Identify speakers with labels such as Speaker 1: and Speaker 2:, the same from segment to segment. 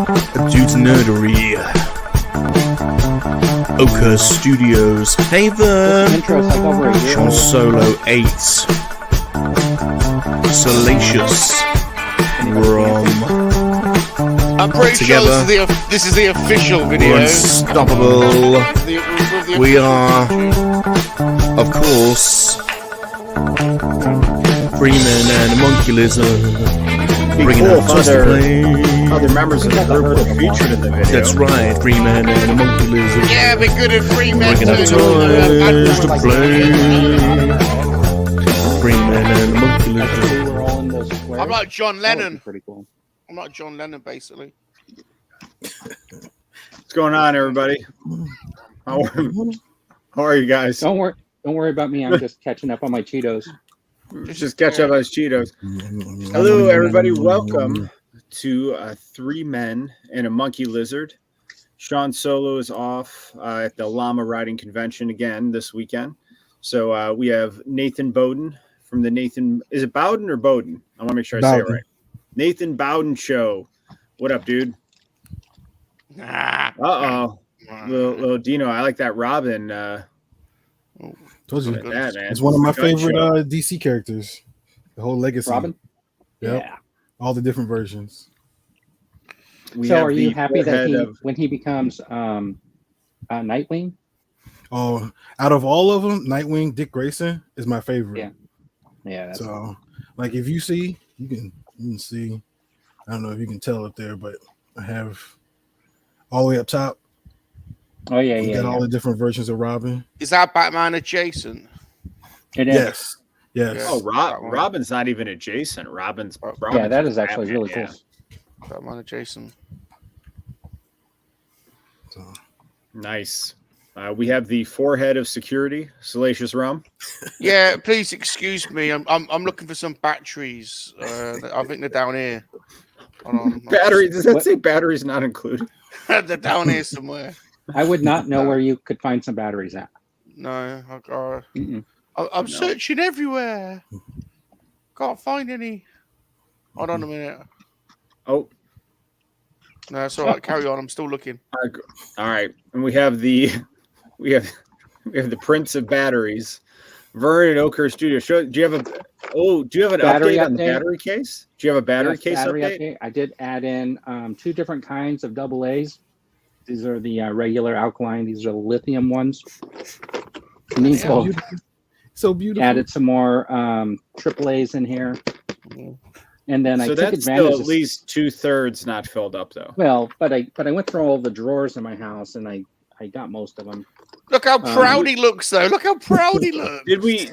Speaker 1: Due to Nerdery. Oka Studios. Hey there. Sean Solo 8. Salacious. Rom.
Speaker 2: I'm pretty sure this is the official video.
Speaker 1: We're unstoppable. We are, of course, Freeman and Homunculism. Bringing out
Speaker 3: other members of the group were featured in the video.
Speaker 1: That's right, Freeman and Homunculism.
Speaker 2: Yeah, we're good at Freeman.
Speaker 1: Bringing out toys to play. Freeman and Homunculism.
Speaker 2: I'm like John Lennon.
Speaker 4: Pretty cool.
Speaker 2: I'm like John Lennon, basically.
Speaker 3: What's going on, everybody? How are you guys?
Speaker 4: Don't worry about me. I'm just catching up on my Cheetos.
Speaker 3: Just catch up on his Cheetos. Hello, everybody. Welcome to Three Men and a Monkey Lizard. Sean Solo is off at the llama riding convention again this weekend. So we have Nathan Bowden from the Nathan. Is it Bowden or Bowden? I want to make sure I say it right. Nathan Bowden Show. What up, dude? Little Dino. I like that Robin.
Speaker 5: Told you.
Speaker 3: That, man.
Speaker 5: It's one of my favorite DC characters. The whole legacy.
Speaker 4: Robin?
Speaker 5: Yep.
Speaker 4: Yeah.
Speaker 5: All the different versions.
Speaker 4: So are you happy that when he becomes Nightwing?
Speaker 5: Oh, out of all of them, Nightwing, Dick Grayson is my favorite.
Speaker 4: Yeah. Yeah. That's
Speaker 5: so, like, if you see, you can see. I don't know if you can tell up there, but I have all the way up top.
Speaker 4: Oh yeah,
Speaker 5: got all the different versions of Robin.
Speaker 2: Is that Batman adjacent?
Speaker 4: It is.
Speaker 5: Yes.
Speaker 3: Oh, Robin's not even adjacent. Robin's
Speaker 4: yeah, that is actually Batman, really cool.
Speaker 2: Batman adjacent.
Speaker 5: So.
Speaker 3: Nice. We have the forehead of security, Salacious Rum.
Speaker 2: Yeah, please excuse me. I'm looking for some batteries. I think they're down here.
Speaker 3: Battery? Does that say batteries not included?
Speaker 2: They're down here somewhere.
Speaker 4: I would not know where you could find some batteries at.
Speaker 2: No, I'm searching everywhere. Can't find any. Hold on a minute.
Speaker 3: Oh,
Speaker 2: no, it's all right. Carry on. I'm still looking.
Speaker 3: All right, and we have the Prince of Batteries, Vern at Oakhurst Studio. Do you have an update on the battery case? Do you have a battery case update?
Speaker 4: I did add in 2 different kinds of AA's. These are the regular alkaline. These are the lithium ones. And these both.
Speaker 5: So beautiful.
Speaker 4: Added some more AA's in here. And then I took advantage.
Speaker 3: Still at least 2/3 not filled up, though.
Speaker 4: Well, but I went through all the drawers in my house and I got most of them.
Speaker 2: Look how proud he looks, though. Look how proud he looks.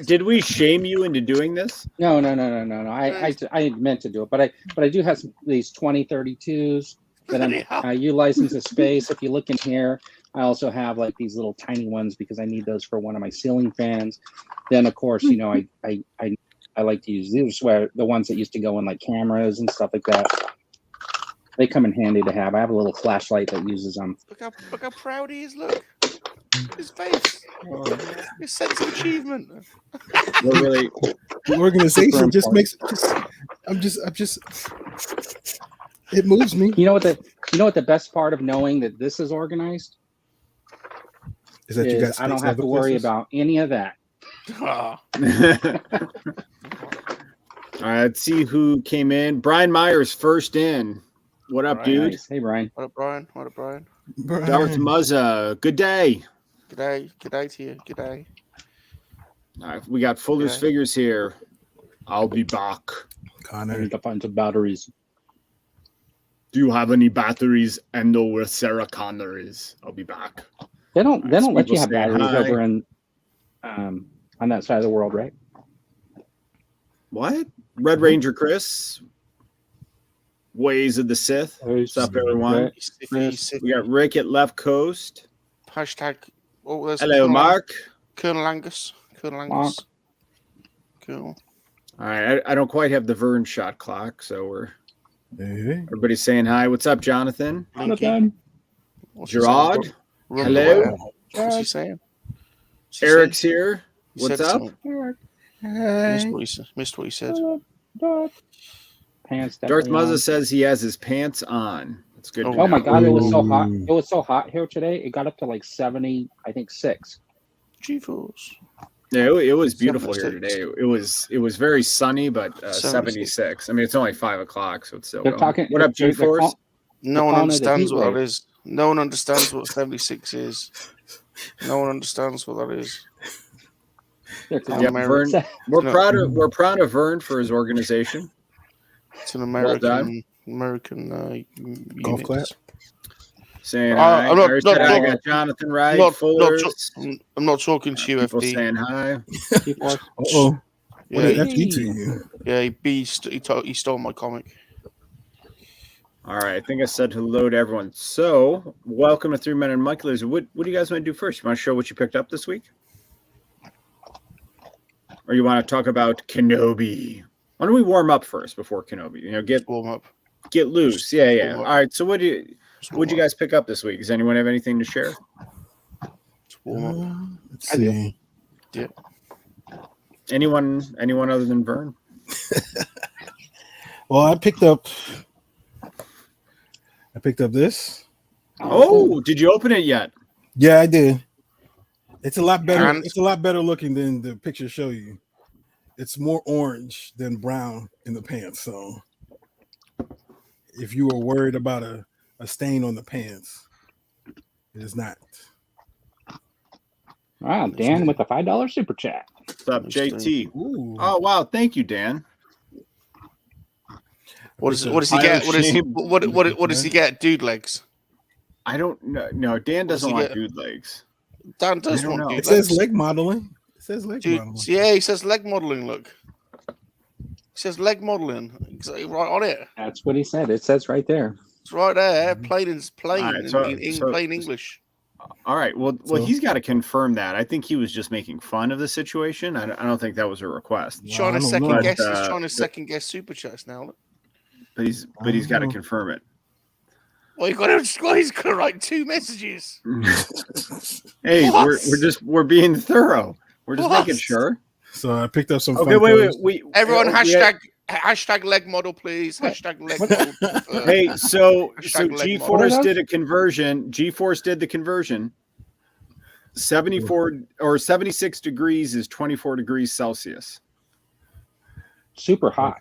Speaker 3: Did we shame you into doing this?
Speaker 4: No. I meant to do it, but I do have these 2032s that I'm utilizing the space. If you look in here, I also have like these little tiny ones because I need those for one of my ceiling fans. Then of course, I like to use these where the ones that used to go in like cameras and stuff like that. They come in handy to have. I have a little flashlight that uses them.
Speaker 2: Look how proud he is. Look, his face, his sense of achievement.
Speaker 5: The organization just makes. I'm just. It moves me.
Speaker 4: You know what the best part of knowing that this is organized
Speaker 5: is that you guys
Speaker 4: I don't have to worry about any of that.
Speaker 3: All right, let's see who came in. Brian Myers first in. What up, dude?
Speaker 4: Nice. Hey, Brian.
Speaker 2: What up, Brian?
Speaker 3: Darth Muzza. Good day.
Speaker 2: Good day to you. Good day.
Speaker 3: All right, we got Fuller's Figures here. I'll be back.
Speaker 4: I need to find some batteries.
Speaker 3: Do you have any batteries? And know where Sarah Connor is. I'll be back.
Speaker 4: They don't let you have batteries over in on that side of the world, right?
Speaker 3: What? Red Ranger Chris. Ways of the Sith. What's up, everyone? We got Rick at Left Coast.
Speaker 2: Hashtag.
Speaker 3: Hello, Mark.
Speaker 2: Colonel Angus.
Speaker 4: Mark.
Speaker 2: Cool.
Speaker 3: All right. I don't quite have the Vern shot clock, so everybody's saying hi. What's up, Jonathan? Gerard. Hello.
Speaker 2: What's he saying?
Speaker 3: Eric's here. What's up?
Speaker 2: Missed what he said.
Speaker 4: Pants.
Speaker 3: Darth Muzza says he has his pants on. It's good.
Speaker 2: Oh,
Speaker 3: to
Speaker 4: Oh my
Speaker 3: know.
Speaker 4: God, it was so hot.
Speaker 1: Ooh.
Speaker 4: It was so hot here today. It got up to like 70, I think 6.
Speaker 2: GeForce.
Speaker 3: Yeah, it was beautiful here
Speaker 2: 76.
Speaker 3: today. It was very sunny, but
Speaker 2: 76.
Speaker 3: 76. I mean, it's only 5 o'clock, so it's still
Speaker 4: They're
Speaker 3: going.
Speaker 4: talking.
Speaker 3: What up,
Speaker 4: they're
Speaker 3: G-Force?
Speaker 4: call-
Speaker 2: No one
Speaker 4: calling it a
Speaker 2: understands
Speaker 4: heat
Speaker 2: what that
Speaker 4: wave.
Speaker 2: is. No one understands what 76 is. No one understands what that is.
Speaker 4: they're
Speaker 2: It's an
Speaker 4: calling
Speaker 3: Yeah,
Speaker 2: American.
Speaker 3: Vern. We're
Speaker 2: No.
Speaker 3: proud of Vern for his organization.
Speaker 2: It's an
Speaker 3: Well done.
Speaker 2: American
Speaker 5: Golf
Speaker 2: unit.
Speaker 5: clap.
Speaker 3: Saying hi.
Speaker 2: I'm not-
Speaker 3: I already
Speaker 2: not
Speaker 3: said I
Speaker 2: talking-
Speaker 3: got Jonathan Wright,
Speaker 2: Not
Speaker 3: Fuller's.
Speaker 2: I'm not talking to you,
Speaker 3: People
Speaker 2: FD.
Speaker 3: saying hi.
Speaker 4: G-Force.
Speaker 5: Uh-oh. What
Speaker 2: Yeah,
Speaker 5: did
Speaker 2: he,
Speaker 5: FD to you?
Speaker 2: yeah, he stole my comic.
Speaker 3: All right, I think I said hello to everyone. So, welcome to Three Men and Monkey Lizard. What do you guys want to do first? You want to show what you picked up this week? Or you want to talk about Kenobi? Why don't we warm up first before Kenobi? You know, get
Speaker 2: Warm up.
Speaker 3: loose. Yeah.
Speaker 2: warm
Speaker 3: All
Speaker 2: up.
Speaker 3: right, so what'd you guys pick up this week? Does anyone have anything to share?
Speaker 2: Warm up.
Speaker 5: Let's
Speaker 4: I do.
Speaker 5: see.
Speaker 3: Anyone other than Vern?
Speaker 5: Well, I picked up this.
Speaker 3: Oh, did you open it yet?
Speaker 5: Yeah, I did. It's a lot better.
Speaker 2: And-
Speaker 5: It's a lot better looking than the pictures show you. It's more orange than brown in the pants. So, if you were worried about a stain on the pants, it is not.
Speaker 4: Wow, Dan with a $5 super chat.
Speaker 3: What's up, JT?
Speaker 5: Ooh.
Speaker 3: Oh wow, thank you, Dan.
Speaker 2: What does he
Speaker 3: Pile
Speaker 2: get?
Speaker 3: of
Speaker 2: What is
Speaker 3: shame.
Speaker 2: what does he get? Dude legs.
Speaker 3: I don't know. No, Dan
Speaker 2: What does
Speaker 3: doesn't
Speaker 2: he
Speaker 3: want
Speaker 2: get?
Speaker 3: dude legs.
Speaker 2: Dan does
Speaker 3: I don't
Speaker 2: want
Speaker 3: know.
Speaker 2: dude
Speaker 5: It says
Speaker 2: legs.
Speaker 5: leg modeling. It says leg
Speaker 2: Dude,
Speaker 5: modeling.
Speaker 2: yeah, he says leg modeling. Look, it says leg modeling. Exactly right on it.
Speaker 4: That's what he said. It says right there.
Speaker 2: It's right there,
Speaker 5: Mhm.
Speaker 2: plain
Speaker 3: All right, so-
Speaker 2: plain English.
Speaker 3: All right. Well,
Speaker 5: So-
Speaker 3: he's got to confirm that. I think he was just making fun of the situation. I don't think that was a request.
Speaker 2: He's trying to
Speaker 5: I don't
Speaker 2: second
Speaker 5: know.
Speaker 2: guess.
Speaker 3: But,
Speaker 2: He's trying to second guess super chats now. Look.
Speaker 3: But he's
Speaker 5: I
Speaker 3: got to
Speaker 5: don't know.
Speaker 3: confirm it.
Speaker 2: Well, he's got to write 2 messages.
Speaker 3: Hey,
Speaker 2: What?
Speaker 3: we're being thorough. We're just
Speaker 2: What?
Speaker 3: making sure.
Speaker 5: So I picked up some.
Speaker 3: Okay, wait.
Speaker 5: Funkos.
Speaker 2: Everyone,
Speaker 3: we-
Speaker 2: hashtag leg model, please.
Speaker 4: What?
Speaker 2: Hashtag leg
Speaker 4: What?
Speaker 2: model.
Speaker 3: Hey, so
Speaker 2: Hashtag leg
Speaker 3: G
Speaker 2: model.
Speaker 3: Force
Speaker 4: What are
Speaker 3: did a conversion. G Force did the conversion. 74 or 76 degrees is 24 degrees Celsius.
Speaker 4: Super hot.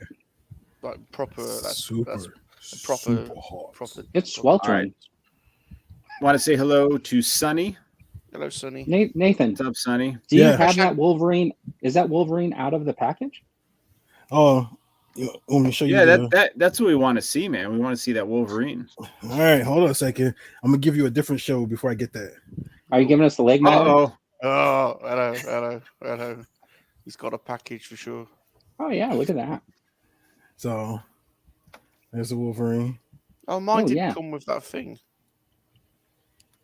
Speaker 2: Like proper. That's
Speaker 5: super,
Speaker 2: proper-
Speaker 5: super hot.
Speaker 2: proper.
Speaker 4: It's sweltering.
Speaker 3: Want to say hello to Sunny?
Speaker 2: Hello, Sonny.
Speaker 4: Nathan,
Speaker 3: What's up, Sunny?
Speaker 4: do you
Speaker 5: Yeah.
Speaker 4: have that Wolverine? Is that Wolverine out of the package?
Speaker 5: Oh, you want me to show you?
Speaker 3: Yeah,
Speaker 5: the-
Speaker 3: that's what we want to see, man. We want to see that Wolverine.
Speaker 5: All right, hold on a second. I'm gonna give you a different show before I get that.
Speaker 4: Are you giving us the leg model?
Speaker 3: Uh-oh.
Speaker 2: Oh, hello. He's got a package for sure.
Speaker 4: Oh yeah, look at that.
Speaker 5: So there's the Wolverine.
Speaker 2: Oh, mine
Speaker 4: Oh,
Speaker 2: didn't
Speaker 4: yeah.
Speaker 2: come with that thing.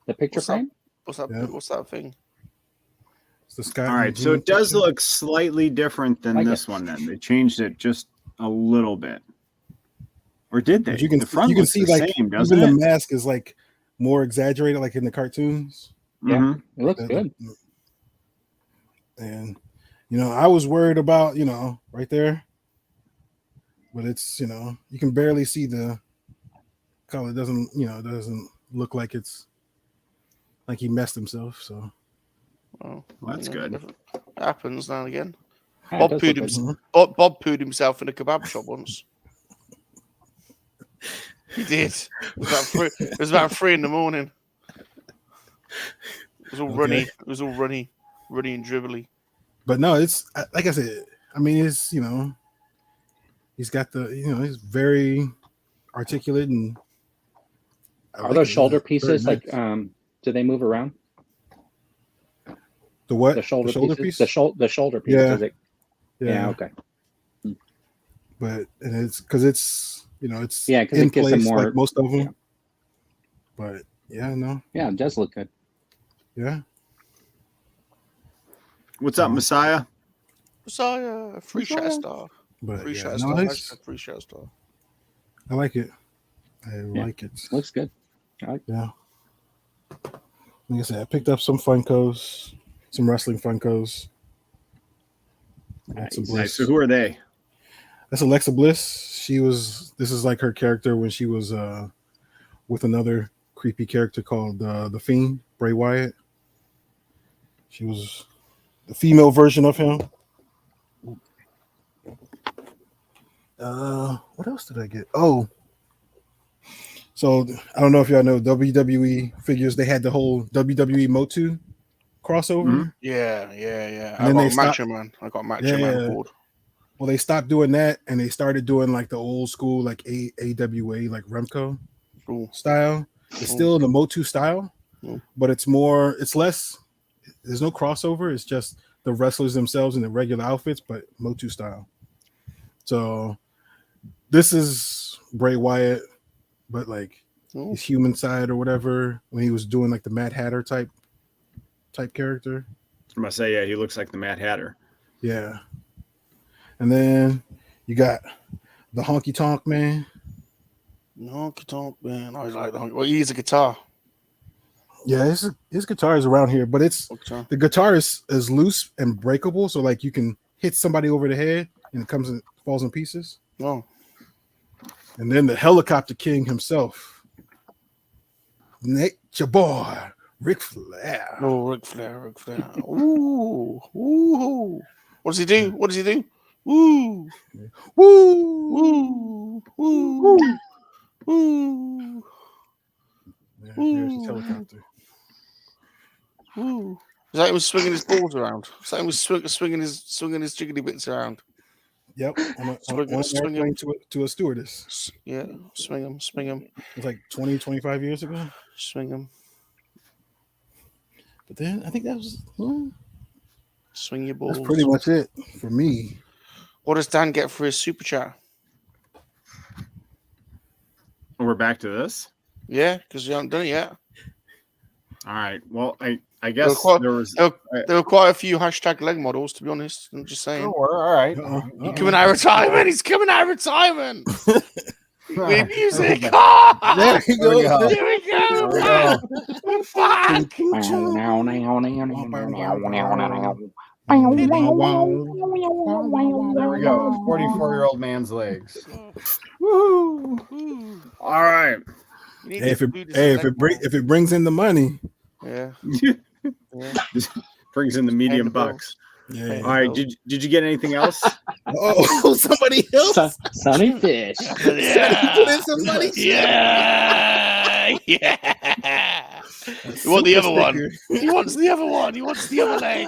Speaker 4: The picture
Speaker 2: What's that?
Speaker 4: frame.
Speaker 5: Yeah.
Speaker 2: What's that thing?
Speaker 5: It's the Scott.
Speaker 3: All right, so it does look slightly different than
Speaker 4: Like
Speaker 3: this
Speaker 4: it.
Speaker 3: one. Then they changed it just a little bit, or did they?
Speaker 5: But you can
Speaker 3: the front
Speaker 5: you can
Speaker 3: looks
Speaker 5: see
Speaker 3: the
Speaker 5: like
Speaker 3: same, doesn't
Speaker 5: even
Speaker 3: it?
Speaker 5: the mask is like more exaggerated, like in the cartoons.
Speaker 4: Yeah.
Speaker 3: Mhm.
Speaker 4: It looks good.
Speaker 5: And I was worried about right there, but it's you can barely see the color. It doesn't it doesn't look like it's like he messed himself. So
Speaker 2: Oh,
Speaker 3: Well, that's good.
Speaker 2: It happens now and again.
Speaker 4: Yeah, it
Speaker 2: Bob
Speaker 4: does
Speaker 2: pooed,
Speaker 4: look good.
Speaker 2: Bob pooed himself in a kebab shop once. He did. It was about 3 in the morning. It was all
Speaker 5: Okay.
Speaker 2: runny. It was all runny and dribbly.
Speaker 5: but no, it's like I said. I mean, it's he's got the he's very articulate and. I
Speaker 4: Are
Speaker 5: like
Speaker 4: those
Speaker 5: it.
Speaker 4: shoulder
Speaker 5: Very
Speaker 4: pieces
Speaker 5: nice.
Speaker 4: like do they move around?
Speaker 5: the what
Speaker 4: The shoulder, pieces?
Speaker 5: piece?
Speaker 4: The shoulder pieces.
Speaker 5: Yeah.
Speaker 4: Is it? Yeah. Okay.
Speaker 5: But and it's because it's it's
Speaker 4: Yeah, 'cause
Speaker 5: in
Speaker 4: it gives them
Speaker 5: place
Speaker 4: more-
Speaker 5: like most of them.
Speaker 4: yeah.
Speaker 5: But no,
Speaker 4: Yeah, it does look good.
Speaker 5: yeah.
Speaker 3: What's up, Messiah?
Speaker 2: Messiah, free
Speaker 4: Messiah.
Speaker 2: shatter star.
Speaker 5: But
Speaker 2: Free
Speaker 5: yeah,
Speaker 2: shatter
Speaker 5: no,
Speaker 2: star.
Speaker 5: it's,
Speaker 2: Free shatter star.
Speaker 5: I like it. I like it.
Speaker 4: Looks good.
Speaker 5: Yeah. Like I said, I picked up some Funkos, some wrestling Funkos. Alexa
Speaker 4: Nice.
Speaker 5: Bliss.
Speaker 3: Nice. So who are they?
Speaker 5: That's Alexa Bliss. This is like her character when she was with another creepy character called the Fiend, Bray Wyatt. She was the female version of him. What else did I get? Oh, so I don't know if y'all know WWE figures. They had the whole WWE Motu crossover.
Speaker 3: Mm-hmm.
Speaker 2: Yeah.
Speaker 5: And then
Speaker 2: I
Speaker 5: they
Speaker 2: got Macho Man. I got Macho Man board.
Speaker 5: Well, they stopped doing that and they started doing like the old school, like AWA, like Remco style. It's still the Motu style, but it's less. There's no crossover. It's just the wrestlers themselves in the regular outfits, but Motu style. So this is Bray Wyatt, but like his human side or whatever, when he was doing like the Mad Hatter type character.
Speaker 3: I'm gonna say, yeah, he looks like the Mad Hatter.
Speaker 5: Yeah. And then you got the Honky Tonk Man.
Speaker 2: Honky Tonk Man. I like the honky. Well, he is a guitar.
Speaker 5: Yeah, his guitar is around here, but the guitar is loose and breakable, so like you can hit somebody over the head and it falls in pieces.
Speaker 2: Oh.
Speaker 5: And then the Helicopter King himself, Nature Boy, Ric Flair.
Speaker 2: Oh, Ric Flair. Ooh. What does he do? Woo.
Speaker 5: Woo. There's his helicopter.
Speaker 2: Woo. Is that him swinging his balls around? Is that him swinging his jiggly bits around?
Speaker 5: Yep. On airplane to a stewardess.
Speaker 2: Yeah. Swing him.
Speaker 5: It was like 20, 25 years ago.
Speaker 2: Swing him.
Speaker 5: But then I think that was
Speaker 2: swing your balls.
Speaker 5: That's pretty much it for me.
Speaker 2: What does Dan get for his super chat?
Speaker 3: We're back to this.
Speaker 2: Yeah, because you haven't done it yet.
Speaker 3: All right. Well, I guess
Speaker 2: there were quite a few hashtag leg models, to be honest. I'm just saying.
Speaker 3: Oh, all right.
Speaker 2: He's coming out of retirement. He's coming out of retirement. With music. There we go. Here we go. Fuck.
Speaker 6: There we go. 44-year-old man's legs.
Speaker 3: Woo! All right.
Speaker 5: Hey, if it brings in the money,
Speaker 2: yeah.
Speaker 3: Brings in the medium bucks.
Speaker 5: Yeah.
Speaker 3: All right. Did you get anything else?
Speaker 5: Oh, somebody else.
Speaker 4: Sunny Fish.
Speaker 2: Yeah.
Speaker 5: Somebody.
Speaker 2: Yeah. You want the other one? He wants the other one. He wants the other leg.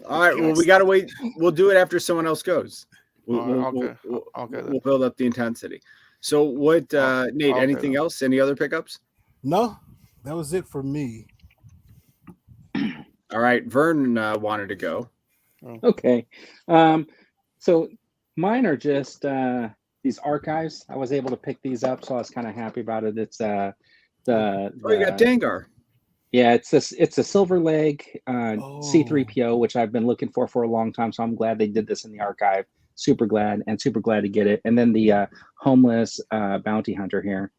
Speaker 3: All right. Well, we gotta wait. We'll do it after someone else goes.
Speaker 2: We'll
Speaker 3: build up the intensity. So, what, Nate? Anything else? Any other pickups?
Speaker 5: No, that was it for me.
Speaker 3: All right. Vern wanted to go.
Speaker 4: Okay. So mine are just these archives. I was able to pick these up, so I was kind of happy about it. It's you
Speaker 3: got Dangar.
Speaker 4: Yeah, it's a silver leg C-3PO, which I've been looking for a long time. So I'm glad they did this in the archive. Super glad to get it. And then the homeless bounty hunter here.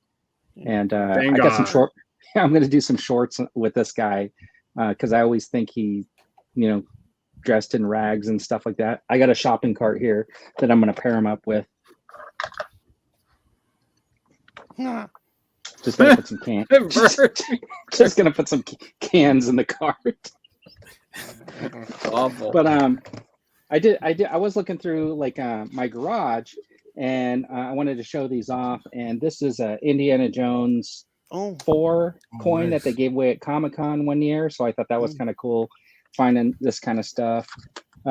Speaker 4: And I got some short. I'm going to do some shorts with this guy because I always think he, dressed in rags and stuff like that. I got a shopping cart here that I'm going to pair him up with. Just going to put some cans. Just going to put some cans in the cart.
Speaker 3: Awful.
Speaker 4: But I was looking through my garage, and I wanted to show these off. And this is a Indiana Jones 4 coin that they gave away at Comic-Con one year. So I thought that was kind of cool, finding this kind of stuff.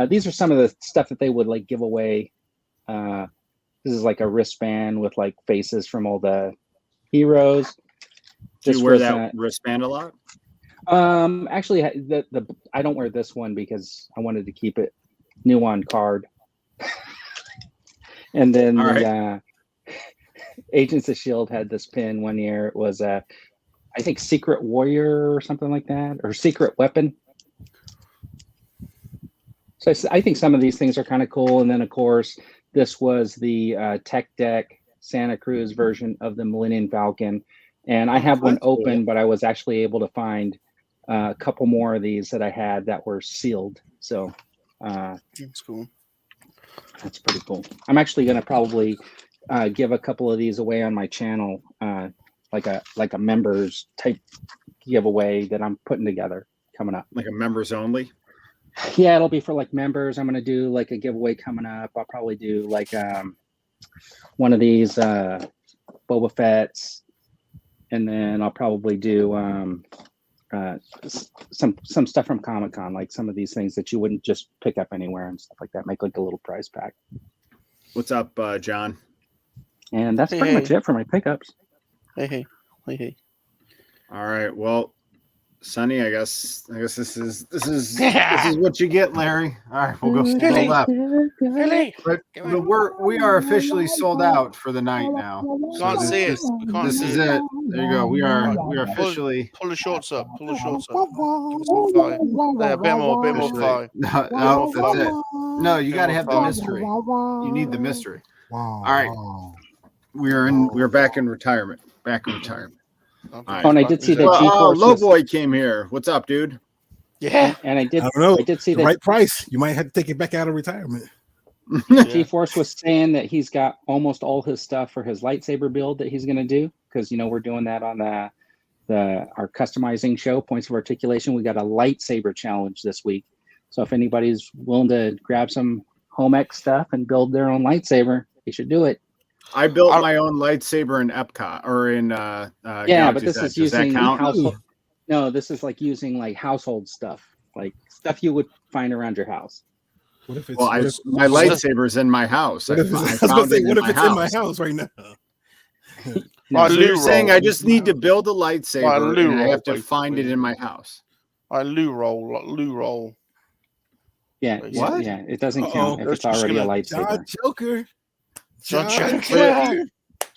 Speaker 4: These are some of the stuff that they would give away. This is like a wristband with faces from all the heroes.
Speaker 3: Do you wear that wristband a lot?
Speaker 4: Actually, I don't wear this one because I wanted to keep it new on card. And then the Agents of S.H.I.E.L.D. had this pin one year. It was I think Secret Warrior or something like that, or Secret Weapon. So I think some of these things are kind of cool. And then of course, this was the Tech Deck Santa Cruz version of the Millennium Falcon. And I have one open, but I was actually able to find a couple more of these that I had that were sealed. So
Speaker 2: that's cool.
Speaker 4: That's pretty cool. I'm actually going to probably give a couple of these away on my channel a members type giveaway that I'm putting together coming up.
Speaker 3: Like a members only.
Speaker 4: Yeah, it'll be for like members. I'm gonna do like a giveaway coming up. I'll probably do like one of these Boba Fett's, and then I'll probably do some stuff from Comic-Con, like some of these things that you wouldn't just pick up anywhere and stuff like that. Make like a little prize pack.
Speaker 3: What's up, John?
Speaker 4: And that's pretty much it for my pickups.
Speaker 2: Hey.
Speaker 3: All right. Well, Sonny, I guess this is what you get, Larry. All right, we'll go scroll up. But we are officially sold out for the night now.
Speaker 2: Can't see it.
Speaker 3: This is it. There you go. We are officially.
Speaker 2: Pull the shorts up. Give us some fire. There, a bit more fire.
Speaker 3: No, that's it. No, you got to have the mystery. You need the mystery.
Speaker 5: Wow.
Speaker 3: All right. We're back in retirement. All right.
Speaker 4: Oh, and I did see that
Speaker 3: GeForce Lowboy came here. What's up, dude?
Speaker 2: Yeah.
Speaker 4: And I
Speaker 5: don't know.
Speaker 4: I did see
Speaker 5: the
Speaker 4: that
Speaker 5: right price. You might have to take it back out of retirement.
Speaker 4: GeForce was saying that he's got almost all his stuff for his lightsaber build that he's going to do, because we're doing that on our customizing show, Points of Articulation. We got a lightsaber challenge this week, so if anybody's willing to grab some home ec stuff and build their own lightsaber, you should do it.
Speaker 3: I built my own lightsaber in Epcot or in
Speaker 4: yeah, but this is using household. No, this is like using like household stuff, like stuff you would find around your house.
Speaker 5: What if it's
Speaker 3: my lightsaber's in my house?
Speaker 5: What if it's in my house right now?
Speaker 3: So you're saying I just need to build a lightsaber and I have to find it in my house?
Speaker 2: I loo roll.
Speaker 4: Yeah,
Speaker 3: what?
Speaker 4: Yeah, it doesn't count if it's already a lightsaber.
Speaker 2: John
Speaker 4: Joker.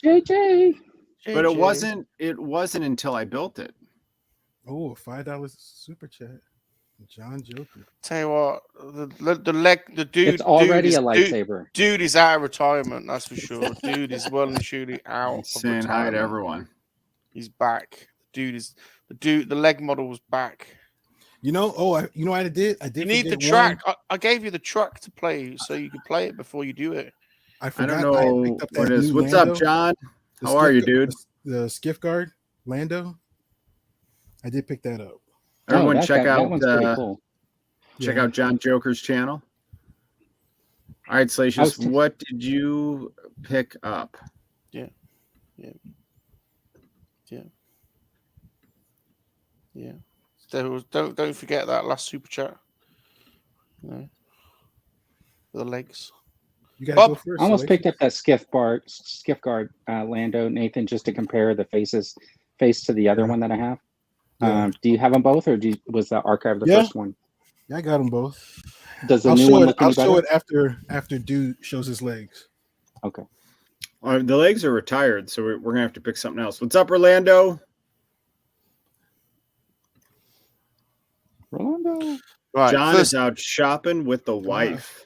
Speaker 4: JJ.
Speaker 3: But it wasn't until I built it.
Speaker 5: Oh, $5 super chat. John Joker.
Speaker 2: Tell you what, the dude.
Speaker 4: It's already a lightsaber.
Speaker 2: Dude is out of retirement, that's for sure. Dude is well and truly out.
Speaker 3: Saying hi to everyone.
Speaker 2: He's back. The leg model was back.
Speaker 5: What I did?
Speaker 2: You need the track. I gave you the track to play so you could play it before you do it.
Speaker 5: I
Speaker 3: don't know what it is. What's up, John? How are you, dude?
Speaker 5: The skiff guard, Lando. I did pick that up.
Speaker 3: Everyone check out
Speaker 4: cool.
Speaker 3: Check out John Joker's channel. All right, Salacious, what did you pick up?
Speaker 2: Yeah. Don't forget that last super chat. The legs.
Speaker 5: You gotta go first.
Speaker 4: I almost picked up that skiff guard, Lando, Nathan, just to compare the face to the other one that I have. Yeah. Do you have them both, or was the archive the first one?
Speaker 5: Yeah, I got them both.
Speaker 4: Does the new one look any better?
Speaker 5: I'll show it after dude shows his legs.
Speaker 4: Okay.
Speaker 3: The legs are retired, so we're gonna have to pick something else. What's up, Orlando?
Speaker 2: Right,
Speaker 3: John is out shopping with the wife.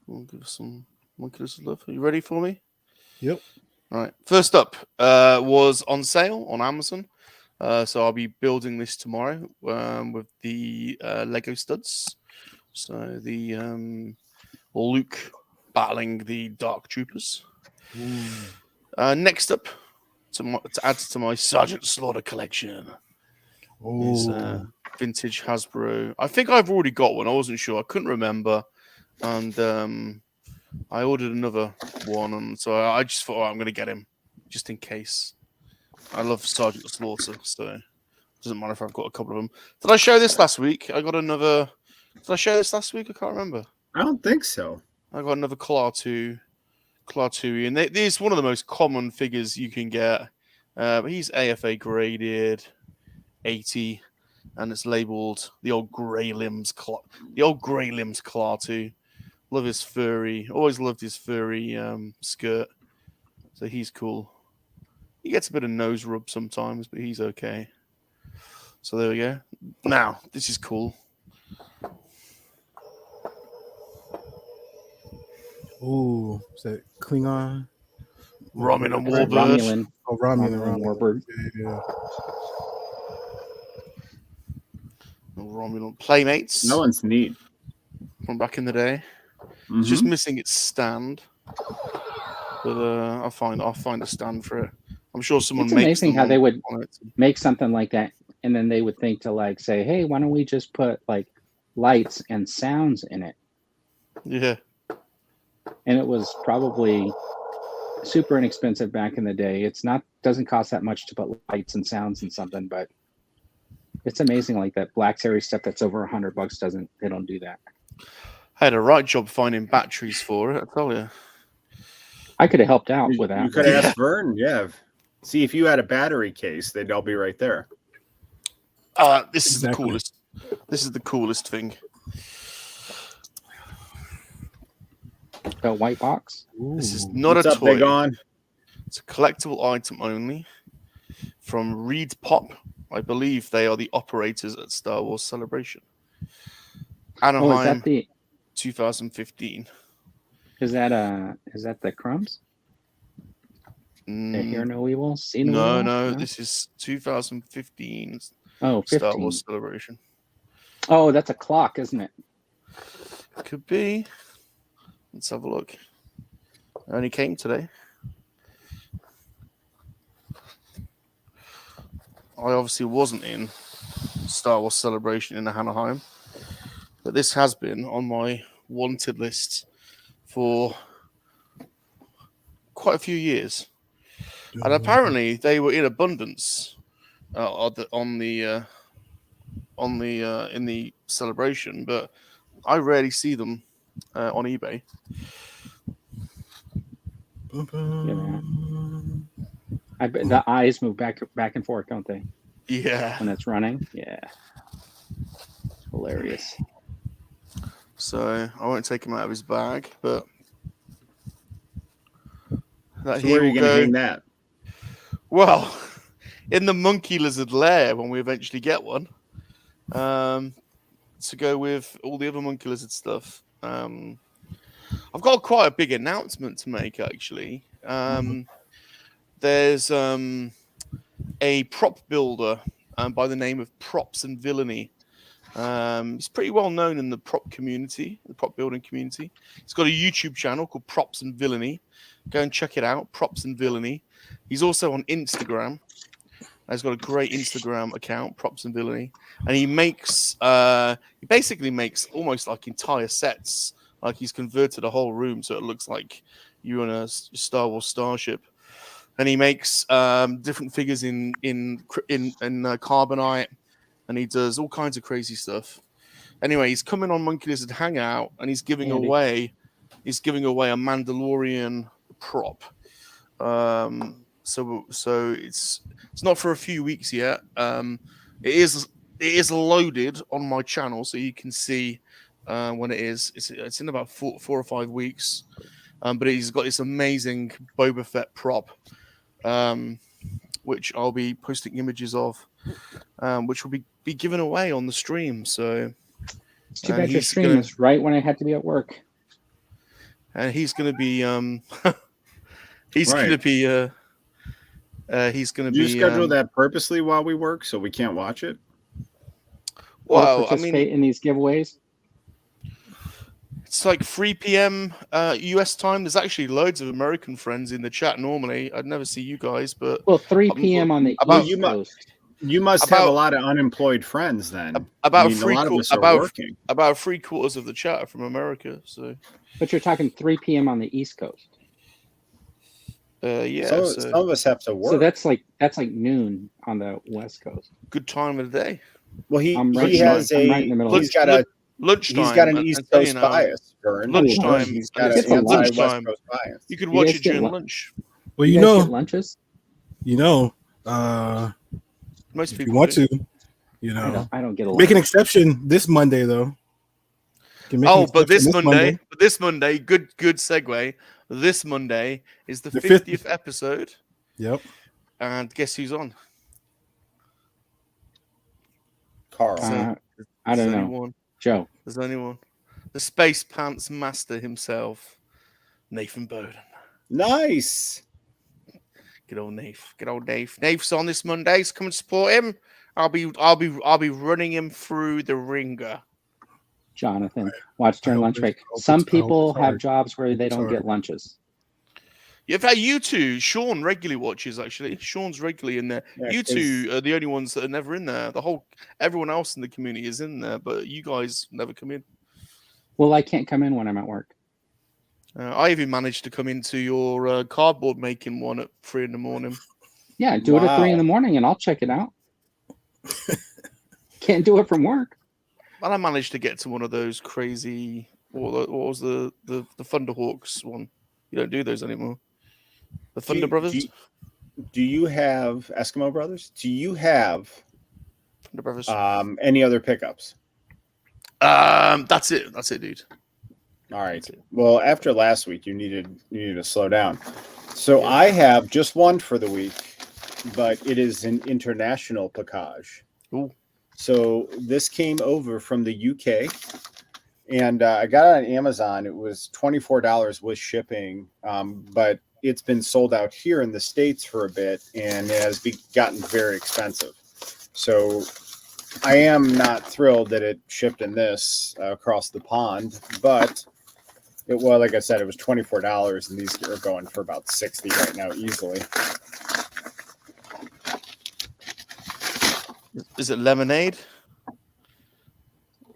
Speaker 2: We'll give us some love. Are you ready for me?
Speaker 5: Yep.
Speaker 2: All right. First up was on sale on Amazon. So I'll be building this tomorrow with the Lego studs. So the Luke battling the Dark Troopers. Next up, to add to my Sergeant Slaughter collection, is vintage Hasbro. I think I've already got one. I wasn't sure. I couldn't remember. And I ordered another one. And so I just thought, I'm going to get him just in case. I love Sergeant Slaughter, so it doesn't matter if I've got a couple of them. Did I show this last week? I got another. Did I show this last week? I can't remember.
Speaker 3: I don't think so.
Speaker 2: I got another Klaatu, and he's one of the most common figures you can get. But he's AFA graded, 80, and it's labeled the old grey limbs Klaatu. Love his furry. Always loved his furry skirt. So he's cool. He gets a bit of nose rub sometimes, but he's okay. So there we go. Now, this is cool.
Speaker 5: Ooh, is that Klingon?
Speaker 2: Romulan Warbird.
Speaker 4: Romulan.
Speaker 5: Oh, Romulan
Speaker 4: Warbird.
Speaker 5: Yeah.
Speaker 2: Romulan Playmates.
Speaker 3: No one's neat.
Speaker 2: From back in the day. It's just missing its stand. But I'll find a stand for it. I'm sure someone
Speaker 4: It's
Speaker 2: makes
Speaker 4: amazing
Speaker 2: them
Speaker 4: how they would
Speaker 2: on it.
Speaker 4: make something like that, and then they would think to like say, "Hey, why don't we just put like lights and sounds in it?"
Speaker 2: Yeah.
Speaker 4: And it was probably super inexpensive back in the day. It's not doesn't cost that much to put lights and sounds in something, but it's amazing like that Black Series stuff that's over $100 they don't do that.
Speaker 2: I had a right job finding batteries for it, I tell you.
Speaker 4: I could have helped out with that.
Speaker 3: You could have asked Vern. Yeah. See, if you had a battery case, they'd all be right there.
Speaker 2: This is
Speaker 5: Exactly.
Speaker 2: the coolest. This is the coolest thing.
Speaker 4: The white box.
Speaker 2: This is not
Speaker 3: What's
Speaker 2: a
Speaker 3: up,
Speaker 2: toy.
Speaker 3: Big On?
Speaker 2: It's a collectible item only from Reed Pop. I believe they are the operators at Star Wars Celebration.
Speaker 4: Oh, is
Speaker 2: Anaheim,
Speaker 4: that the
Speaker 2: 2015.
Speaker 4: is that the crumbs? Hear no evil, see no evil?
Speaker 2: No, this is 2015
Speaker 4: Oh, 15.
Speaker 2: Star Wars Celebration.
Speaker 4: Oh, that's a clock, isn't it?
Speaker 2: Could be. Let's have a look. It only came today. I obviously wasn't in Star Wars Celebration in Anaheim, but this has been on my wanted list for quite a few years. And apparently they were in abundance in the celebration, but I rarely see them on eBay.
Speaker 4: I bet the eyes move back and forth, don't they?
Speaker 2: Yeah.
Speaker 4: When it's running. Yeah. Hilarious.
Speaker 2: So I won't take him out of his bag, but that
Speaker 3: So where are you going to hang that?
Speaker 2: Well, in the monkey lizard lair when we eventually get one, to go with all the other monkey lizard stuff. I've got quite a big announcement to make, actually. There's a prop builder by the name of Props and Villainy. He's pretty well known in the prop community, the prop building community. He's got a YouTube channel called Props and Villainy. Go and check it out, Props and Villainy. He's also on Instagram. He's got a great Instagram account, Props and Villainy, and he basically makes almost like entire sets. Like he's converted a whole room so it looks like you're in a Star Wars starship. And he makes different figures in carbonite, and he does all kinds of crazy stuff. Anyway, he's coming on Monkey Lizard Hangout, and he's giving away a Mandalorian prop. So it's not for a few weeks yet. It is loaded on my channel, so you can see when it is. It's in about 4 or 5 weeks. But he's got this amazing Boba Fett prop, which I'll be posting images of, which will be given away on the stream. So
Speaker 4: it's too bad your stream is right when I had to be at work.
Speaker 2: And he's going to be he's going to be
Speaker 3: Did you schedule that purposely while we work so we can't watch it?
Speaker 2: Well,
Speaker 4: participate in these giveaways.
Speaker 2: It's like 3 p.m. US time. There's actually loads of American friends in the chat normally. I'd never see you guys, but
Speaker 4: 3 p.m. on the East Coast.
Speaker 3: You must have a lot of unemployed friends then.
Speaker 2: About
Speaker 3: working.
Speaker 2: About 3/4 of the chat are from America. So,
Speaker 4: but you're talking 3 p.m. on the East Coast.
Speaker 2: Yeah.
Speaker 3: Some of us have to work.
Speaker 4: So that's like noon on the West Coast.
Speaker 2: Good time of the day.
Speaker 3: Well, he's got an East Coast bias.
Speaker 2: Lunchtime.
Speaker 3: He's got a West
Speaker 2: lunchtime.
Speaker 3: Coast bias.
Speaker 2: You could watch it during lunch.
Speaker 5: Well,
Speaker 4: you
Speaker 5: know,
Speaker 4: get lunches.
Speaker 2: Most people
Speaker 5: if you want
Speaker 2: do.
Speaker 5: to,
Speaker 4: I don't get a lunch.
Speaker 5: Make an exception this Monday though.
Speaker 2: But this Monday, good segue. This Monday is the 50th episode.
Speaker 5: Yep.
Speaker 2: And guess who's on?
Speaker 3: Carl.
Speaker 4: I don't know. Joe.
Speaker 2: There's only one. The Space Pants Master himself, Nathan Bowden.
Speaker 3: Nice.
Speaker 2: Good old Nath. Good old Nath. Nath's on this Monday, so come and support him. I'll be running him through the ringer.
Speaker 4: Jonathan, watch during lunch break. Some people have jobs where they don't get lunches.
Speaker 2: Yeah, in fact, you two, Sean regularly watches. Actually, Sean's regularly in there.
Speaker 3: Yeah,
Speaker 2: You two are the only ones that are never in there. Everyone else in the community is in there, but you guys never come in.
Speaker 4: Well, I can't come in when I'm at work.
Speaker 2: I even managed to come into your cardboard making one at 3 a.m.
Speaker 4: Yeah, do it at 3 a.m, and I'll check it out. Can't do it from work.
Speaker 2: And I managed to get to one of those crazy. What was the Thunderhawks one? You don't do those anymore. The Thunder Brothers.
Speaker 3: Do you have Eskimo Brothers? Do you have
Speaker 2: Thunder Brothers.
Speaker 3: any other pickups?
Speaker 2: That's it. That's it, dude.
Speaker 3: All right. Well, after last week, you needed to slow down. So I have just one for the week, but it is an international package.
Speaker 2: Ooh.
Speaker 3: So this came over from the UK, and I got it on Amazon. It was $24 with shipping, but it's been sold out here in the States for a bit, and it has gotten very expensive. So I am not thrilled that it shipped in this across the pond, but like I said, it was $24, and these are going for about $60 right now, easily.
Speaker 2: Is it Lemonade?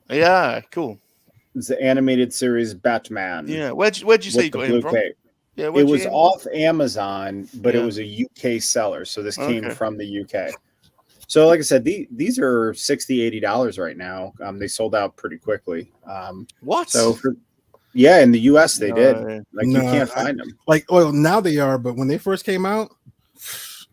Speaker 2: Yeah, cool.
Speaker 3: It's the animated series Batman.
Speaker 2: Yeah, where'd you say you got him from?
Speaker 3: Cape.
Speaker 2: Yeah,
Speaker 3: it was off Amazon, but
Speaker 2: Yeah.
Speaker 3: it was a UK seller, so this came
Speaker 2: Okay.
Speaker 3: from the UK. So, like I said, these are $60-$80 right now. They sold out pretty quickly.
Speaker 2: What?
Speaker 3: So, in the US they did.
Speaker 2: No.
Speaker 3: Like you can't find them.
Speaker 5: Like, well, now they are, but when they first came out,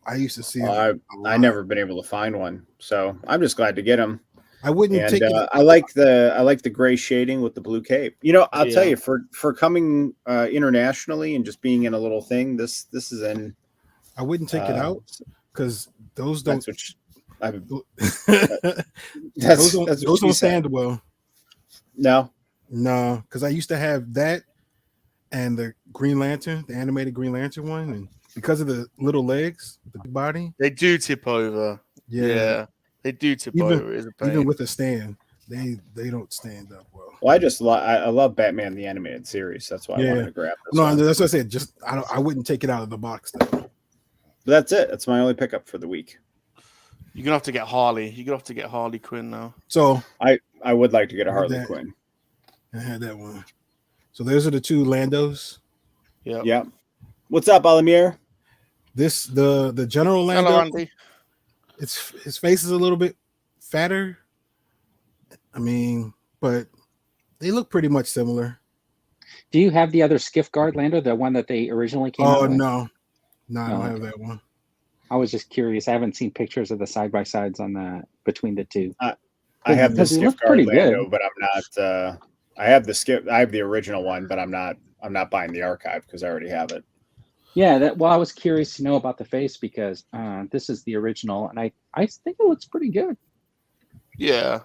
Speaker 5: I used to see them.
Speaker 3: I never been able to find one, so I'm just glad to get them.
Speaker 5: I wouldn't
Speaker 3: And
Speaker 5: take it.
Speaker 3: I like the gray shading with the blue cape. You know, I'll tell you, for coming internationally and just being in a little thing, this is in.
Speaker 5: I wouldn't take it out because those don't.
Speaker 3: Those
Speaker 5: those don't stand well.
Speaker 3: No,
Speaker 5: because I used to have that and the Green Lantern, the animated Green Lantern one, and because of the little legs, the big body,
Speaker 2: they do tip over. Yeah, they do tip over. It's a pain.
Speaker 5: Even with a stand, they don't stand up well.
Speaker 3: Well, I love Batman the animated series. That's why I wanted to grab this.
Speaker 5: No, that's what I said. Just I wouldn't take it out of the box though.
Speaker 3: But that's it. That's my only pickup for the week.
Speaker 2: You're gonna have to get Harley. You're gonna have to get Harley Quinn now.
Speaker 5: So
Speaker 3: I would like to get a Harley Quinn.
Speaker 5: I had that one. So those are the two Landos.
Speaker 3: Yeah. What's up, Alamir?
Speaker 5: This the General Lando.
Speaker 2: Hello, Andy.
Speaker 5: His face is a little bit fatter. I mean, but they look pretty much similar.
Speaker 4: Do you have the other Skiff Guard Lando, the one that they originally came out with?
Speaker 5: No, I don't have that one.
Speaker 4: I was just curious. I haven't seen pictures of the side by sides on the between the two.
Speaker 3: I have the Skiff Guard Lando, but I'm not. I have the original one, but I'm not buying the archive because I already have it.
Speaker 4: Yeah, I was curious to know about the face because this is the original, and I think it looks pretty good.
Speaker 2: Yeah,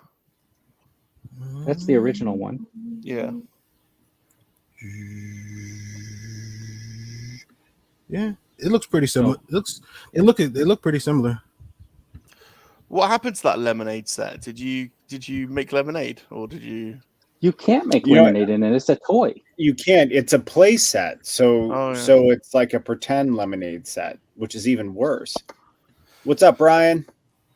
Speaker 4: that's the original one.
Speaker 2: Yeah.
Speaker 5: Yeah, it looks pretty similar. They look pretty similar.
Speaker 2: What happened to that lemonade set? Did you make lemonade or did you?
Speaker 4: You can't make lemonade in it. It's a toy.
Speaker 3: You can't. It's a play set. So it's like a pretend lemonade set, which is even worse. What's up, Brian?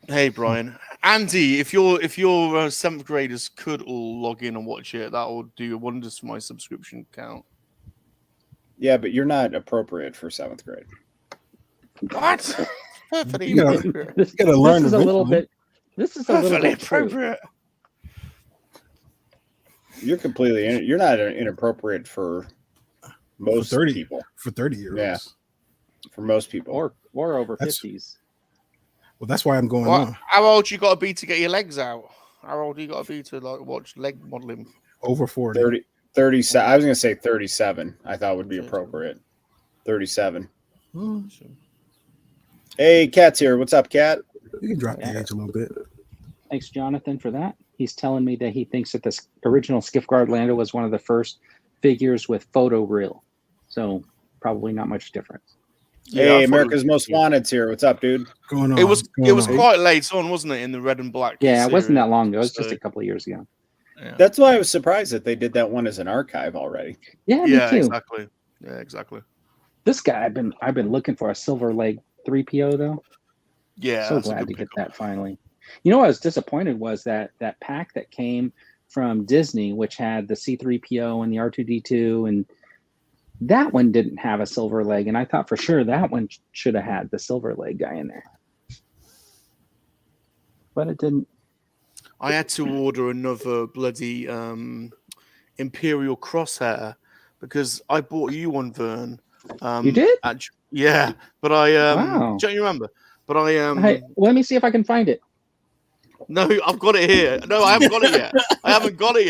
Speaker 2: Hey, Brian. Andy, if your seventh graders could all log in and watch it, that would do wonders for my subscription count.
Speaker 3: Yeah, but you're not appropriate for seventh grade.
Speaker 2: What? Perfectly
Speaker 5: you gotta learn.
Speaker 4: This is a little bit
Speaker 2: appropriate.
Speaker 3: You're completely. You're not inappropriate for most people.
Speaker 5: For 30-year-olds.
Speaker 3: Yeah. For most people,
Speaker 4: or over 50s.
Speaker 5: Well, that's why I'm going on.
Speaker 2: How old you got to be to get your legs out? How old you got to be to watch leg modeling?
Speaker 5: Over 40.
Speaker 3: 37. I was going to say 37. I thought would be appropriate. 37. Hey, Kat's here. What's up, Kat?
Speaker 5: You can drop the age a little bit.
Speaker 4: Thanks, Jonathan, for that. He's telling me that he thinks that this original Skiff Guard Lando was one of the first figures with photo reel. So probably not much difference.
Speaker 3: Hey, America's Most Wanted's here. What's up, dude?
Speaker 5: Going on.
Speaker 2: It was quite late on, wasn't it, in the red and black?
Speaker 4: Yeah, it wasn't that long ago. It was just a couple of years ago.
Speaker 2: Yeah.
Speaker 3: That's why I was surprised that they did that one as an archive already.
Speaker 4: Yeah, me too.
Speaker 2: Exactly. Yeah, exactly.
Speaker 4: This guy, I've been looking for a silver leg 3PO though.
Speaker 2: Yeah,
Speaker 4: So
Speaker 2: that's a
Speaker 4: glad to
Speaker 2: good
Speaker 4: get
Speaker 2: pick.
Speaker 4: that finally. You know what I was disappointed was that pack that came from Disney, which had the C3PO and the R2D2, and that one didn't have a silver leg, and I thought for sure that one should have had the silver leg guy in there. But it didn't.
Speaker 2: I had to order another bloody Imperial Crosshair because I bought you one, Vern.
Speaker 4: You did?
Speaker 2: Yeah, but I
Speaker 4: Wow.
Speaker 2: don't you remember? But I
Speaker 4: Hey, let me see if I can find it.
Speaker 2: No, I've got it here. No, I haven't got it yet. I haven't got it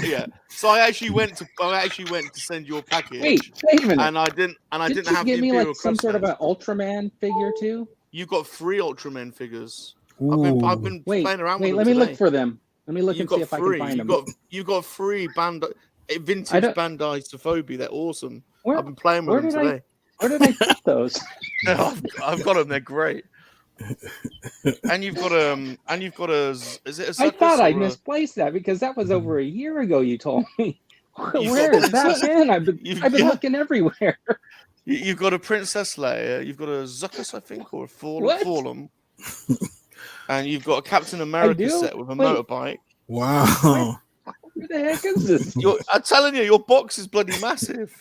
Speaker 2: yet. So I actually went to send your package.
Speaker 4: Wait a minute.
Speaker 2: And I didn't
Speaker 4: Did you
Speaker 2: have
Speaker 4: give
Speaker 2: the
Speaker 4: me
Speaker 2: Imperial
Speaker 4: like some sort of
Speaker 2: Crosshairs.
Speaker 4: an Ultraman figure too?
Speaker 2: You got 3 Ultraman figures.
Speaker 5: Ooh.
Speaker 2: I've been playing around with them
Speaker 4: let me
Speaker 2: today.
Speaker 4: look for them. Let me look
Speaker 2: You've
Speaker 4: and see
Speaker 2: got
Speaker 4: if I
Speaker 2: 3.
Speaker 4: can find them.
Speaker 2: You got 3 vintage
Speaker 4: I don't-
Speaker 2: Bandai Sophobia. They're awesome.
Speaker 4: Where-
Speaker 2: I've been playing with them today.
Speaker 4: Where did I put those?
Speaker 2: No, I've got them. They're great. And you've got a. Is it a?
Speaker 4: I thought I
Speaker 2: Zuckus or a-
Speaker 4: misplaced that because that was over a year ago. You told me.
Speaker 2: You've
Speaker 4: Where
Speaker 2: got
Speaker 4: is that
Speaker 2: Princess-
Speaker 4: been? I've been
Speaker 2: yeah.
Speaker 4: looking everywhere.
Speaker 2: You've got a Princess Leia. You've got a Zuckus, I think, or a
Speaker 4: What?
Speaker 2: Forlum. And you've got a Captain America
Speaker 4: do?
Speaker 2: set with a
Speaker 4: Wait.
Speaker 2: motorbike.
Speaker 5: Wow.
Speaker 4: Where the heck is this?
Speaker 2: I'm telling you, your box is bloody massive.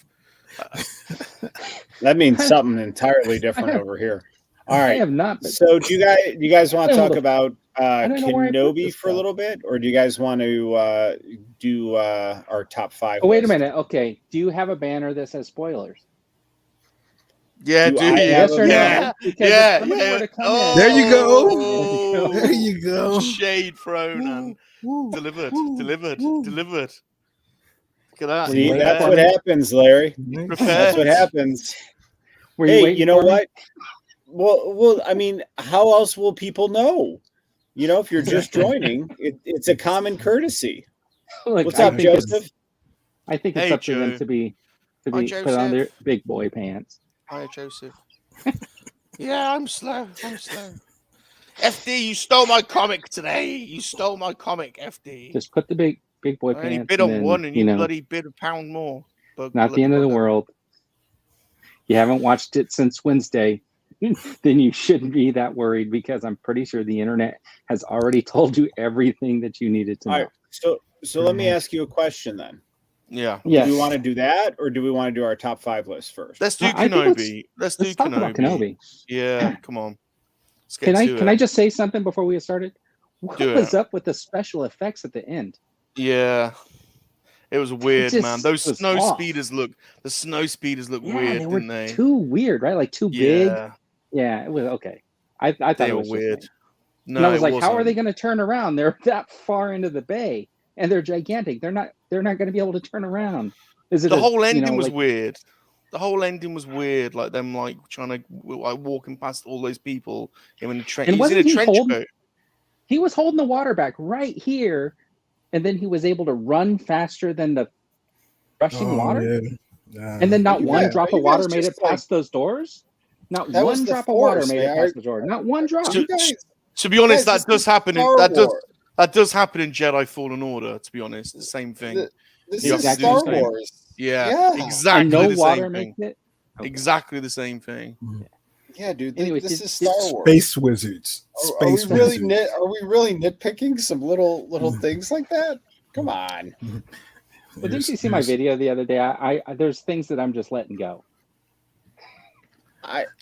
Speaker 3: That means something entirely different over here. All
Speaker 4: I
Speaker 3: right.
Speaker 4: have not. But
Speaker 3: So do you guys want to
Speaker 4: Hold
Speaker 3: talk
Speaker 4: on.
Speaker 3: about
Speaker 4: I don't know where I put
Speaker 3: Kenobi
Speaker 4: this
Speaker 3: for a
Speaker 4: stuff.
Speaker 3: little bit, or do you guys want to do our top 5?
Speaker 4: oh, wait a
Speaker 3: list?
Speaker 4: minute. Okay. Do you have a banner that says spoilers?
Speaker 2: Yeah,
Speaker 3: Do
Speaker 2: dude.
Speaker 3: I have
Speaker 4: Yes
Speaker 3: a
Speaker 4: or
Speaker 2: yeah.
Speaker 4: no? Because
Speaker 2: Yeah,
Speaker 4: if somebody
Speaker 2: yeah.
Speaker 4: were to come
Speaker 2: Oh,
Speaker 5: There you go.
Speaker 2: oh.
Speaker 5: There you go.
Speaker 2: Shade thrown and
Speaker 5: Woo,
Speaker 2: delivered.
Speaker 5: woo, woo.
Speaker 2: Look at that.
Speaker 3: See,
Speaker 4: waiting
Speaker 3: that's
Speaker 4: for
Speaker 3: what
Speaker 4: me?
Speaker 3: happens, Larry.
Speaker 2: Prepared.
Speaker 3: That's what happens.
Speaker 4: Were
Speaker 3: Hey,
Speaker 4: waiting
Speaker 3: you know
Speaker 4: for me?
Speaker 3: what? Well, I mean, how else will people know? You know, if you're just joining, it's a common courtesy.
Speaker 4: Look,
Speaker 3: What's
Speaker 4: I
Speaker 3: up,
Speaker 4: think it's-
Speaker 3: Joseph?
Speaker 4: I think it's
Speaker 2: Hey,
Speaker 4: up to them
Speaker 2: Joe.
Speaker 4: to be
Speaker 2: Hi,
Speaker 4: put on
Speaker 2: Joseph.
Speaker 4: their big boy pants.
Speaker 2: Hi, Joseph. Yeah, I'm slow. FD, you stole my comic today. You stole my comic, FD.
Speaker 4: Just put the big boy
Speaker 2: I only
Speaker 4: pants.
Speaker 2: bid
Speaker 4: and
Speaker 2: on
Speaker 4: then,
Speaker 2: one, and you
Speaker 4: know,
Speaker 2: bloody bid £1 more.
Speaker 4: not the end of the world. You haven't watched it since Wednesday, then you shouldn't be that worried because I'm pretty sure the internet has already told you everything that you needed to know.
Speaker 3: All right, so let me ask you a question then.
Speaker 2: Yeah.
Speaker 4: Yes.
Speaker 3: Do we want to do that, or do we want to do our top 5 list first?
Speaker 2: Let's do
Speaker 4: I think
Speaker 2: Kenobi. Let's do
Speaker 4: Let's talk about Kenobi.
Speaker 2: Yeah, come on. Let's get
Speaker 4: Can I
Speaker 2: to
Speaker 4: can
Speaker 2: it.
Speaker 4: I just say something before we get started? What
Speaker 2: Do
Speaker 4: was
Speaker 2: it.
Speaker 4: up with the special effects at the end?
Speaker 2: Yeah. It was weird,
Speaker 4: just
Speaker 2: man. Those
Speaker 4: was
Speaker 2: snow
Speaker 4: off.
Speaker 2: speeders look
Speaker 4: Yeah,
Speaker 2: weird,
Speaker 4: they were
Speaker 2: didn't they?
Speaker 4: too weird, right? Like too big.
Speaker 2: Yeah.
Speaker 4: Yeah, it was okay. I thought
Speaker 2: They
Speaker 4: it
Speaker 2: were
Speaker 4: was just
Speaker 2: weird.
Speaker 4: me.
Speaker 2: No,
Speaker 4: And I was
Speaker 2: it
Speaker 4: like, how are
Speaker 2: wasn't.
Speaker 4: they going to turn around? They're that far into the bay, and they're gigantic. They're not going to be able to turn around. Is it
Speaker 2: The whole ending was
Speaker 4: like,
Speaker 2: weird. The whole ending was weird, like them like trying to like walking past all those people in a trench.
Speaker 4: And
Speaker 2: He's in a
Speaker 4: wasn't he
Speaker 2: trench
Speaker 4: holding-
Speaker 2: coat.
Speaker 4: He was holding the water back right here, and then he was able to run faster than the rushing water.
Speaker 5: Yeah.
Speaker 4: And then not
Speaker 3: You
Speaker 4: one
Speaker 3: guys-
Speaker 4: drop
Speaker 3: you
Speaker 4: of water
Speaker 3: guys
Speaker 4: made it
Speaker 3: just, like-
Speaker 4: past those doors. Not
Speaker 3: That was
Speaker 4: one
Speaker 3: the
Speaker 4: drop of water
Speaker 3: Force,
Speaker 4: made it
Speaker 3: man.
Speaker 4: past the door. Not one drop.
Speaker 2: So-
Speaker 3: You guys,
Speaker 2: To be honest,
Speaker 3: guys,
Speaker 2: that does happen.
Speaker 3: Star
Speaker 2: That does happen in Jedi Fallen Order. To be honest, the same thing.
Speaker 3: This
Speaker 2: You
Speaker 3: is
Speaker 2: have to do
Speaker 3: Star
Speaker 2: the same.
Speaker 3: Wars.
Speaker 2: Yeah,
Speaker 3: Yeah.
Speaker 2: exactly
Speaker 4: and no
Speaker 2: the
Speaker 4: water
Speaker 2: same thing.
Speaker 4: makes it. Okay.
Speaker 2: Exactly the same thing.
Speaker 3: Yeah, dude.
Speaker 4: Anyway,
Speaker 3: this
Speaker 4: did-
Speaker 3: is Star Wars.
Speaker 5: Space wizards.
Speaker 3: Are we
Speaker 5: Space
Speaker 3: really
Speaker 5: wizards.
Speaker 3: are we really nitpicking some little things like that? Come on.
Speaker 4: Well, didn't you see my video the other day? I there's things that I'm just letting go.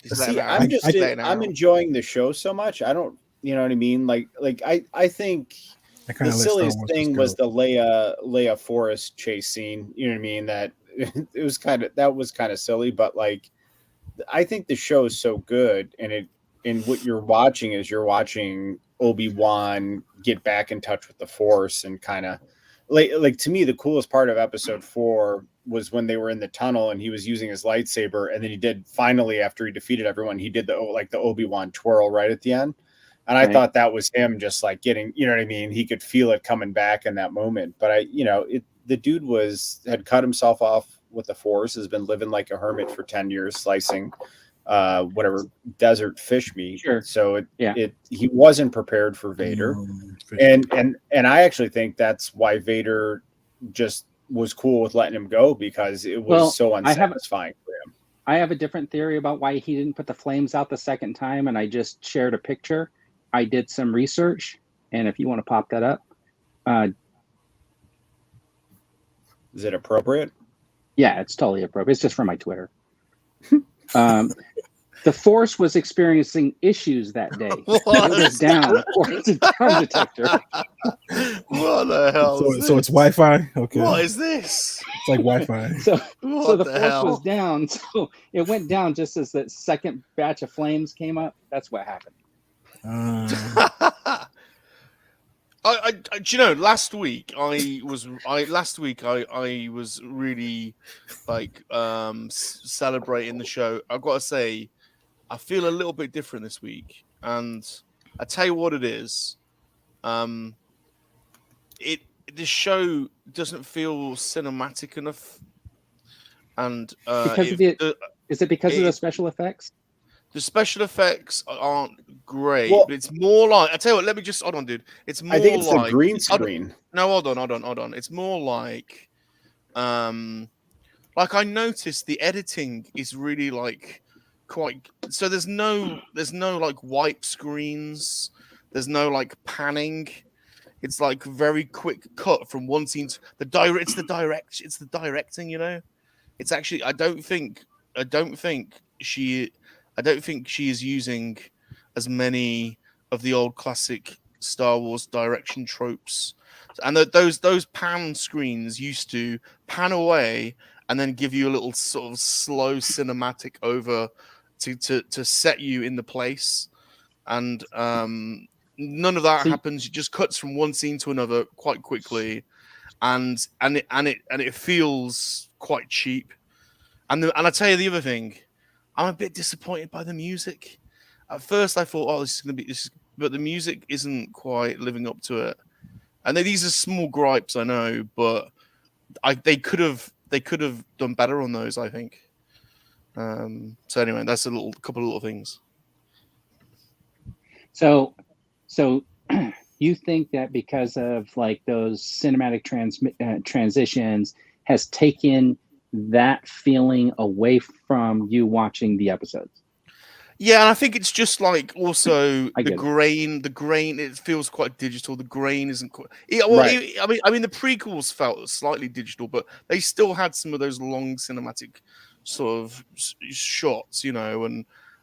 Speaker 2: Just let
Speaker 3: See,
Speaker 2: it out.
Speaker 3: I'm just
Speaker 2: Just let it
Speaker 3: I'm
Speaker 2: out.
Speaker 3: enjoying the show so much. I don't, you know what I mean? Like I think
Speaker 5: I
Speaker 3: the
Speaker 5: kinda let Star
Speaker 3: silliest
Speaker 5: Wars
Speaker 3: thing
Speaker 5: just
Speaker 3: was
Speaker 5: go.
Speaker 3: the Leia Forest chase scene. You know what I mean? That it was kind of silly, but like I think the show is so good, and what you're watching is you're watching Obi-Wan get back in touch with the Force, and kind of like to me the coolest part of episode 4 was when they were in the tunnel and he was using his lightsaber, and then he did finally, after he defeated everyone, he did the Obi-Wan twirl right at the end. And I
Speaker 4: Right.
Speaker 3: thought that was him just like getting, you know what I mean? He could feel it coming back in that moment. But the dude had cut himself off with the Force, has been living like a hermit for 10 years, slicing whatever desert fish meat.
Speaker 4: Sure.
Speaker 3: So
Speaker 4: Yeah.
Speaker 3: he wasn't prepared for Vader. And I actually think that's why Vader just was cool with letting him go, because it was
Speaker 4: Well,
Speaker 3: so
Speaker 4: I haven't-
Speaker 3: unsatisfying for him.
Speaker 4: I have a different theory about why he didn't put the flames out the second time, and I just shared a picture. I did some research, and if you want to pop that up.
Speaker 3: Is it appropriate?
Speaker 4: Yeah, it's totally appropriate. It's just from my Twitter. The Force was experiencing issues that day. It was down according to Down Detector.
Speaker 2: What the hell?
Speaker 5: So it's Wi-Fi. Okay.
Speaker 2: What is this?
Speaker 5: It's like Wi-Fi.
Speaker 4: So
Speaker 2: What
Speaker 4: the
Speaker 2: the
Speaker 4: Force
Speaker 2: hell?
Speaker 4: was down. So it went down just as the second batch of flames came up. That's what happened.
Speaker 2: Do you know? Last week I was really like celebrating the show. I've got to say, I feel a little bit different this week, and I tell you what it is. The show doesn't feel cinematic enough, and
Speaker 4: is it because of the special effects?
Speaker 2: The special effects aren't great,
Speaker 3: Well,
Speaker 2: but it's more like, I tell you what, let me just hold on, dude. It's more
Speaker 3: I think it's
Speaker 2: like
Speaker 3: the green screen.
Speaker 2: No, hold on. It's more like I noticed the editing is really like quite, so there's no like wipe screens, there's no like panning. It's like very quick cut from one scene to it's the directing, you know. It's actually I don't think she is using as many of the old classic Star Wars direction tropes. And those pan screens used to pan away and then give you a little sort of slow cinematic over to set you in the place. And none of that happens. It just cuts from one scene to another quite quickly, and it feels quite cheap. And I tell you the other thing, I'm a bit disappointed by the music. At first, I thought, "Oh, this is going to be this," but the music isn't quite living up to it. And these are small gripes, I know, but they could have done better on those, I think. So anyway, that's a couple of little things.
Speaker 4: So you think that because of like those cinematic transitions has taken that feeling away from you watching the episodes?
Speaker 2: Yeah, and I think it's just like also
Speaker 4: the
Speaker 2: grain. It feels quite digital. The grain isn't quite.
Speaker 3: Right.
Speaker 2: I mean, the prequels felt slightly digital, but they still had some of those long cinematic sort of shots, you know,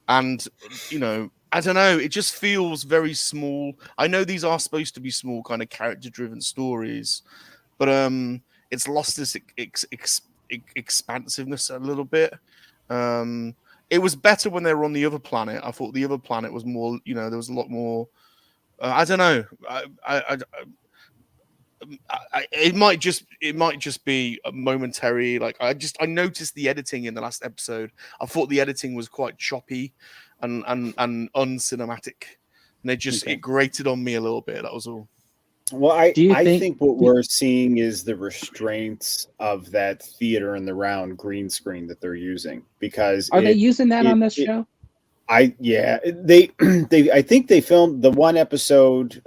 Speaker 2: and you know, I don't know. It just feels very small. I know these are supposed to be small, kind of character-driven stories, but it's lost this expansiveness a little bit. It was better when they were on the other planet. I thought the other planet was more, you know, there was a lot more. I don't know. It might just be a momentary. Like I noticed the editing in the last episode. I thought the editing was quite choppy and uncinematic, and it grated on me a little bit. That was all.
Speaker 3: Well, I think what we're seeing is the restraints of that theater in the round green screen that they're using, because
Speaker 4: are they using that on this show?
Speaker 3: I think they filmed the one episode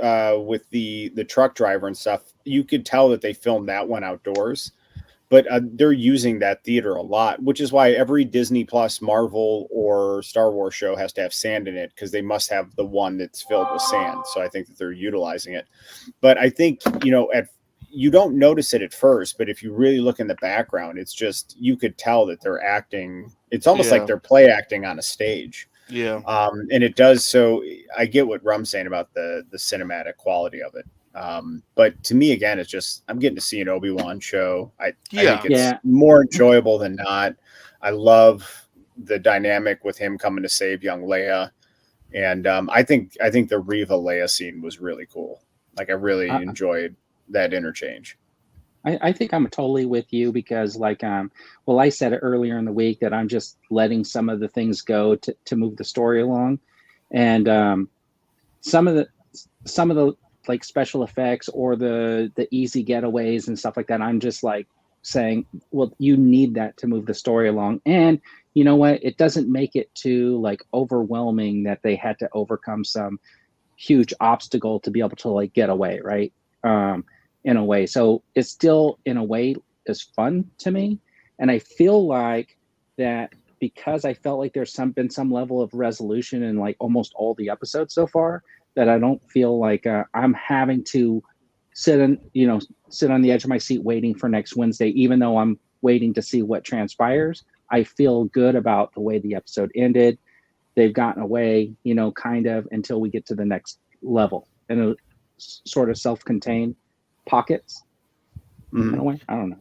Speaker 3: with the truck driver and stuff. You could tell that they filmed that one outdoors, but they're using that theater a lot, which is why every Disney Plus, Marvel, or Star Wars show has to have sand in it, because they must have the one that's filled with sand. So I think that they're utilizing it. But I think, you know, you don't notice it at first, but if you really look in the background, it's just, you could tell that they're acting. It's almost like they're play acting on a stage.
Speaker 2: Yeah.
Speaker 3: And it does. So I get what Rum's saying about the cinematic quality of it. But to me, again, it's just, I'm getting to see an Obi-Wan show. I think it's more enjoyable than not. I love the dynamic with him coming to save young Leia. And I think the Reva Leia scene was really cool. Like, I really enjoyed that interchange.
Speaker 4: I think I'm totally with you, because like, well, I said it earlier in the week that I'm just letting some of the things go to move the story along. And some of the like special effects or the easy getaways and stuff like that, I'm just like saying, well, you need that to move the story along. And you know what? It doesn't make it too like overwhelming that they had to overcome some huge obstacle to be able to like get away, right? In a way. So it's still in a way is fun to me. And I feel like that because I felt like there's been some level of resolution in like almost all the episodes so far, that I don't feel like I'm having to sit on the edge of my seat waiting for next Wednesday, even though I'm waiting to see what transpires. I feel good about the way the episode ended. They've gotten away, kind of until we get to the next level, and it sort of self-contained pockets. In a way, I don't know.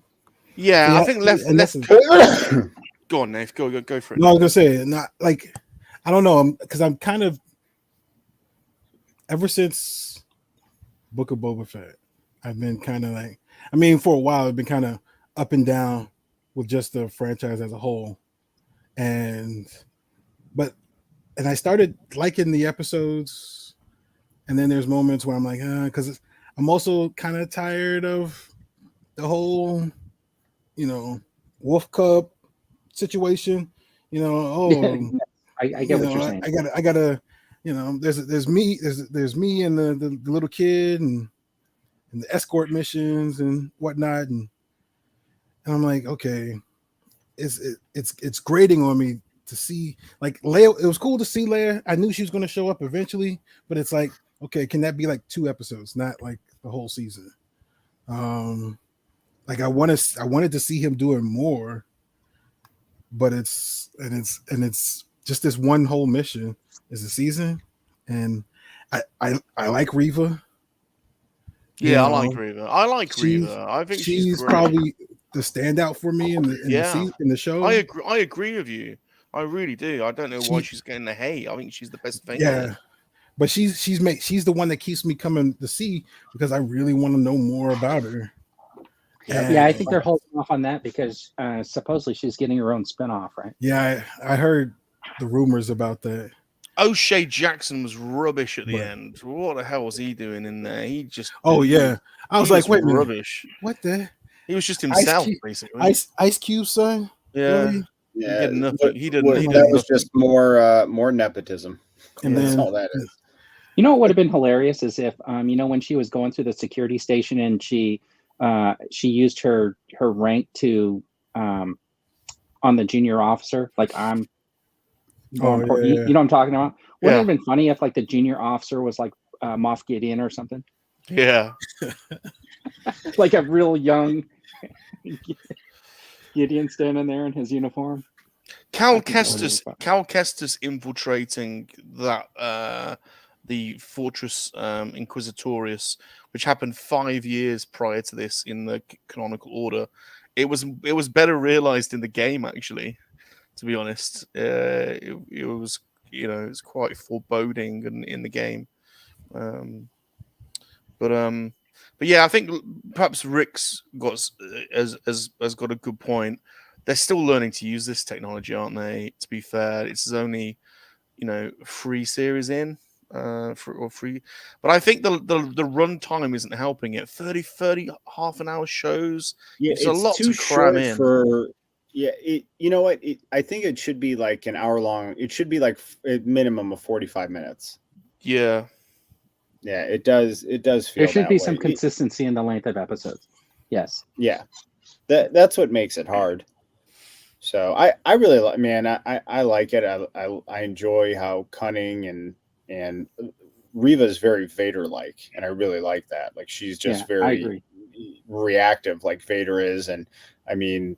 Speaker 2: Yeah, I think
Speaker 5: and
Speaker 2: let's
Speaker 5: listen,
Speaker 2: go on, Nate. Go for it.
Speaker 5: No, I was gonna say, not like, I don't know, because I'm kind of, ever since Book of Boba Fett, I've been kind of like, I mean, for a while, I've been kind of up and down with just the franchise as a whole, and I started liking the episodes, and then there's moments where I'm like, because I'm also kind of tired of the whole, Wolf Cub situation. I
Speaker 4: get what you're saying.
Speaker 5: I gotta, there's me and the little kid and the escort missions and whatnot, and I'm like, okay, it's grating on me to see, like, Leia. It was cool to see Leia. I knew she was going to show up eventually, but it's like, okay, can that be like 2 episodes, not like the whole season? Like I wanted to see him doing more, but it's just this one whole mission is a season, and I like Reva.
Speaker 2: Yeah, I like Reva. I think she's
Speaker 5: probably the standout for me in the show.
Speaker 2: I agree with you. I really do. I don't know why she's getting the hate. I think she's the best thing.
Speaker 5: Yeah, but she's the one that keeps me coming to see, because I really want to know more about her.
Speaker 4: Yeah, I think they're holding off on that because supposedly she's getting her own spinoff, right?
Speaker 5: Yeah, I heard the rumors about that.
Speaker 2: O'Shea Jackson was rubbish at the end. What the hell was he doing in there? He just
Speaker 5: I was like, wait a minute,
Speaker 2: rubbish.
Speaker 5: What the?
Speaker 2: He was just himself, basically.
Speaker 5: Ice Cube, son.
Speaker 3: Yeah,
Speaker 5: really?
Speaker 3: yeah.
Speaker 2: He didn't.
Speaker 3: That was just more nepotism.
Speaker 5: And
Speaker 3: that's
Speaker 5: then
Speaker 3: all that is.
Speaker 4: What would have been hilarious is if when she was going through the security station and she used her rank to on the junior officer, like, I'm more important.
Speaker 5: Yeah.
Speaker 4: You know what I'm talking about? Wouldn't it have been funny if like the junior officer was like Moff Gideon or something?
Speaker 2: Yeah.
Speaker 4: Like a real young Gideon standing there in his uniform.
Speaker 2: Cal Kestis infiltrating that the Fortress Inquisitorius, which happened 5 years prior to this in the canonical order. It was better realized in the game, actually. To be honest, it was it's quite foreboding in the game. But yeah, I think perhaps Rick's has got a good point. They're still learning to use this technology, aren't they? To be fair, it's only 3 series in. Free, but I think the run time isn't helping it. 30 half an hour shows.
Speaker 3: Yeah,
Speaker 2: it's a lot to cram in.
Speaker 3: You know what? I think it should be like an hour long. It should be like a minimum of 45 minutes.
Speaker 2: Yeah,
Speaker 3: it does. It does feel.
Speaker 4: There should be
Speaker 3: way.
Speaker 4: some consistency in the length of episodes. Yes.
Speaker 3: Yeah, that's what makes it hard. So I really like. Man, I like it. I enjoy how cunning and Reva is very Vader-like, and I really like that. Like, she's just very reactive, like Vader is. And I mean,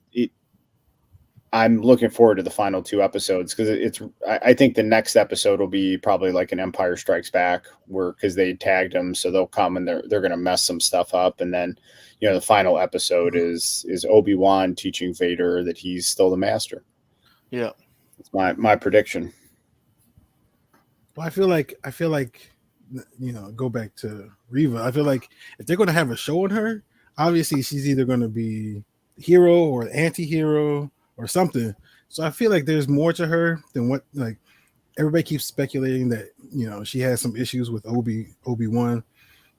Speaker 3: I'm looking forward to the final 2 episodes, because I think the next episode will be probably like an Empire Strikes Back, because they tagged them, so they'll come and they're going to mess some stuff up, and then the final episode is Obi-Wan teaching Vader that he's still the master.
Speaker 2: Yeah,
Speaker 3: it's my prediction.
Speaker 5: Well, I feel like go back to Reva. I feel like if they're going to have a show on her, obviously she's either going to be hero or anti-hero or something. So I feel like there's more to her than what, like, everybody keeps speculating that she has some issues with Obi-Wan,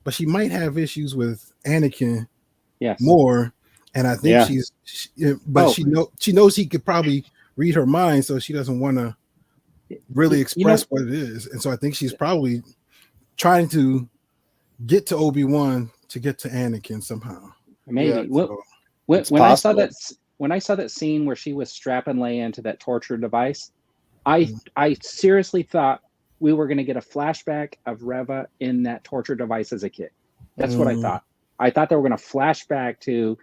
Speaker 5: but she might have issues with Anakin more. And I think she knows he could probably read her mind, so she doesn't want to really express what it is. And so I think she's probably trying to get to Obi-Wan to get to Anakin somehow.
Speaker 4: Maybe.
Speaker 5: So
Speaker 4: when I saw that when I saw that scene where she was strapping Leia into that torture device, I seriously thought we were going to get a flashback of Reva in that torture device as a kid. That's what I thought. I thought they were going to flash back to,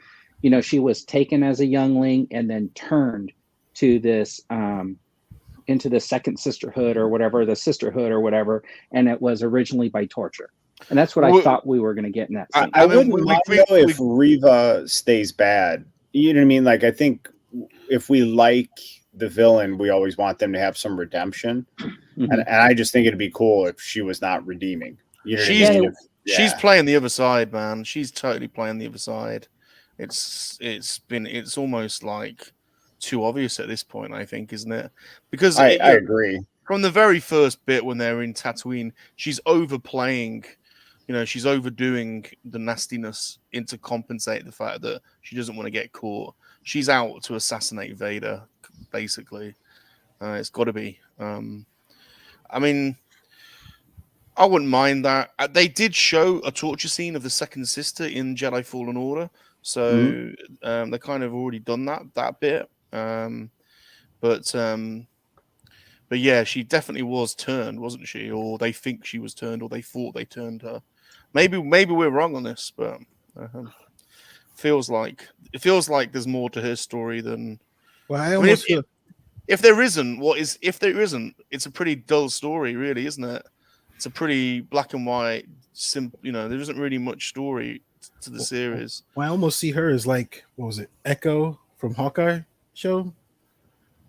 Speaker 4: she was taken as a youngling and then turned to this into the second sisterhood or whatever, the sisterhood or whatever, and it was originally by torture. And that's what I thought we were going to get in that scene.
Speaker 3: I wouldn't mind though if Reva stays bad. You know what I mean? Like, I think if we like the villain, we always want them to have some redemption. Mm-hmm. And I just think it'd be cool if she was not redeeming. You know what I mean?
Speaker 2: She's playing the other side, man. She's totally playing the other side. It's almost like too obvious at this point, I think, isn't it? Because
Speaker 3: I agree.
Speaker 2: From the very first bit when they're in Tatooine, she's overplaying, she's overdoing the nastiness to compensate the fact that she doesn't want to get caught. She's out to assassinate Vader, basically. It's got to be. I mean, I wouldn't mind that. They did show a torture scene of the second sister in Jedi Fallen Order, so they kind of already done that bit. But yeah, she definitely was turned, wasn't she? Or they think she was turned, or they thought they turned her. Maybe we're wrong on this, but feels like there's more to her story than.
Speaker 5: Well,
Speaker 2: if there isn't, it's a pretty dull story, really, isn't it? It's a pretty black and white, simple. There isn't really much story to the series.
Speaker 5: Well, I almost see her as like, what was it, Echo from Hawkeye show,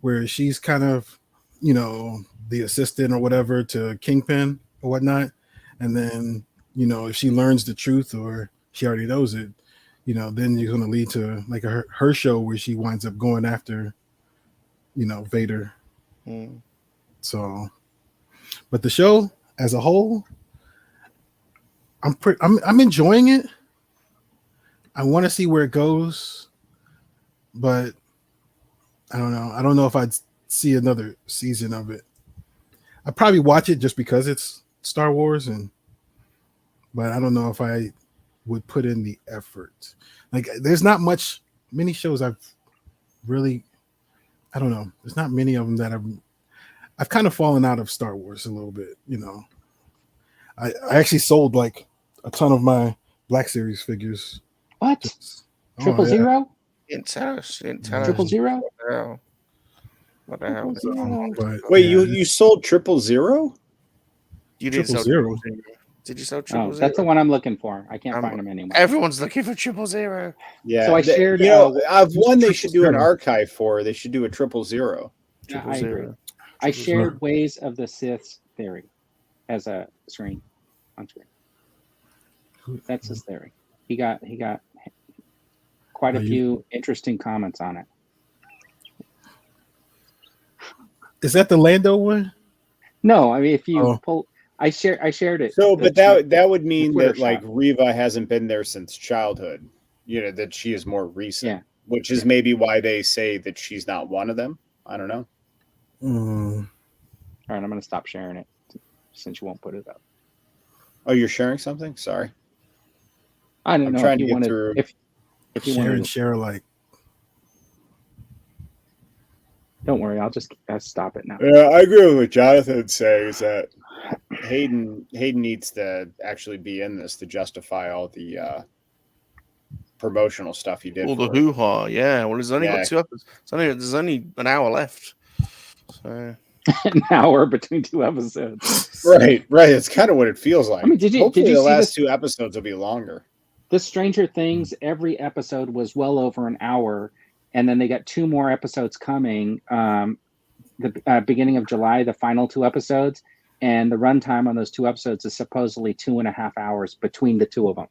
Speaker 5: where she's kind of, the assistant or whatever to Kingpin or whatnot, and then if she learns the truth or she already knows it, then you're going to lead to like her show where she winds up going after, Vader. So, but the show as a whole, I'm enjoying it. I want to see where it goes, but I don't know. I don't know if I'd see another season of it. I'd probably watch it just because it's Star Wars, but I don't know if I would put in the effort. Like, there's not many shows I've really, I don't know. There's not many of them that I've kind of fallen out of Star Wars a little bit. I actually sold like a ton of my Black Series figures.
Speaker 4: What? Triple Zero?
Speaker 2: Triple
Speaker 4: Zero?
Speaker 2: What the hell?
Speaker 3: Wait, you sold 000?
Speaker 2: You did sell
Speaker 5: Zero.
Speaker 2: Did you sell 000?
Speaker 4: That's the one I'm looking for. I can't find them anymore.
Speaker 2: Everyone's looking for 000.
Speaker 3: Yeah.
Speaker 4: So I shared.
Speaker 3: I've one they should do an archive for. They should do a 000.
Speaker 4: Yeah, I agree. I shared Ways of the Sith theory as a screen on screen. That's his theory. He got quite a few interesting comments on it.
Speaker 5: Is that the Lando one?
Speaker 4: No, I mean, if you pull, I shared it.
Speaker 3: So, but that would mean that like Reva hasn't been there since childhood. That she is more recent.
Speaker 4: Yeah.
Speaker 3: Which is maybe why they say that she's not one of them. I don't know.
Speaker 4: All right, I'm going to stop sharing it since you won't put it up.
Speaker 3: Oh, you're sharing something? Sorry.
Speaker 4: I don't know
Speaker 3: trying
Speaker 4: if you
Speaker 3: to get
Speaker 4: wanted,
Speaker 3: through.
Speaker 4: if you wanted to
Speaker 5: share alike.
Speaker 4: Don't worry, I'll stop it now.
Speaker 3: Yeah, I agree with what Jonathan's saying. Is that Hayden needs to actually be in this to justify all the promotional stuff he did.
Speaker 2: All the hoo-ha, yeah. Well, there's only got 2 episodes. There's only an hour left. So
Speaker 4: an hour between 2 episodes.
Speaker 3: Right. It's kind of what it feels like.
Speaker 4: I mean, did you
Speaker 3: the
Speaker 4: see
Speaker 3: last 2 episodes will be longer?
Speaker 4: The Stranger Things, every episode was well over an hour, and then they got 2 more episodes coming. The beginning of July, the final 2 episodes, and the runtime on those 2 episodes is supposedly 2.5 hours between the 2 of them.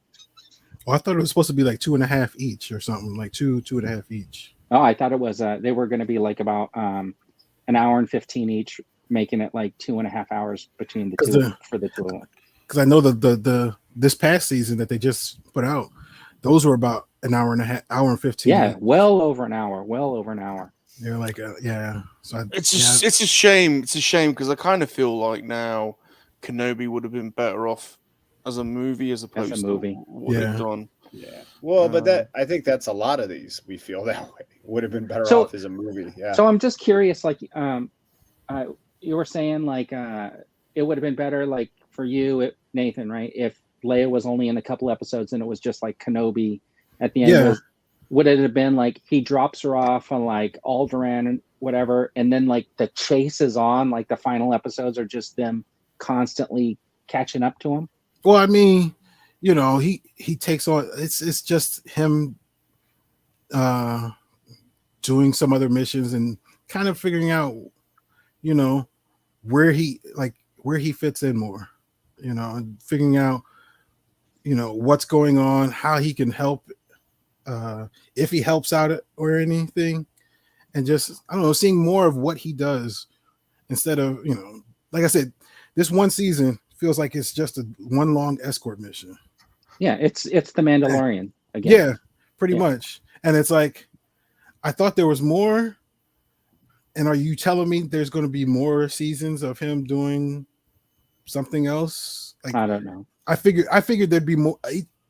Speaker 5: Well, I thought it was supposed to be like 2.5 each or something, like 2.5 each.
Speaker 4: Oh, I thought it was they were going to be like about an hour and 15 each, making it like 2.5 hours between the 2 for the 2 of them.
Speaker 5: Because I know the this past season that they just put out, those were about an hour and a half, hour and 15.
Speaker 4: Yeah, well over an hour.
Speaker 5: They're like, yeah. So
Speaker 2: it's a shame. It's a shame because I kind of feel like now Kenobi would have been better off as a movie as opposed to what they've done.
Speaker 3: Yeah. Well, but I think that's a lot of these. We feel that way. Would have been better
Speaker 4: So-
Speaker 3: off as a movie. Yeah.
Speaker 4: So I'm just curious, like, you were saying, like, it would have been better, like, for you, Nathan, right? If Leia was only in a couple episodes and it was just like Kenobi at the end.
Speaker 5: Yeah.
Speaker 4: Would it have been like he drops her off on like Alderaan and whatever, and then like the chase is on, like the final episodes are just them constantly catching up to him?
Speaker 5: Well, I mean, you know, he takes on. It's just him doing some other missions and kind of figuring out, you know, where he fits in more, you know, and figuring out, you know, what's going on, how he can help, if he helps out or anything, and just, I don't know, seeing more of what he does instead of, you know, like I said, this one season feels like it's just one long escort mission.
Speaker 4: Yeah, it's the Mandalorian again.
Speaker 5: Yeah, pretty much. And it's like, I thought there was more. And are you telling me there's going to be more seasons of him doing something else? Like,
Speaker 4: I don't know.
Speaker 5: I figured there'd be more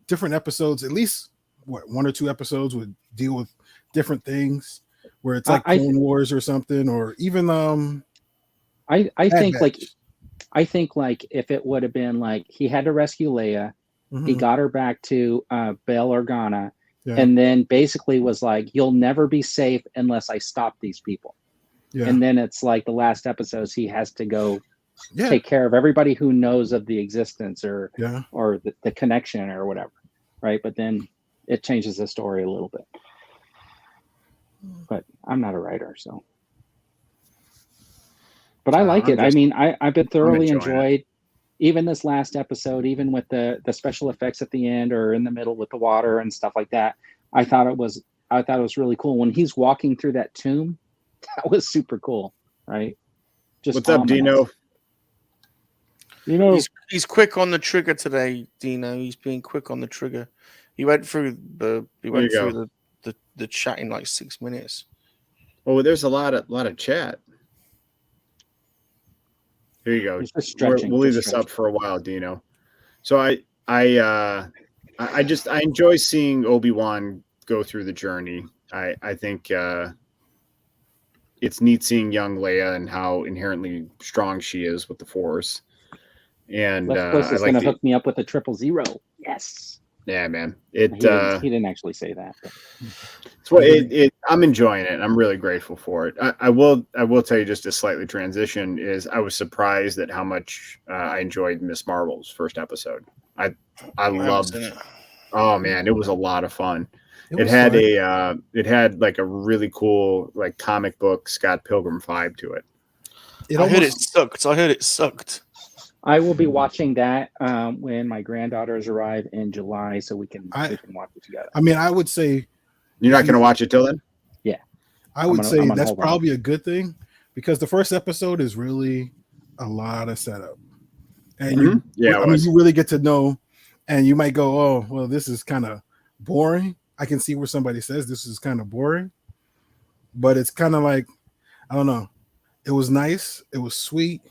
Speaker 5: different episodes. At least one or two episodes would deal with different things, where it's like Clone Wars or something, or even
Speaker 4: I think like if it would have been like he had to rescue Leia, he got her back to Bail Organa, and then basically was like, "You'll never be safe unless I stop these people." Yeah. And then it's like the last episodes, he has to go take care of everybody who knows of the existence or the connection or whatever, right? But then it changes the story a little bit. But I'm not a writer, so. But I like it. I mean, I've been thoroughly enjoyed even this last episode, even with the special effects at the end or in the middle with the water and stuff like that. I thought it was really cool when he's walking through that tomb. That was super cool, right? Just
Speaker 3: what's up, Dino?
Speaker 4: You know,
Speaker 2: he's quick on the trigger today, Dino. He's being quick on the trigger. He went through the chat in like 6 minutes.
Speaker 3: Oh, there's a lot of chat. Here you go. We'll leave this up for a while, Dino. So I enjoy seeing Obi-Wan go through the journey. I think it's neat seeing young Leia and how inherently strong she is with the Force. And
Speaker 4: Left is going to hook me up with a 000. Yes.
Speaker 3: Yeah, man.
Speaker 4: He didn't actually say that.
Speaker 3: So I'm enjoying it. I'm really grateful for it. I will tell you, just to slightly transition, is I was surprised at how much I enjoyed Miss Marvel's first episode. I loved it. Oh man, it was a lot of fun. It had like a really cool like comic book Scott Pilgrim vibe to it.
Speaker 2: I heard it sucked.
Speaker 4: I will be watching that when my granddaughters arrive in July, so we can watch it together.
Speaker 5: I mean, I would say
Speaker 3: you're not going to watch it till then.
Speaker 4: Yeah,
Speaker 5: I would say that's probably a good thing, because the first episode is really a lot of setup, and you really get to know, and you might go, "Oh, well, this is kind of boring." I can see where somebody says this is kind of boring, but it's kind of like, I don't know. It was nice. It was sweet.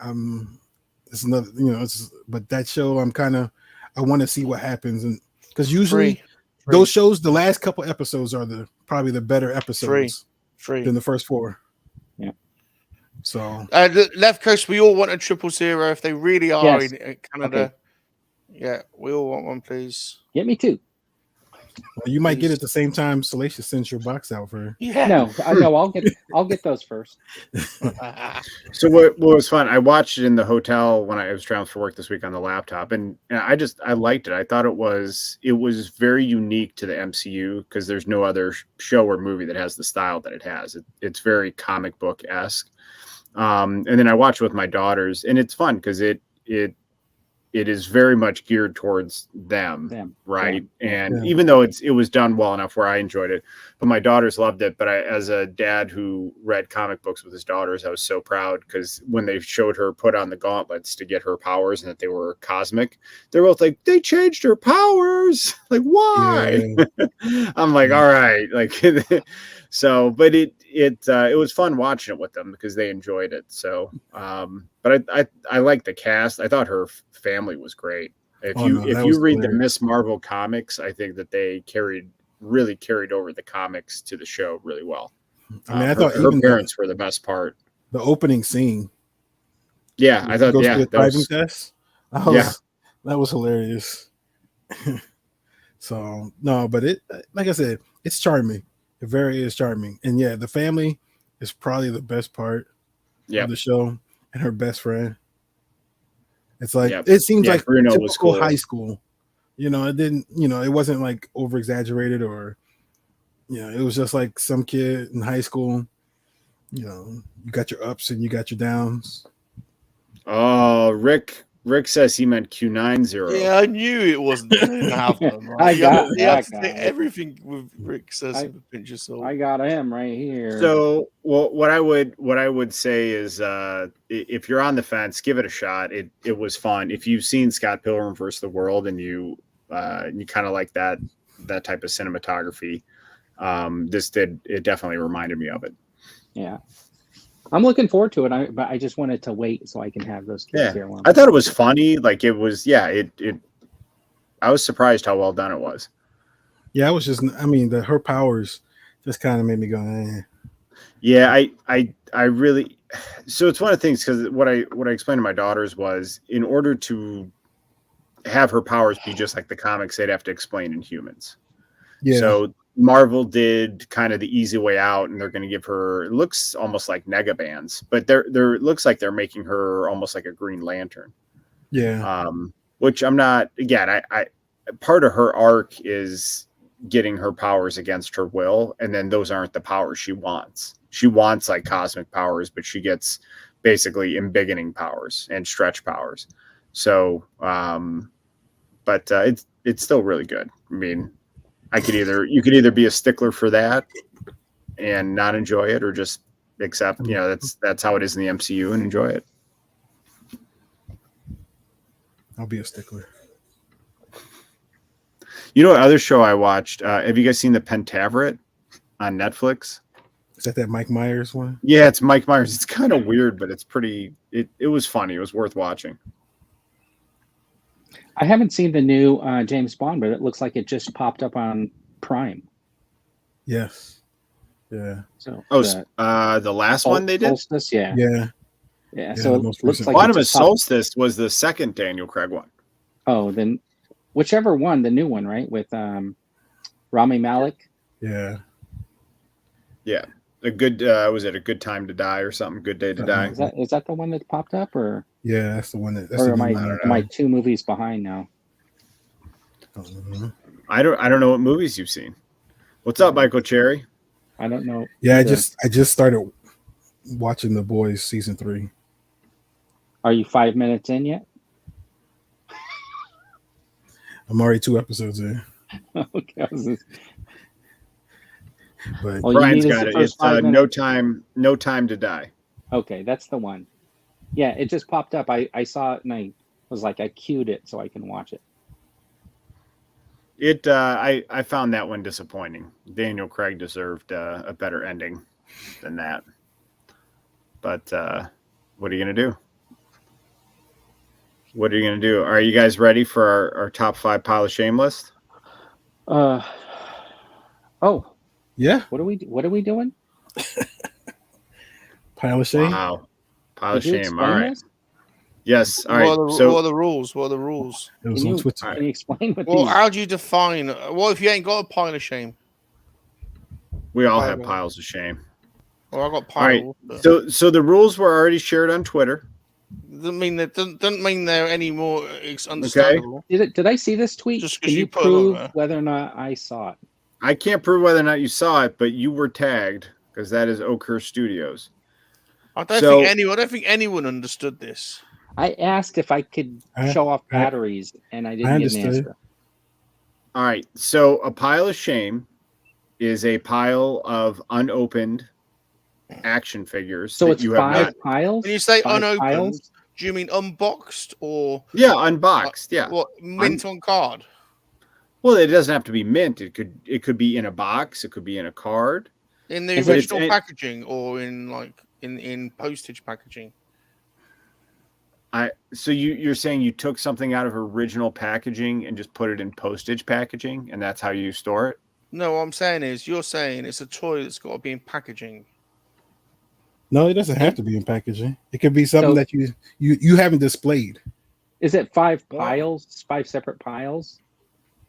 Speaker 5: It's another, but that show, I want to see what happens, and because usually those shows, the last couple episodes are probably the better episodes than the first 4.
Speaker 4: Yeah.
Speaker 5: So
Speaker 2: Left Coast, we all want a 000 if they really are in Canada. Okay. Yeah, we all want one, please.
Speaker 4: Get me 2.
Speaker 5: Well, you might get it at the same time Salacious sends your box out for.
Speaker 4: Yeah. No, I'll get those first.
Speaker 3: So what was fun? I watched it in the hotel when I was traveling for work this week on the laptop, and I liked it. I thought it was very unique to the MCU, because there's no other show or movie that has the style that it has. It's very comic book-esque. And then I watched it with my daughters, and it's fun because it is very much geared towards them. Right? And even though it was done well enough where I enjoyed it, but my daughters loved it. But as a dad who read comic books with his daughters, I was so proud, because when they showed her put on the gauntlets to get her powers and that they were cosmic, they're both like, they changed her powers. Like, why? Yeah. I'm like, all right. Like, so, but it was fun watching it with them because they enjoyed it. So, but I like the cast. I thought her family was great. If
Speaker 5: Oh,
Speaker 3: you
Speaker 5: no,
Speaker 3: if
Speaker 5: that
Speaker 3: you
Speaker 5: was
Speaker 3: read the
Speaker 5: hilarious.
Speaker 3: Miss Marvel comics, I think that they really carried over the comics to the show really well.
Speaker 5: I mean, I thought
Speaker 3: her
Speaker 5: even
Speaker 3: parents were the best part.
Speaker 5: the opening scene,
Speaker 3: Yeah, I
Speaker 5: she
Speaker 3: thought
Speaker 5: goes through the
Speaker 3: that
Speaker 5: driving
Speaker 3: was
Speaker 5: test.
Speaker 3: Yeah.
Speaker 5: That was hilarious. So no, but it, like I said, it's charming. It very is charming, and yeah, the family is probably the best part
Speaker 3: yeah
Speaker 5: of the show, and her best friend. It's like
Speaker 3: Yep.
Speaker 5: it seems
Speaker 3: Yeah,
Speaker 5: like
Speaker 3: Bruno was
Speaker 5: typical
Speaker 3: cool.
Speaker 5: high school. You know, it didn't. You know, it wasn't like over exaggerated or. You know, it was just like some kid in high school. You know, you got your ups and you got your downs.
Speaker 3: Oh, Rick says he meant Q90.
Speaker 2: Yeah, I knew it wasn't. They didn't have them. Right?
Speaker 4: I
Speaker 2: You
Speaker 4: got
Speaker 2: you have
Speaker 4: that
Speaker 2: to take
Speaker 4: guy.
Speaker 2: everything with Rick says with a pinch of salt.
Speaker 4: I got him right here.
Speaker 3: So, well, what I would say is, if you're on the fence, give it a shot. It was fun. If you've seen Scott Pilgrim vs. the World and you kind of like that type of cinematography, it definitely reminded me of it.
Speaker 4: Yeah, I'm looking forward to it. But I just wanted to wait so I can have those kids here.
Speaker 3: I thought it was funny. Like it was, I was surprised how well done it was.
Speaker 5: Yeah, I was just. I mean, her powers just kind of made me go. Eh.
Speaker 3: Yeah, I really. So it's one of the things because what I explained to my daughters was in order to have her powers be just like the comics, they'd have to explain in humans.
Speaker 5: Yeah.
Speaker 3: So Marvel did kind of the easy way out, and they're going to give her. It looks almost like negabands, but it looks like they're making her almost like a Green Lantern.
Speaker 5: Yeah.
Speaker 3: Which I'm not. Again, I part of her arc is getting her powers against her will, and then those aren't the powers she wants. She wants like cosmic powers, but she gets basically embiggening powers and stretch powers. So, but it's still really good. I mean, you could either be a stickler for that and not enjoy it, or just accept, that's how it is in the MCU and enjoy it.
Speaker 5: I'll be a stickler.
Speaker 3: You know what other show I watched? Have you guys seen The Pentaveret on Netflix?
Speaker 5: Is that Mike Myers one?
Speaker 3: Yeah, it's Mike Myers. It's kind of weird, but it's pretty. It was funny. It was worth watching.
Speaker 4: I haven't seen the new James Bond, but it looks like it just popped up on Prime.
Speaker 5: Yes. Yeah.
Speaker 4: So
Speaker 3: the last one they did?
Speaker 4: Solstice, yeah.
Speaker 5: Yeah.
Speaker 4: So it looks like
Speaker 3: Quantum of
Speaker 4: it just popped-
Speaker 3: Solstice was the second Daniel Craig one.
Speaker 4: Oh, then whichever one, the new one, right? With Rami Malek.
Speaker 5: Yeah.
Speaker 3: Yeah. Was it A Good Time to Die or something? Good Day to Die.
Speaker 4: Is that the one that popped up, or?
Speaker 5: Yeah, that's the one that's
Speaker 4: Or
Speaker 5: the
Speaker 4: am I 2 movies behind now?
Speaker 3: I don't know what movies you've seen. What's up, Michael Cherry?
Speaker 4: I don't know.
Speaker 5: Yeah,
Speaker 4: either.
Speaker 5: I just started watching The Boys season 3.
Speaker 4: Are you 5 minutes in yet?
Speaker 5: I'm already 2 episodes in.
Speaker 4: Okay.
Speaker 5: But
Speaker 3: Brian's got it. It's No Time to Die.
Speaker 4: Okay, that's the one. Yeah, it just popped up. I saw it and I was like, I queued it so I can watch it.
Speaker 3: I found that one disappointing. Daniel Craig deserved a better ending than that. But what are you gonna do? What are you gonna do? Are you guys ready for our top 5 pile of shame list?
Speaker 4: Oh.
Speaker 5: yeah,
Speaker 4: What are we doing?
Speaker 5: pile of shame.
Speaker 3: Wow. Pile of
Speaker 4: Did you
Speaker 3: shame. All
Speaker 4: explain
Speaker 3: right.
Speaker 4: this?
Speaker 3: Yes. All right.
Speaker 2: What are the rules? What are the rules?
Speaker 5: It was
Speaker 4: Can
Speaker 5: on
Speaker 4: you,
Speaker 5: Twitter.
Speaker 4: can you explain what
Speaker 2: Well,
Speaker 4: these?
Speaker 2: how do you define? Well, if you ain't got a pile of shame,
Speaker 3: We all have piles of shame.
Speaker 2: well, I got
Speaker 3: All right.
Speaker 2: piles.
Speaker 3: So the rules were already shared on Twitter.
Speaker 2: Doesn't mean that doesn't mean they're any more understandable.
Speaker 4: Did I see this tweet?
Speaker 2: Just 'cause
Speaker 4: Can
Speaker 2: you
Speaker 4: you
Speaker 2: put it on
Speaker 4: prove
Speaker 2: there.
Speaker 4: whether or not I saw it?
Speaker 3: I can't prove whether or not you saw it, but you were tagged because that is Okur Studios.
Speaker 2: I don't think anyone understood this.
Speaker 4: I asked if I could show off batteries, and I didn't get an answer.
Speaker 3: All right. So a pile of shame is a pile of unopened action figures.
Speaker 4: So
Speaker 3: that
Speaker 4: it's
Speaker 3: you have
Speaker 4: 5
Speaker 3: not.
Speaker 4: piles.
Speaker 2: When you say
Speaker 4: 5
Speaker 2: unopened,
Speaker 4: piles?
Speaker 2: do you mean unboxed or
Speaker 3: Yeah, unboxed. Yeah.
Speaker 2: what mint on card?
Speaker 3: Well, it doesn't have to be mint. It could be in a box. It could be in a card.
Speaker 2: In the
Speaker 4: Is it-
Speaker 2: original packaging or in postage packaging?
Speaker 3: So you're saying you took something out of original packaging and just put it in postage packaging, and that's how you store it?
Speaker 2: No, what I'm saying is, you're saying it's a toy that's got to be in packaging.
Speaker 5: No, it doesn't have to be in packaging. It could be something
Speaker 4: So-
Speaker 5: that you haven't displayed.
Speaker 4: Is it 5
Speaker 2: What?
Speaker 4: piles? 5 separate piles?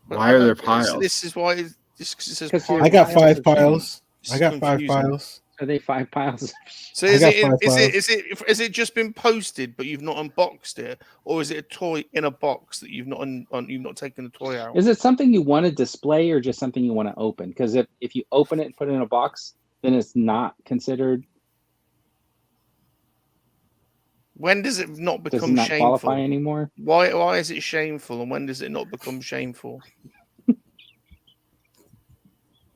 Speaker 2: But
Speaker 3: Why are there
Speaker 2: so
Speaker 3: piles?
Speaker 2: This is why it says
Speaker 4: 'Cause
Speaker 2: pile.
Speaker 5: I got
Speaker 4: Piles
Speaker 5: 5
Speaker 4: of
Speaker 5: piles.
Speaker 2: It's
Speaker 5: I got 5
Speaker 2: confusing.
Speaker 5: piles.
Speaker 4: Are they 5 piles?
Speaker 2: So
Speaker 5: I
Speaker 2: is
Speaker 5: got
Speaker 2: it,
Speaker 5: 5
Speaker 2: is it
Speaker 5: piles.
Speaker 2: is it just been posted but you've not unboxed it, or is it a toy in a box that you've not you've not taken the toy out?
Speaker 4: Is it something you want to display or just something you want to open? Because if you open it and put it in a box, then it's not considered.
Speaker 2: When does it not
Speaker 4: Does it
Speaker 2: become
Speaker 4: not qualify
Speaker 2: shameful?
Speaker 4: anymore?
Speaker 2: Why is it shameful, and when does it not become shameful?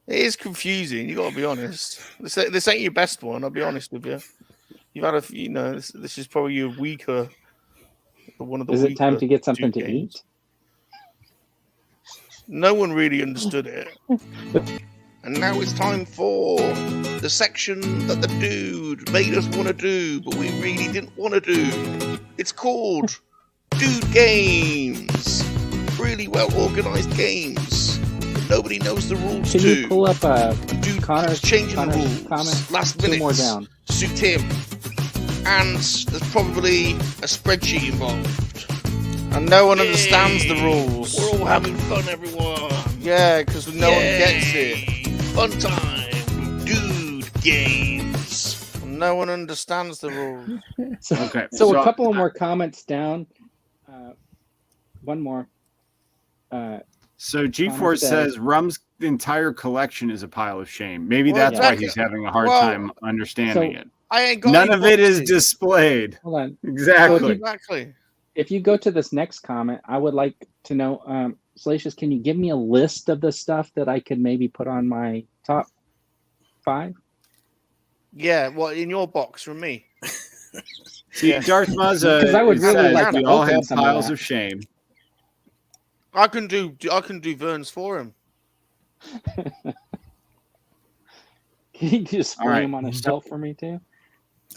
Speaker 2: It is confusing. You got to be honest. This ain't your best one. I'll be honest with you. You've had this is probably your weaker. One of the.
Speaker 4: Is it time
Speaker 2: weaker
Speaker 4: to get something to
Speaker 2: games.
Speaker 4: eat?
Speaker 2: No one really understood it. And now it's time for the section that the dude made us want to do, but we really didn't want to do. It's called Dude Games. Really well organized games. Nobody knows the rules
Speaker 4: Can
Speaker 2: to.
Speaker 4: you pull up
Speaker 2: Dude
Speaker 4: Connor's
Speaker 2: changing the
Speaker 4: Connor's
Speaker 2: rules
Speaker 4: comment?
Speaker 2: last
Speaker 4: 2
Speaker 2: minute.
Speaker 4: more down.
Speaker 2: Suit him. And there's probably a spreadsheet involved. And no one understands the rules. We're all having fun, everyone. Yeah, because no one gets it. Fun time. Dude games. And no one understands the rules.
Speaker 3: Okay.
Speaker 4: So a couple of more comments down. One more.
Speaker 3: So GeForce says Rum's entire collection is a pile of shame. Maybe that's why he's having a hard time understanding it.
Speaker 2: I ain't got
Speaker 3: None
Speaker 2: any
Speaker 3: of it is
Speaker 2: boxes.
Speaker 3: displayed.
Speaker 4: Hold on.
Speaker 3: Exactly.
Speaker 2: Exactly.
Speaker 4: If you go to this next comment, I would like to know, Salacious, can you give me a list of the stuff that I could maybe put on my top 5?
Speaker 2: Yeah, well, in your box from me.
Speaker 3: See, Darth Mazza,
Speaker 4: Because I would really
Speaker 3: says
Speaker 4: like to
Speaker 3: we all
Speaker 4: open
Speaker 3: have
Speaker 4: some of
Speaker 3: piles
Speaker 4: that.
Speaker 3: of shame.
Speaker 2: I can do Vern's for him.
Speaker 4: Can you just
Speaker 3: All
Speaker 4: lay
Speaker 3: right.
Speaker 4: them on a shelf for me too?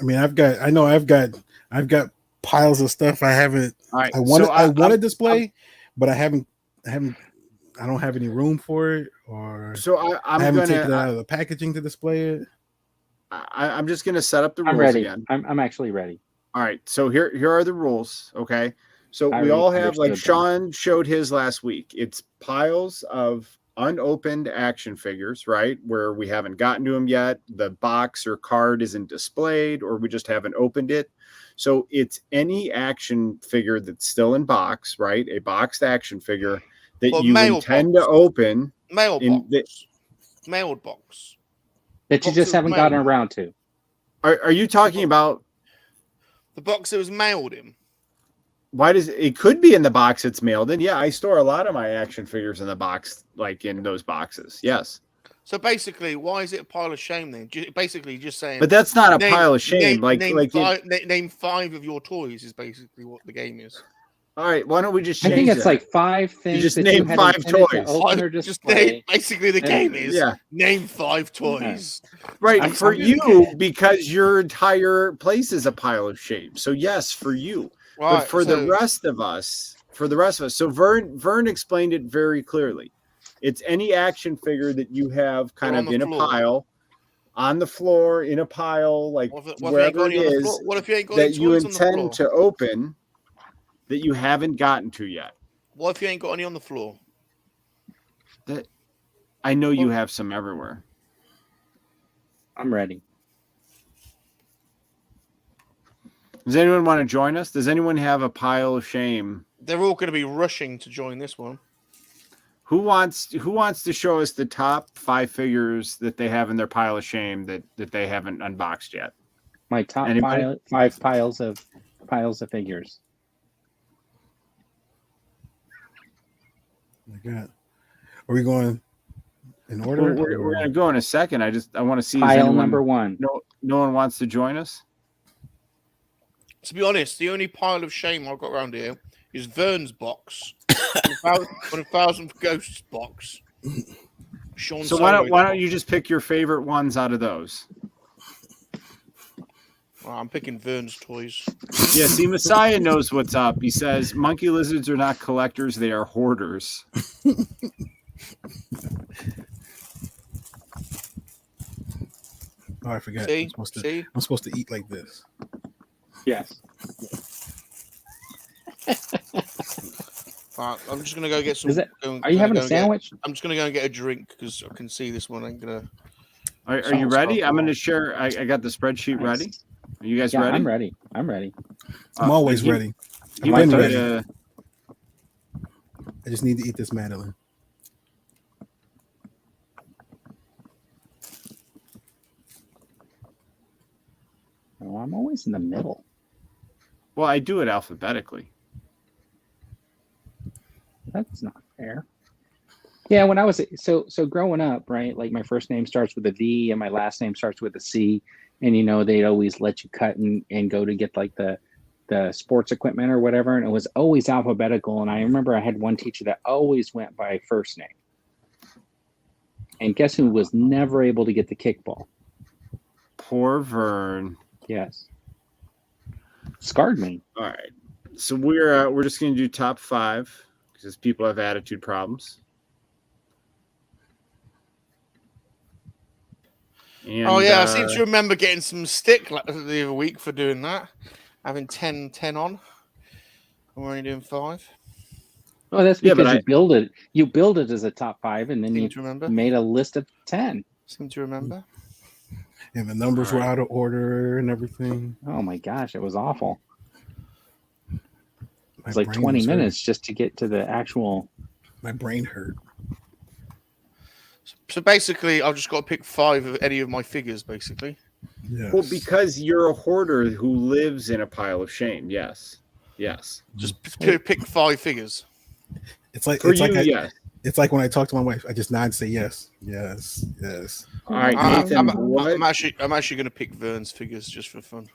Speaker 5: I mean, I've got piles of stuff I haven't.
Speaker 3: All right.
Speaker 5: I want
Speaker 3: so
Speaker 5: I want to display, but I don't have any room for it, or
Speaker 3: I'm
Speaker 5: I haven't taken it
Speaker 3: gonna.
Speaker 5: out of the packaging to display it.
Speaker 3: I'm just gonna set up the rules
Speaker 4: I'm ready.
Speaker 3: again.
Speaker 4: I'm actually ready.
Speaker 3: All right. So here are the rules. Okay. So
Speaker 4: I
Speaker 3: we all have, like
Speaker 4: understood them.
Speaker 3: Sean showed his last week. It's piles of unopened action figures, right? Where we haven't gotten to them yet. The box or card isn't displayed, or we just haven't opened it. So it's any action figure that's still in box, right? A boxed action figure that
Speaker 2: Well,
Speaker 3: you
Speaker 2: mail
Speaker 3: intend
Speaker 2: box.
Speaker 3: to open.
Speaker 2: Mailbox. Mailbox.
Speaker 4: That you
Speaker 2: Box
Speaker 4: just
Speaker 2: of
Speaker 4: haven't
Speaker 2: mail.
Speaker 4: gotten around to.
Speaker 3: Are you talking about?
Speaker 2: The box that was mailed him.
Speaker 3: Why does it could be in the box it's mailed in? Yeah, I store a lot of my action figures in the box, like in those boxes. Yes,
Speaker 2: So basically, why is it a pile of shame then? Basically, just saying.
Speaker 3: but that's not a
Speaker 2: name-
Speaker 3: pile of shame.
Speaker 2: name 5 of your toys is basically what the game is.
Speaker 3: All right, why don't we just?
Speaker 4: I
Speaker 3: Change
Speaker 4: think it's
Speaker 3: that?
Speaker 4: like 5 things
Speaker 3: just
Speaker 4: that
Speaker 3: named
Speaker 4: you had
Speaker 3: 5
Speaker 4: intended to
Speaker 3: toys.
Speaker 4: open or
Speaker 2: Just
Speaker 4: display.
Speaker 2: name, basically, the
Speaker 4: And-
Speaker 2: game is
Speaker 3: Yeah.
Speaker 2: name 5 toys.
Speaker 3: Right,
Speaker 4: I'm-
Speaker 3: for
Speaker 4: I'm-
Speaker 3: you, because your entire place is a pile of shame. So yes, for you.
Speaker 2: Right.
Speaker 3: But for the rest of us, so Vern explained it very clearly. It's any action figure that you have kind
Speaker 2: on
Speaker 3: of
Speaker 2: the
Speaker 3: in
Speaker 2: floor.
Speaker 3: a pile, on the floor, in a pile, like
Speaker 2: What if you ain't
Speaker 3: wherever
Speaker 2: got
Speaker 3: it
Speaker 2: any on the
Speaker 3: is
Speaker 2: floor? What if you ain't got any
Speaker 3: that you
Speaker 2: toys on the floor?
Speaker 3: intend to open that you haven't gotten to yet.
Speaker 2: What if you ain't got any on the floor?
Speaker 3: That I know you have some everywhere.
Speaker 4: I'm ready.
Speaker 3: Does anyone want to join us? Does anyone have a pile of shame?
Speaker 2: They're all going to be rushing to join this one.
Speaker 3: Who wants to show us the top 5 figures that they have in their pile of shame that they haven't unboxed yet?
Speaker 4: My top
Speaker 3: Anybody?
Speaker 4: 5 piles of figures.
Speaker 5: My God, are we going in order?
Speaker 3: We're going to go in a second. I want to see.
Speaker 4: Pile number 1.
Speaker 3: No one wants to join us.
Speaker 2: To be honest, the only pile of shame I've got around here is Vern's box, 1,000 Ghosts box. Sean
Speaker 3: So
Speaker 2: Solo's
Speaker 3: why don't
Speaker 2: box.
Speaker 3: you just pick your favorite ones out of those?
Speaker 2: Well, I'm picking Vern's toys.
Speaker 3: Yeah, see, Messiah knows what's up. He says monkey lizards are not collectors; they are hoarders.
Speaker 5: Oh, I forgot.
Speaker 2: See?
Speaker 5: I'm supposed to eat like this.
Speaker 4: Yes.
Speaker 2: I'm just gonna go get some.
Speaker 4: Are you having a sandwich?
Speaker 2: I'm just gonna go and get a drink because I can see this one ain't gonna.
Speaker 3: Are you ready? I'm going to share. I got the spreadsheet ready. Are you guys ready?
Speaker 4: I'm ready. I'm ready.
Speaker 5: I'm always ready.
Speaker 3: You
Speaker 5: I've been
Speaker 3: ready?
Speaker 5: ready. I just need to eat this Madeline.
Speaker 4: Oh, I'm always in the middle.
Speaker 3: Well, I do it alphabetically.
Speaker 4: That's not fair. Yeah, when I was so growing up, right? Like my first name starts with a V and my last name starts with a C, and they'd always let you cut and go to get like the sports equipment or whatever, and it was always alphabetical. And I remember I had one teacher that always went by first name. And guess who was never able to get the kickball?
Speaker 3: Poor Vern.
Speaker 4: Yes. Scarred me.
Speaker 3: All right. So we're just going to do top 5 because people have attitude problems. And,
Speaker 2: I seem to remember getting some stick the other week for doing that. Having 10 on. I'm only doing 5.
Speaker 4: Oh, that's because you build it as a top 5, and then you made a list of 10.
Speaker 2: Seem to remember.
Speaker 5: And the numbers were out of order and everything.
Speaker 4: Oh my gosh, it was awful. It's like 20 minutes just to get to the actual.
Speaker 5: My brain hurt.
Speaker 2: So basically, I've just got to pick 5 of any of my figures, basically.
Speaker 5: Yes.
Speaker 3: Well, because you're a hoarder who lives in a pile of shame. Yes.
Speaker 2: Just pick 5 figures.
Speaker 5: It's like
Speaker 3: yes.
Speaker 5: It's like when I talk to my wife, I just nod and say yes.
Speaker 3: All right, Nathan.
Speaker 2: I'm actually going to pick Vern's figures just for fun.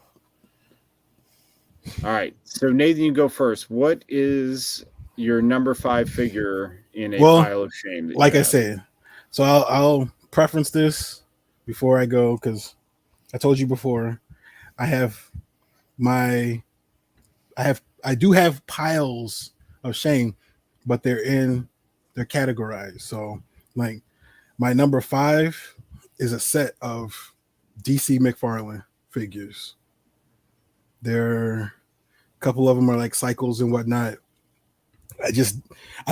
Speaker 3: All right, so Nathan, you go first. What is your number 5 figure in a pile of shame?
Speaker 5: Like I said, so I'll preference this before I go because I told you before I do have piles of shame, but they're categorized. So like my number 5 is a set of DC McFarlane figures. A couple of them are like cycles and whatnot. I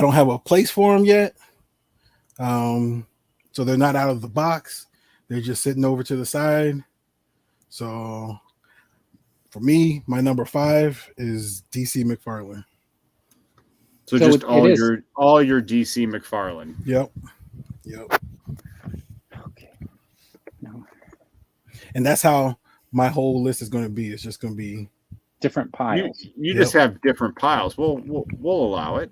Speaker 5: don't have a place for them yet. So they're not out of the box. They're just sitting over to the side. So for me, my number 5 is DC McFarlane.
Speaker 3: So just all your DC McFarlane.
Speaker 5: Yep.
Speaker 4: Okay. No.
Speaker 3: And
Speaker 5: that's how my whole list is going to be. It's just going to be
Speaker 4: different piles.
Speaker 3: You just have different piles. We'll allow it.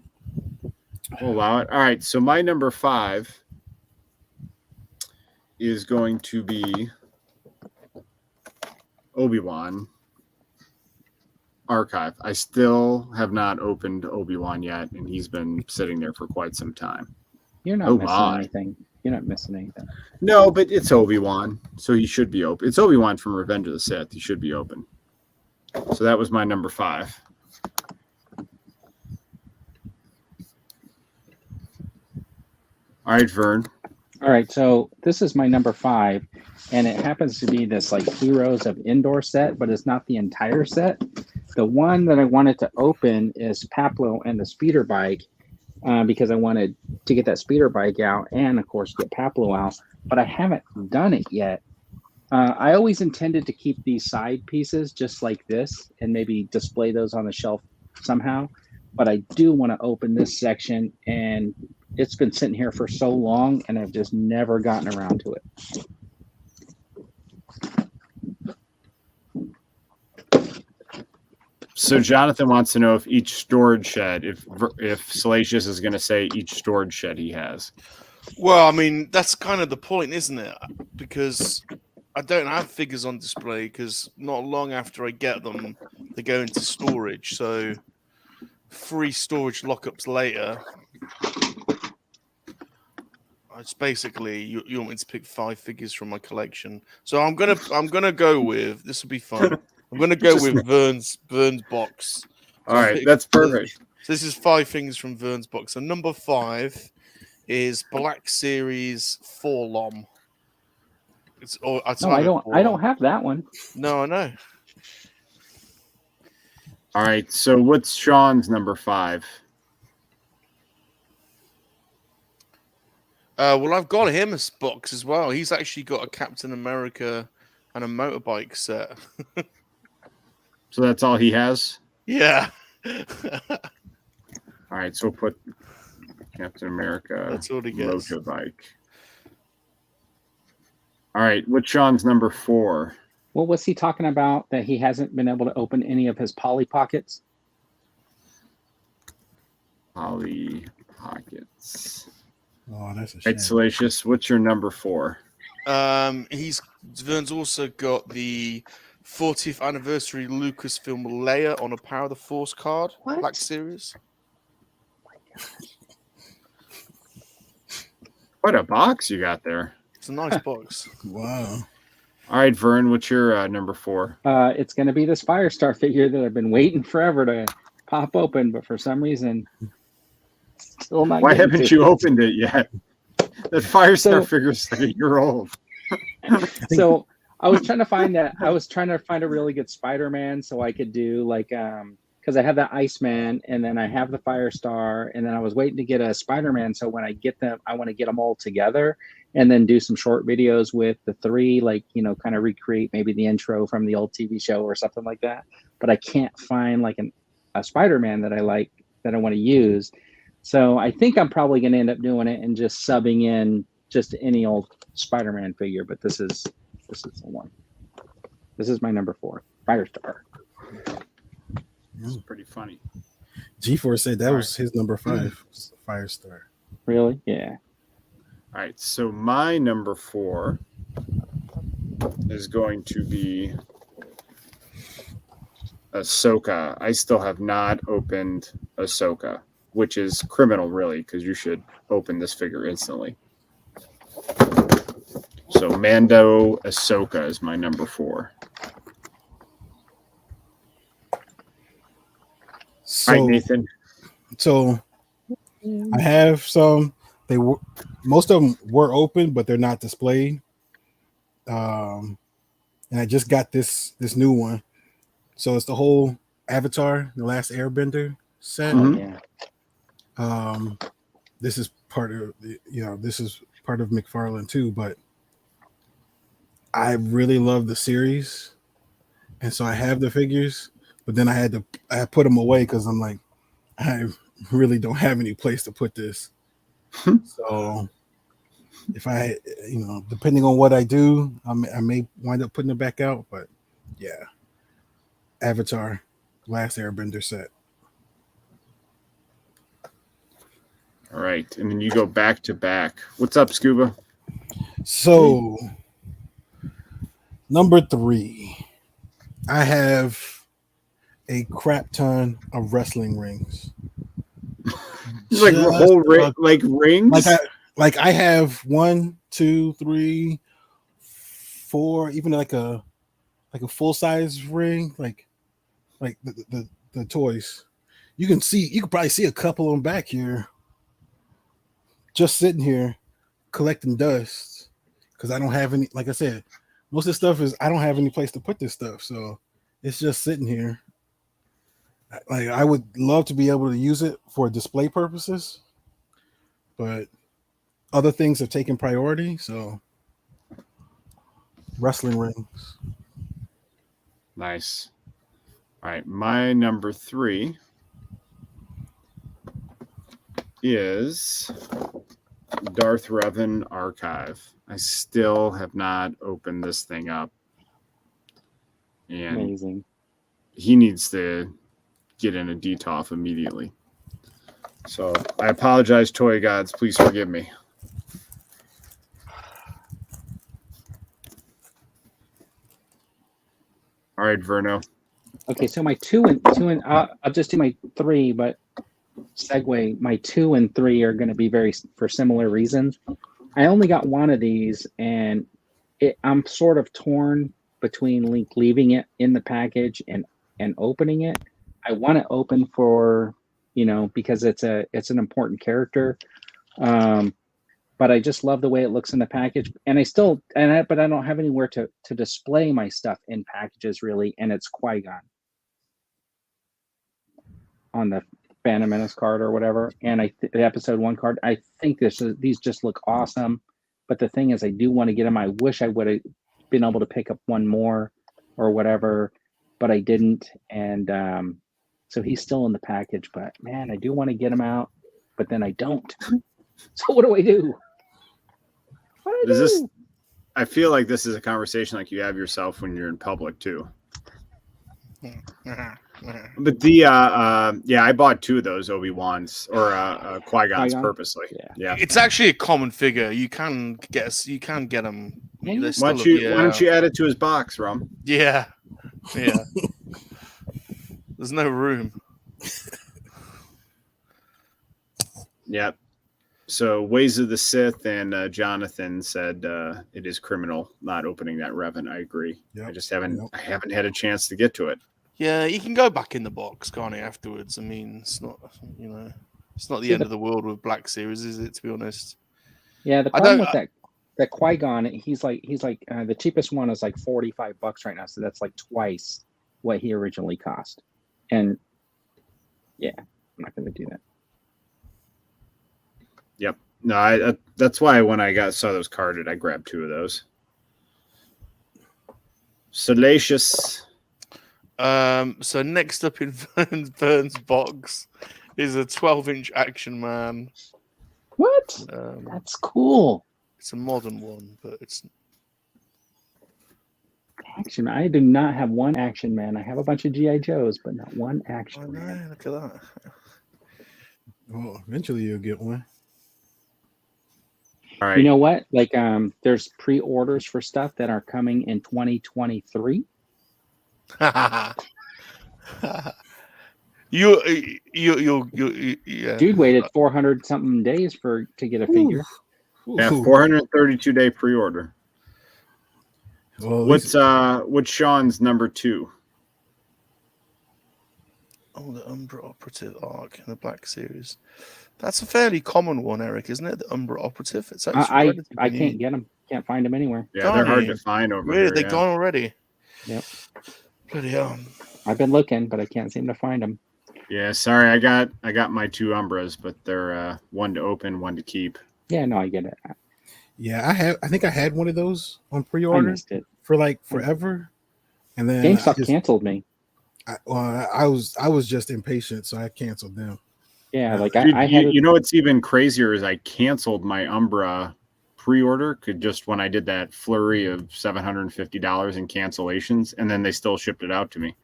Speaker 3: We'll allow it. All right. So my number 5 is going to be Obi-Wan Archive. I still have not opened Obi-Wan yet, and he's been sitting there for quite some time.
Speaker 4: You're not missing anything. You're not missing anything.
Speaker 3: No, but it's Obi-Wan, so he should be open. It's Obi-Wan from Revenge of the Sith. He should be open. So that was my number 5. All right, Vern.
Speaker 4: All right, so this is my number 5, and it happens to be this like Heroes of Indoor set, but it's not the entire set. The one that I wanted to open is Paplo and the speeder bike, because I wanted to get that speeder bike out and, of course, get Paplo out, but I haven't done it yet. I always intended to keep these side pieces just like this and maybe display those on the shelf somehow, but I do want to open this section, and it's been sitting here for so long, and I've just never gotten around to it.
Speaker 3: So Jonathan wants to know if each storage shed, if Salacious is going to say each storage shed he has.
Speaker 2: Well, I mean, that's kind of the point, isn't it? Because I don't have figures on display because not long after I get them, they go into storage. So 3 storage lockups later, it's basically you want me to pick 5 figures from my collection. So I'm gonna go with this will be fun. I'm going to go with Vern's box.
Speaker 3: All right, that's perfect.
Speaker 2: So this is 5 things from Vern's box. So number 5 is Black Series 4 Lom.
Speaker 4: No, I don't have that one.
Speaker 2: No, I know.
Speaker 3: All right, so what's Sean's number 5?
Speaker 2: Well, I've got him a box as well. He's actually got a Captain America and a motorbike set.
Speaker 3: So that's all he has?
Speaker 2: Yeah.
Speaker 3: All right, so we'll put Captain America.
Speaker 2: That's all he gets.
Speaker 3: Motorbike. All right, what's Sean's number 4?
Speaker 4: What was he talking about that he hasn't been able to open any of his Polly Pockets?
Speaker 3: Polly Pockets.
Speaker 5: Oh, that's a
Speaker 3: All
Speaker 5: shame.
Speaker 3: right, Salacious, what's your number 4?
Speaker 2: Vern's also got the 40th anniversary Lucasfilm Leia on a Power of the Force card.
Speaker 4: What?
Speaker 2: Black Series.
Speaker 3: What a box you got there.
Speaker 2: It's a nice box.
Speaker 5: Wow.
Speaker 3: All right, Vern, what's your number 4?
Speaker 4: It's going to be this Firestar figure that I've been waiting forever to pop open, but for some reason, still not.
Speaker 3: Why
Speaker 4: getting
Speaker 3: haven't
Speaker 4: to.
Speaker 3: you opened it yet? That Firestar figure's like a year old.
Speaker 4: So I was trying to find that. I was trying to find a really good Spider-Man so I could do like because I have the Iceman and then I have the Firestar and then I was waiting to get a Spider-Man. So when I get them, I want to get them all together and then do some short videos with the 3, like, you know, kind of recreate maybe the intro from the old TV show or something like that. But I can't find like a Spider-Man that I like that I want to use. So I think I'm probably going to end up doing it and just subbing in just any old Spider-Man figure. But this is the one. This is my number 4, Firestar.
Speaker 3: This is pretty funny.
Speaker 5: G-Force said that was his number 5, Firestar.
Speaker 4: Really? Yeah.
Speaker 3: All right, so my number 4 is going to be Ahsoka. I still have not opened Ahsoka, which is criminal, really, because you should open this figure instantly. So Mando Ahsoka is my number 4.
Speaker 5: So,
Speaker 3: All right, Nathan.
Speaker 5: So I have some. They were most of them were open, but they're not displayed. And I just got this new one. So it's the whole Avatar, The Last Airbender set.
Speaker 3: Mhm.
Speaker 4: Yeah.
Speaker 5: This is part of this is part of McFarlane too, but I really love the series, and so I have the figures, but then I put them away because I'm like, I really don't have any place to put this. So if I, depending on what I do, I may wind up putting it back out, but yeah, Avatar, Last Airbender set.
Speaker 3: All right, and then you go back to back. What's up, Scuba?
Speaker 5: So number 3, I have a crap ton of wrestling rings.
Speaker 3: Like the whole ring, like rings.
Speaker 5: Like I have 1, 2, 3, 4, even like a full size ring, like the toys. You can probably see a couple of them back here, just sitting here collecting dust because I don't have any. Like I said, most of the stuff is I don't have any place to put this stuff, so it's just sitting here. Like I would love to be able to use it for display purposes, but other things have taken priority. So wrestling rings.
Speaker 3: Nice. All right, my number 3 is Darth Revan Archive. I still have not opened this thing up, and
Speaker 4: Amazing.
Speaker 3: he needs to get in a DTOF immediately. So I apologize, toy gods. Please forgive me. All right, Verno.
Speaker 4: Okay, so my two and I'll just do my 3, but segue. My 2 and 3 are going to be for similar reasons. I only got one of these, and I'm sort of torn between leaving it in the package and opening it. I want to open for, because it's an important character. But I just love the way it looks in the package, and but I don't have anywhere to display my stuff in packages really, and it's Qui-Gon on the Phantom Menace card or whatever, and the Episode 1 card. I think these just look awesome, but the thing is, I do want to get them. I wish I would have been able to pick up one more or whatever, but I didn't, and so he's still in the package. But man, I do want to get him out, but then I don't. So what do I do?
Speaker 3: I feel like this is a conversation like you have yourself when you're in public too. But I bought 2 of those Obi-Wans or Qui-Gons purposely. Yeah.
Speaker 2: It's actually a common figure. You can get them.
Speaker 3: Why don't you add it to his box, Rum?
Speaker 2: Yeah. There's no room.
Speaker 3: Yep. So Ways of the Sith and Jonathan said it is criminal not opening that Revan. I agree. Yep. I just haven't had a chance to get to it.
Speaker 2: Yeah, you can go back in the box, can't you, afterwards? I mean, it's not it's not the end of the world with Black Series, is it? To be honest.
Speaker 4: Yeah, the problem with that Qui-Gon, he's like the cheapest one is like $45 right now, so that's like twice what he originally cost. And yeah, I'm not going to do that.
Speaker 3: Yep. No, that's why when I saw those carded, I grabbed 2 of those. Salacious.
Speaker 2: So next up in Vern's box is a 12-inch Action Man.
Speaker 4: What? That's cool.
Speaker 2: It's a modern one, but it's
Speaker 4: Action Man. I do not have one Action Man. I have a bunch of G.I. Joes, but not one Action Man.
Speaker 2: Look at that.
Speaker 5: Well, eventually you'll get one.
Speaker 3: All right.
Speaker 4: You know what? Like, there's pre-orders for stuff that are coming in 2023.
Speaker 2: you yeah.
Speaker 4: Dude waited 400 something days to get a figure.
Speaker 3: Yeah, 432-day pre-order.
Speaker 5: Well,
Speaker 3: what's Sean's number 2?
Speaker 2: Oh, the Umbra Operative arc in the Black Series. That's a fairly common one, Eric, isn't it? The Umbra Operative. It's actually
Speaker 4: I can't get them. Can't find them anywhere.
Speaker 3: Yeah, they're hard to find over
Speaker 2: here.
Speaker 3: They're
Speaker 2: gone already.
Speaker 4: Yep.
Speaker 2: Bloody hell.
Speaker 4: I've been looking, but I can't seem to find them.
Speaker 3: Yeah, sorry. I got my 2 Umbras, but they're one to open, one to keep.
Speaker 4: Yeah, no, I get it.
Speaker 5: Yeah, I think I had one of those on pre-order.
Speaker 4: I missed it
Speaker 5: for like forever, and then
Speaker 4: GameStop canceled me.
Speaker 5: I was just impatient, so I canceled them.
Speaker 4: Yeah, like
Speaker 3: Dude,
Speaker 4: I had.
Speaker 3: You know what's even crazier is I canceled my Umbra pre-order just when I did that flurry of $750 in cancellations, and then they still shipped it out to me.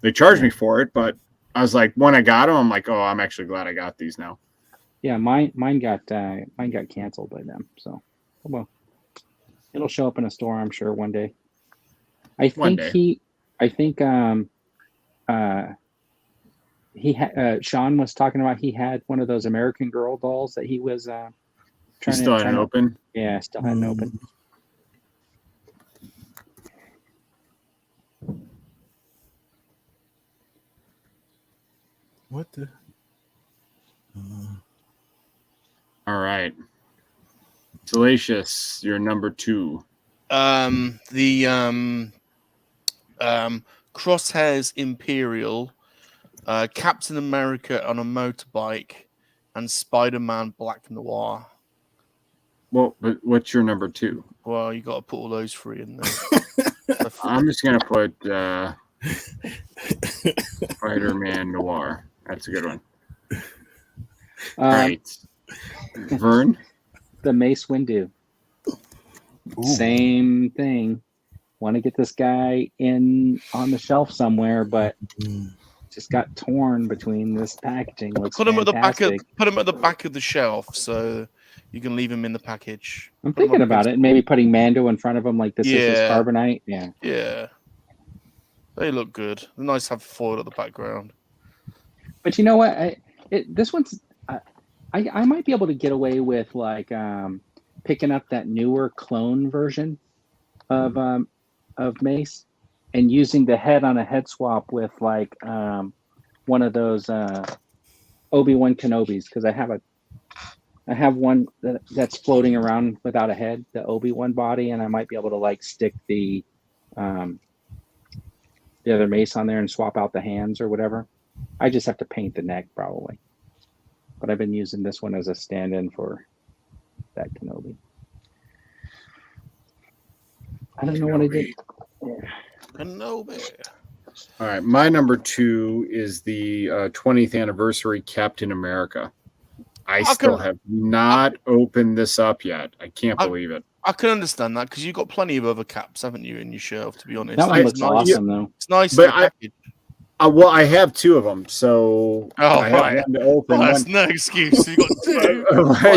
Speaker 3: They charged me for it, but I was like, when I got them, I'm like, oh, I'm actually glad I got these now.
Speaker 4: Yeah, mine got canceled by them. So, well, it'll show up in a store, I'm sure, one day. Sean was talking about he had one of those American Girl dolls that he was trying to
Speaker 3: open.
Speaker 4: Yeah, still hadn't opened.
Speaker 5: What the?
Speaker 3: All right, Salacious, you're number 2.
Speaker 2: The Crosshairs Imperial, Captain America on a motorbike, and Spider-Man Black Noir.
Speaker 3: Well, but what's your number 2?
Speaker 2: Well, you got to put all those 3 in there.
Speaker 3: I'm just gonna put Spider-Man Noir. That's a good one. All right, Vern.
Speaker 4: The Mace Windu. Same thing. Want to get this guy on the shelf somewhere, but just got torn between this packaging.
Speaker 2: Put him at the back of the shelf, so you can leave him in the package.
Speaker 4: I'm thinking about it, maybe putting Mando in front of him, like this is his carbonite.
Speaker 2: Yeah, they look good. They're nice to have foil at the background. But
Speaker 4: you know what? This one's. I might be able to get away with like picking up that newer clone version of Mace, and using the head on a head swap with like one of those Obi-Wan Kenobis, because I have one that's floating around without a head, the Obi-Wan body, and I might be able to like stick the other mace on there and swap out the hands or whatever. I just have to paint the neck probably. But I've been using this one as a stand-in for that Kenobi. I don't know what I did. Yeah.
Speaker 2: Kenobi.
Speaker 3: All right, my number 2 is the 20th anniversary Captain America. I still have not opened this up yet. I can't believe it.
Speaker 2: I can understand that because you've got plenty of other caps, haven't you, in your shelf? To be honest,
Speaker 4: that one looks awesome though.
Speaker 2: It's nice,
Speaker 3: but
Speaker 2: I
Speaker 3: I have 2 of them, so I have one to open.
Speaker 2: That's no excuse. You got 2.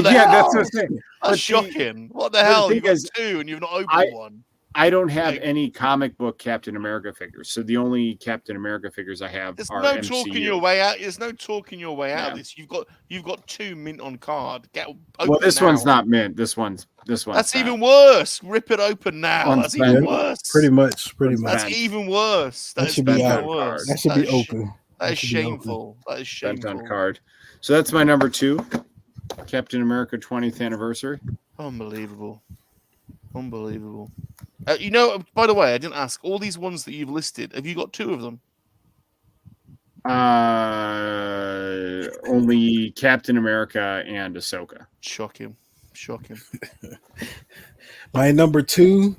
Speaker 3: That's what I'm saying.
Speaker 2: That's shocking. What the hell? You got 2 and you've not opened one.
Speaker 3: I don't have any comic book Captain America figures, so the only Captain America figures I have are
Speaker 2: no
Speaker 3: MCU.
Speaker 2: talking your way out. There's no talking your way out of this. You've got 2 mint on card.
Speaker 3: Well, this one's not mint. This one's.
Speaker 2: That's even worse. Rip it open now. That's even worse.
Speaker 5: Pretty much.
Speaker 2: That's even worse.
Speaker 5: That should be out.
Speaker 2: Worse.
Speaker 5: That should be open.
Speaker 2: That is shameful. That is shameful.
Speaker 3: Bent on card. So that's my number 2, Captain America 20th anniversary.
Speaker 2: Unbelievable. By the way, I didn't ask. All these ones that you've listed, have you got 2 of them?
Speaker 3: Only Captain America and Ahsoka.
Speaker 2: Shocking.
Speaker 5: My number 2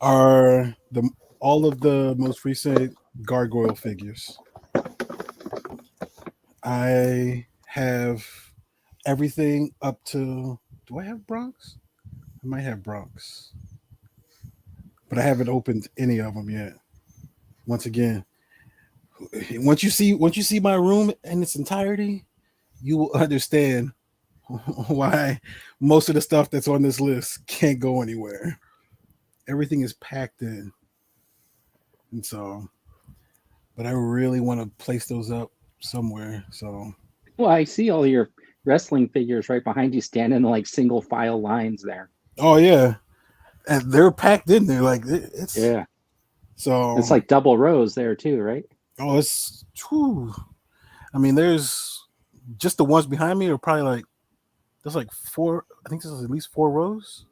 Speaker 5: are all of the most recent Gargoyle figures. I have everything up to. Do I have Bronx? I might have Bronx, but I haven't opened any of them yet. Once again, once you see my room in its entirety, you will understand why most of the stuff that's on this list can't go anywhere. Everything is packed in, and so. But I really want to place those up somewhere. So.
Speaker 4: Well, I see all your wrestling figures right behind you, standing in like single file lines there.
Speaker 5: Oh yeah, and they're packed in there like it's So
Speaker 4: it's like double rows there too, right?
Speaker 5: Oh, it's. Whew. I mean, there's just the ones behind me are probably like there's like 4. I think there's at least 4 rows.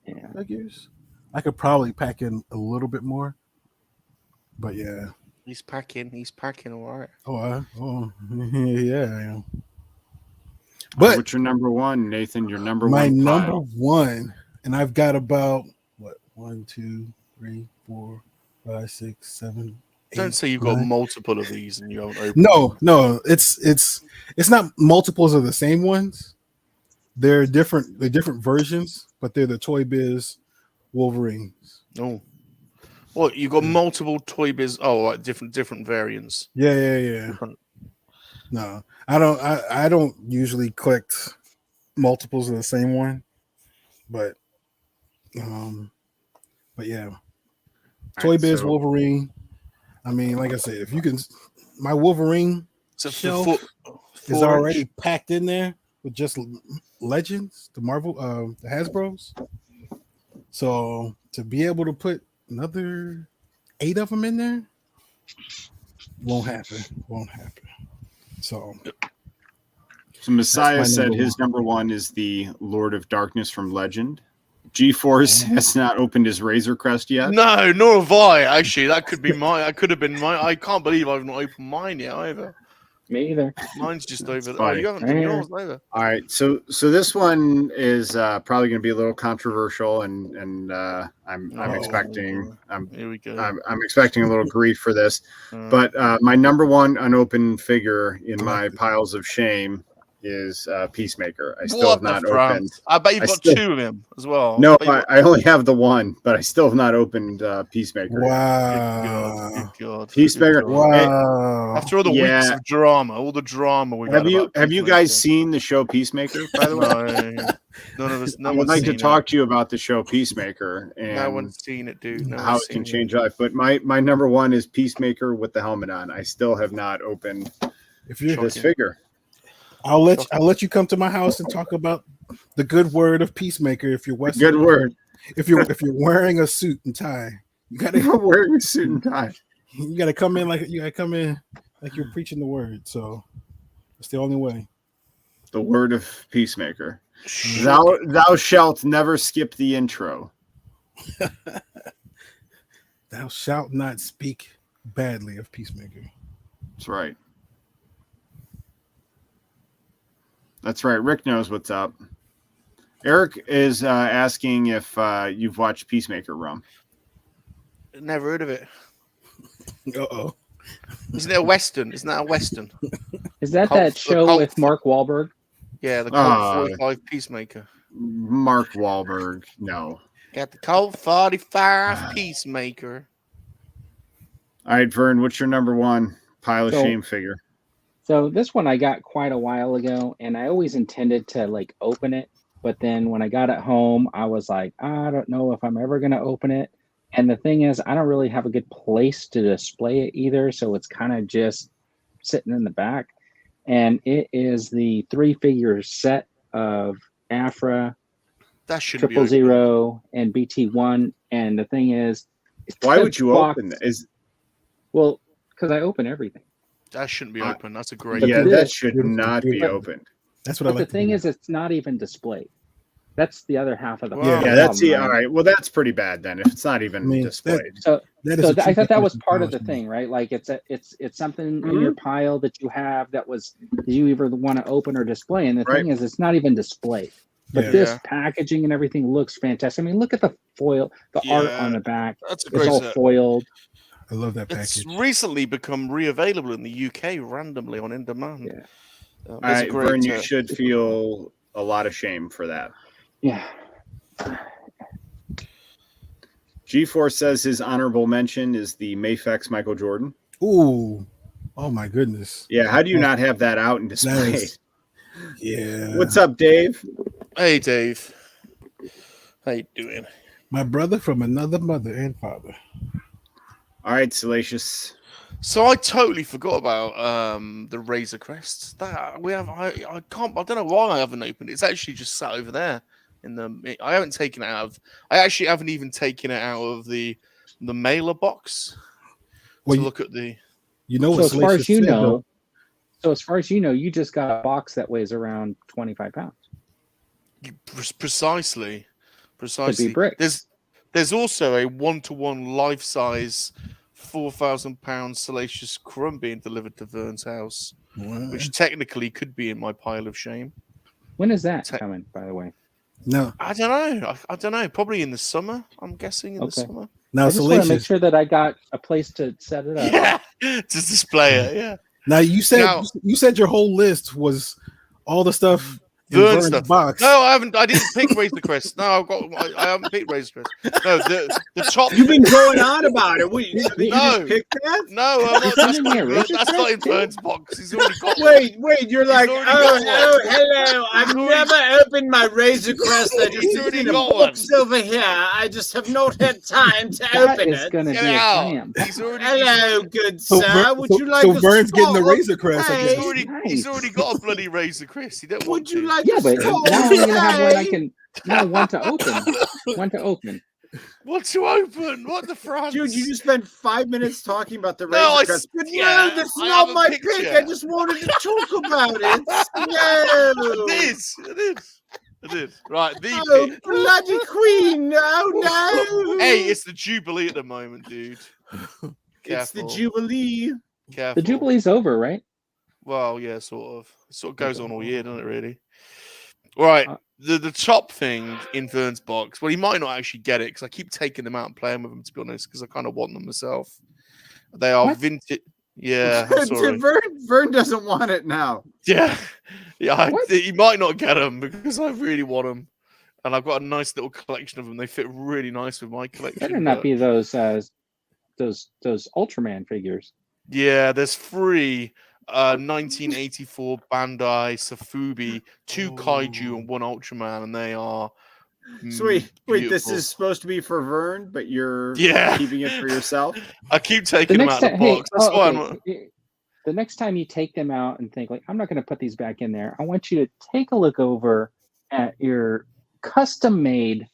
Speaker 4: Yeah,
Speaker 5: figures. I could probably pack in a little bit more, but yeah.
Speaker 2: He's packing all right.
Speaker 5: Yeah. But
Speaker 3: what's your number 1, Nathan? Your number 1.
Speaker 5: My number 1, and I've got about 1, 2, 3, 4, 5, 6, 7.
Speaker 2: Don't say you've got multiple of these and you haven't opened.
Speaker 5: No. It's not multiples of the same ones. They're different versions, but they're the Toy Biz Wolverines.
Speaker 2: Oh. What, you got multiple Toy Biz? Oh, like different variants.
Speaker 5: Yeah. No, I don't usually collect multiples of the same one, but yeah. Toy Biz Wolverine. I mean, like I said, if you can, my Wolverine shelf is already packed in there with just Legends, the Marvel, the Hasbro's. So to be able to put another 8 of them in there won't happen. So
Speaker 3: Messiah said his number 1 is the Lord of Darkness from Legend. G-Force has not opened his Razor Crest yet.
Speaker 2: No, nor have I. Actually, that could be mine. That could have been mine. I can't believe I've not opened mine yet either.
Speaker 4: Me either.
Speaker 2: Mine's just over there. Oh, you haven't done yours either.
Speaker 3: All right, so this one is probably going to be a little controversial, and I'm expecting
Speaker 2: here we go.
Speaker 3: I'm expecting a little grief for this, but my number 1 unopened figure in my piles of shame is Peacemaker. I still have not opened.
Speaker 2: I bet you've got 2 of him as well.
Speaker 3: No, I only have the 1, but I still have not opened Peacemaker.
Speaker 5: Wow.
Speaker 2: Good God.
Speaker 3: Peacemaker.
Speaker 5: Wow.
Speaker 2: After all the weeks of drama, we
Speaker 3: have you guys seen the show Peacemaker, by the way?
Speaker 2: None of us.
Speaker 3: I would like to talk to you about the show Peacemaker and
Speaker 2: no one's seen it, dude.
Speaker 3: how it can change life. But my number 1 is Peacemaker with the helmet on. I still have not opened this figure.
Speaker 5: I'll let you come to my house and talk about the good word of Peacemaker. If you're Western,
Speaker 3: good word.
Speaker 5: If you're wearing a suit and tie, You gotta
Speaker 3: You're wearing a suit and tie.
Speaker 5: you gotta come in like you're preaching the word. So it's the only way.
Speaker 3: The word of Peacemaker. Thou shalt never skip the intro.
Speaker 5: Thou shalt not speak badly of Peacemaker.
Speaker 3: That's right. That's right. Rick knows what's up. Eric is asking if you've watched Peacemaker Rum.
Speaker 2: Never heard of it.
Speaker 5: Uh-oh.
Speaker 2: Isn't it a Western? Isn't that a Western?
Speaker 4: Is that
Speaker 2: Cult-
Speaker 4: that show
Speaker 2: cult-
Speaker 4: with Mark Wahlberg?
Speaker 2: Yeah, the Colt 45 Peacemaker.
Speaker 3: Mark Wahlberg. No.
Speaker 2: Got the Colt 45 Peacemaker.
Speaker 3: All right, Vern, what's your number one pile of shame figure?
Speaker 4: So this one I got quite a while ago, and I always intended to like open it. But then when I got it home, I was like, I don't know if I'm ever going to open it. And the thing is, I don't really have a good place to display it either. So it's kind of just sitting in the back. And it is the 3-figure set of Afra,
Speaker 2: That shouldn't be
Speaker 4: 000, and BT1. And the thing is,
Speaker 3: Why would you open it?
Speaker 4: Well, because I open everything.
Speaker 2: That shouldn't be open. That's a great.
Speaker 3: Yeah,
Speaker 4: But
Speaker 3: that should not be opened.
Speaker 5: That's what I
Speaker 4: But
Speaker 5: like.
Speaker 4: the thing is, it's not even displayed. That's the other half of the
Speaker 2: Wow.
Speaker 3: Yeah, that's
Speaker 4: problem,
Speaker 3: all right. Well, that's pretty bad then if it's not even displayed.
Speaker 4: So
Speaker 5: That is a
Speaker 4: I thought that was
Speaker 5: true
Speaker 4: part of the
Speaker 5: technology.
Speaker 4: thing, right? Like it's something in your pile that you have that you either want to open or display. And the thing is, it's not even displayed. But this packaging and everything looks fantastic. I mean, look at the foil, the art on the back.
Speaker 2: That's a
Speaker 4: It's
Speaker 2: great
Speaker 4: all
Speaker 2: set.
Speaker 4: foiled.
Speaker 5: I love that package.
Speaker 2: It's recently become re-available in the UK randomly on in demand.
Speaker 4: Yeah.
Speaker 3: All right,
Speaker 2: great
Speaker 3: Vern, you
Speaker 2: set.
Speaker 3: should feel a lot of shame for that.
Speaker 4: Yeah.
Speaker 3: G4 says his honorable mention is the Mayfex Michael Jordan.
Speaker 5: Ooh. Oh my goodness.
Speaker 3: Yeah, how do you not have that out and displayed?
Speaker 5: Nice. Yeah.
Speaker 3: What's up, Dave?
Speaker 2: Hey, Dave. How you doing?
Speaker 5: My brother from another mother and father.
Speaker 3: All right, Salacious.
Speaker 2: So I totally forgot about the Razor Crest. That we have. I can't. I don't know why I haven't opened it. It's actually just sat over there. I haven't taken it out of. I actually haven't even taken it out of the mailer box.
Speaker 5: Well,
Speaker 2: to look at the.
Speaker 5: You know
Speaker 4: So
Speaker 5: what
Speaker 4: as far as you
Speaker 5: said,
Speaker 4: know,
Speaker 5: though?
Speaker 4: you just got a box that weighs around 25 pounds.
Speaker 2: Precisely.
Speaker 4: Could be bricks.
Speaker 2: There's also a 1-to-1 life-size 4,000-pound Salacious Crumb being delivered to Vern's house, which technically could be in my pile of shame.
Speaker 4: When is that coming, by the way?
Speaker 5: No,
Speaker 2: I don't know. I don't know. Probably in the summer. I'm guessing in the summer.
Speaker 5: now
Speaker 4: I just want to make
Speaker 5: Salacious.
Speaker 4: sure that I got a place to set it up.
Speaker 2: Yeah, to display it. Yeah.
Speaker 5: Now you said your whole list was all the stuff in
Speaker 2: Vern
Speaker 5: Vern's
Speaker 2: stuff.
Speaker 5: box.
Speaker 2: No, I haven't. I didn't pick Razor Crest. No, I haven't picked Razor Crest. No, the top.
Speaker 3: You've been going on about it. Wait, you
Speaker 2: No.
Speaker 3: just picked that?
Speaker 2: No, I'm not, that's,
Speaker 4: in
Speaker 2: not,
Speaker 4: here, Razor
Speaker 2: that's not in
Speaker 4: Crest, too?
Speaker 2: Vern's box. He's already got one.
Speaker 3: Wait, you're like,
Speaker 2: already got
Speaker 3: hello. I've never opened my Razor Crest. I just
Speaker 2: He's already
Speaker 3: in a
Speaker 2: got one.
Speaker 3: box over here. I just have not had time to
Speaker 4: That
Speaker 3: open
Speaker 4: is
Speaker 3: it.
Speaker 4: going to be
Speaker 2: Get
Speaker 4: a
Speaker 2: out.
Speaker 4: clam.
Speaker 2: He's already.
Speaker 3: Hello, good
Speaker 5: So
Speaker 3: sir. Would you like a
Speaker 5: Vern's getting the
Speaker 3: spot?
Speaker 5: Razor Crest, I
Speaker 3: Hey,
Speaker 5: guess.
Speaker 2: He's already got a bloody Razor Crest. He don't want
Speaker 3: Would you
Speaker 2: to.
Speaker 3: like
Speaker 4: Yeah,
Speaker 3: a
Speaker 4: but
Speaker 3: spot?
Speaker 4: now I'm going to have one I
Speaker 3: Hey.
Speaker 4: can. Now one to open. One to open.
Speaker 2: What to open? What the France?
Speaker 3: Dude, you just spent 5 minutes talking about the Razor
Speaker 2: No, I
Speaker 3: Crest.
Speaker 2: spent-
Speaker 3: No,
Speaker 2: yeah,
Speaker 3: that's
Speaker 2: I
Speaker 3: not
Speaker 2: have a
Speaker 3: my
Speaker 2: picture.
Speaker 3: pick. I just wanted to talk about it. No.
Speaker 2: It is. Right, the
Speaker 3: Oh,
Speaker 2: pick.
Speaker 3: bloody queen. Oh, no.
Speaker 2: Hey, it's the Jubilee at the moment, dude.
Speaker 3: It's the
Speaker 2: Careful.
Speaker 3: Jubilee.
Speaker 2: Careful.
Speaker 4: The Jubilee's over, right?
Speaker 2: Well, yeah, sort of. It sort of goes on all year, doesn't it, really? All right. The top thing in Vern's box, well, he might not actually get it because I keep taking them out and playing with them, to be honest, because I kind of want them myself. They are
Speaker 4: What?
Speaker 2: vintage. Yeah, I'm sorry.
Speaker 3: Vern doesn't want it now.
Speaker 2: Yeah.
Speaker 4: What?
Speaker 2: He might not get them because I really want them. And I've got a nice little collection of them. They fit really nice with my collection.
Speaker 4: Better not
Speaker 2: but-
Speaker 4: be those Ultraman figures.
Speaker 2: Yeah, there's 3 1984 Bandai Safubi, 2 Kaiju and 1 Ultraman, and they are
Speaker 3: So wait, this
Speaker 2: beautiful.
Speaker 3: is supposed to be for Vern, but you're
Speaker 2: Yeah.
Speaker 3: keeping it for yourself?
Speaker 2: I keep taking them out of the box. That's why I'm
Speaker 4: the next time you take them out and think like, I'm not going to put these back in there. I want you to take a look over at your custom-made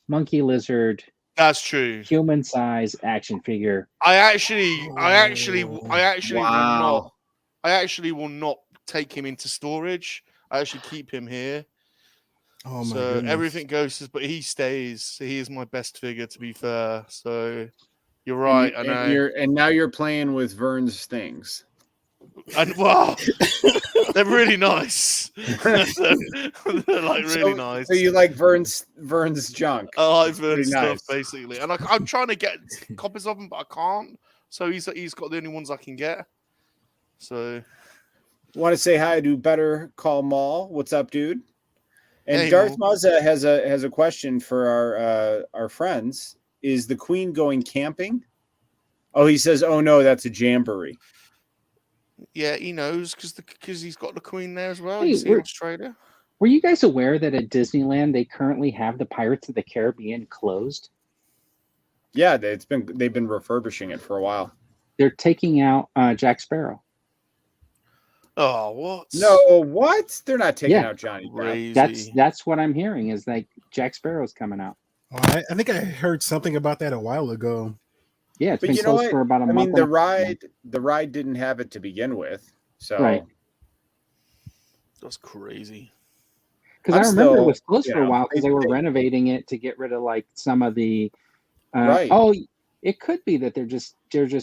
Speaker 4: monkey lizard
Speaker 2: That's true.
Speaker 4: human size action figure.
Speaker 2: I actually
Speaker 3: Wow.
Speaker 2: I actually will not take him into storage. I actually keep him here.
Speaker 5: Oh my
Speaker 2: So
Speaker 5: goodness.
Speaker 2: everything goes, but he stays. He is my best figure, to be fair. So you're right.
Speaker 3: And now you're playing with Vern's things.
Speaker 2: And wow, they're really nice. They're like really nice.
Speaker 3: So you like Vern's junk?
Speaker 2: I like
Speaker 3: It's pretty
Speaker 2: Vern's stuff
Speaker 3: nice.
Speaker 2: basically, and I'm trying to get copies of them, but I can't. So he's got the only ones I can get. So
Speaker 3: Want to say hi to Better Call Maul? What's up, dude? And
Speaker 2: Hey,
Speaker 3: Darth
Speaker 2: Maul.
Speaker 3: Mazza has a question for our friends. Is the Queen going camping? Oh, he says, oh no, that's a jamboree.
Speaker 2: yeah, he knows because he's got the Queen there as well.
Speaker 4: Hey,
Speaker 2: You see in Australia.
Speaker 4: Were you guys aware that at Disneyland they currently have the Pirates of the Caribbean closed?
Speaker 3: Yeah, they've been refurbishing it for a while.
Speaker 4: They're taking out Jack Sparrow.
Speaker 2: Oh, what?
Speaker 3: No, what? They're not taking
Speaker 4: Yeah.
Speaker 3: out Johnny Depp.
Speaker 2: Crazy.
Speaker 4: That's what I'm hearing is like Jack Sparrow's coming out.
Speaker 5: Oh, I think I heard something about that a while ago.
Speaker 4: Yeah, it's
Speaker 3: But
Speaker 4: been
Speaker 3: you know
Speaker 4: closed
Speaker 3: what?
Speaker 4: for about a
Speaker 3: I
Speaker 4: month.
Speaker 3: mean,
Speaker 4: and
Speaker 3: the
Speaker 4: a-
Speaker 3: ride didn't have it to begin with. So
Speaker 4: Right.
Speaker 2: That's crazy.
Speaker 4: Because
Speaker 3: I'm
Speaker 4: I remember
Speaker 3: still,
Speaker 4: it was closed
Speaker 3: you
Speaker 4: for a
Speaker 3: know,
Speaker 4: while because they were
Speaker 3: they-
Speaker 4: renovating it to get rid of like some of the.
Speaker 3: Right.
Speaker 4: Oh, it could be that they're just